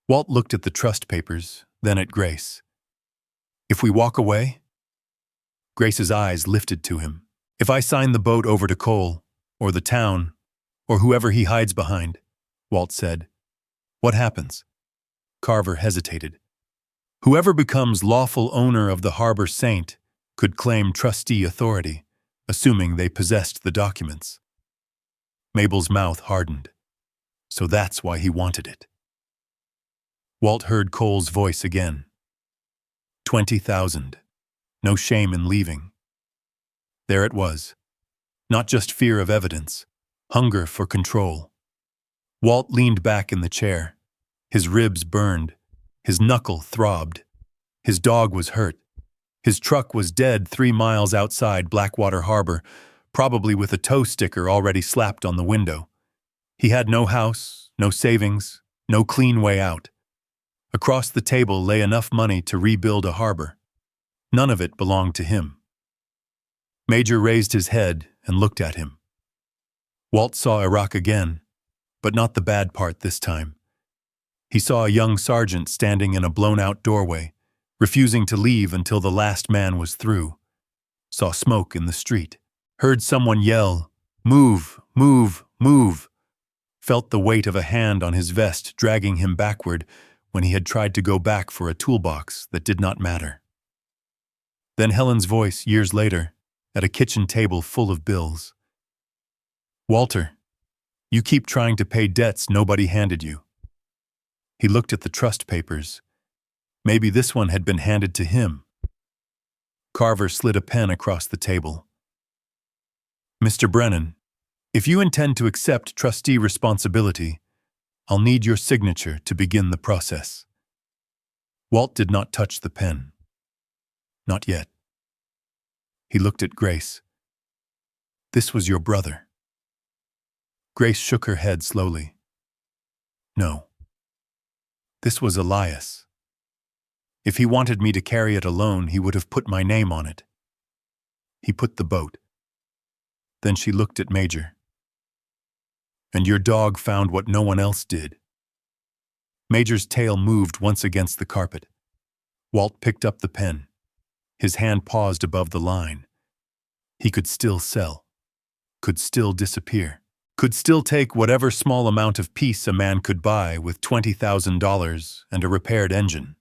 Walt looked at the trust papers, then at Grace. If we walk away? Grace's eyes lifted to him. If I sign the boat over to Cole, or the town, or whoever he hides behind, Walt said. What happens? Carver hesitated. Whoever becomes lawful owner of the Harbor Saint could claim trustee authority, assuming they possessed the documents. Mabel's mouth hardened. So that's why he wanted it. Walt heard Cole's voice again. 20,000. No shame in leaving. There it was. Not just fear of evidence, hunger for control. Walt leaned back in the chair. His ribs burned. His knuckle throbbed. His dog was hurt. His truck was dead 3 miles outside Blackwater Harbor, probably with a tow sticker already slapped on the window. He had no house, no savings, no clean way out. Across the table lay enough money to rebuild a harbor. None of it belonged to him. Major raised his head and looked at him. Walt saw Iraq again, But not the bad part this time. He saw a young sergeant standing in a blown-out doorway, refusing to leave until the last man was through. Saw smoke in the street. Heard someone yell, "Move, move, move." Felt the weight of a hand on his vest dragging him backward when he had tried to go back for a toolbox that did not matter. Then Helen's voice, years later, at a kitchen table full of bills. "Walter, you keep trying to pay debts nobody handed you." He looked at the trust papers. Maybe this one had been handed to him. Carver slid a pen across the table. "Mr. Brennan, if you intend to accept trustee responsibility, I'll need your signature to begin the process." Walt did not touch the pen. Not yet. He looked at Grace. "This was your brother." Grace shook her head slowly. "No. This was Elias. If he wanted me to carry it alone, he would have put my name on it. He put the boat." Then she looked at Major. "And your dog found what no one else did." Major's tail moved once against the carpet. Walt picked up the pen. His hand paused above the line. He could still sell. Could still disappear. Could still take whatever small amount of peace a man could buy with $20,000 and a repaired engine.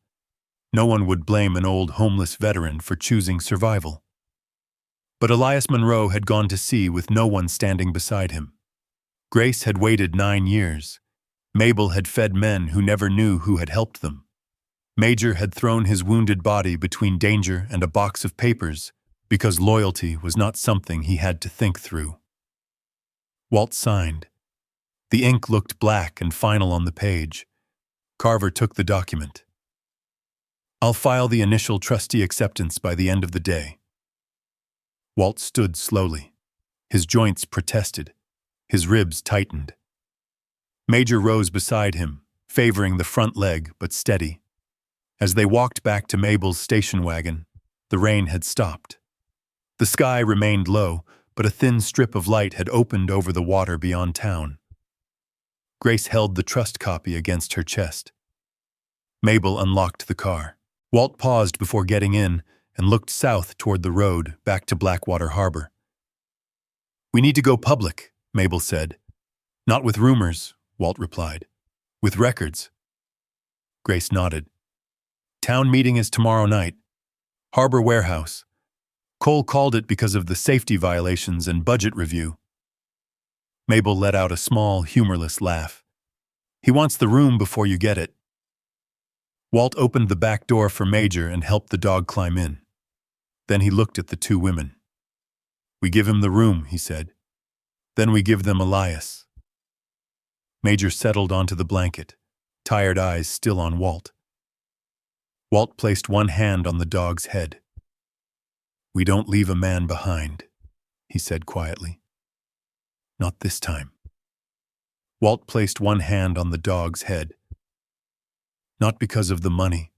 No one would blame an old homeless veteran for choosing survival. But Elias Monroe had gone to sea with no one standing beside him. Grace had waited 9 years. Mabel had fed men who never knew who had helped them. Major had thrown his wounded body between danger and a box of papers because loyalty was not something he had to think through. Walt signed. The ink looked black and final on the page. Carver took the document. "I'll file the initial trustee acceptance by the end of the day." Walt stood slowly. His joints protested. His ribs tightened. Major rose beside him, favoring the front leg but steady. As they walked back to Mabel's station wagon, the rain had stopped. The sky remained low, but a thin strip of light had opened over the water beyond town. Grace held the trust copy against her chest. Mabel unlocked the car. Walt paused before getting in and looked south toward the road back to Blackwater Harbor. "We need to go public," Mabel said. "Not with rumors," Walt replied. "With records." Grace nodded. "Town meeting is tomorrow night. Harbor Warehouse. Cole called it because of the safety violations and budget review." Mabel let out a small, humorless laugh. "He wants the room before you get it." Walt opened the back door for Major and helped the dog climb in. Then he looked at the two women. "We give him the room," he said. "Then we give them Elias." Major settled onto the blanket, tired eyes still on Walt. Walt placed one hand on the dog's head. "We don't leave a man behind," he said quietly. "Not this time." Walt placed one hand on the dog's head. "Not because of the money.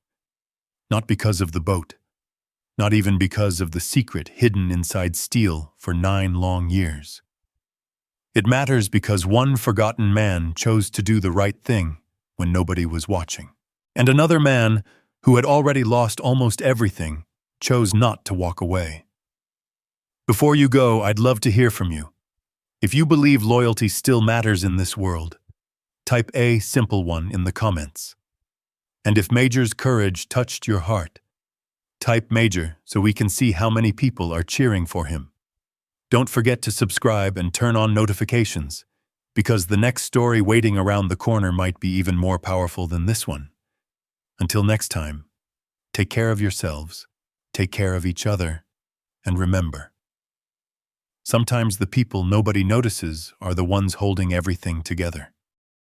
Not because of the boat. Not even because of the secret hidden inside steel for 9 long years. It matters because one forgotten man chose to do the right thing when nobody was watching. And another man, who had already lost almost everything, chose not to walk away. Before you go, I'd love to hear from you. If you believe loyalty still matters in this world, type a simple one in the comments. And if Major's courage touched your heart, type Major so we can see how many people are cheering for him. Don't forget to subscribe and turn on notifications, because the next story waiting around the corner might be even more powerful than this one. Until next time, take care of yourselves, take care of each other, and remember, sometimes the people nobody notices are the ones holding everything together.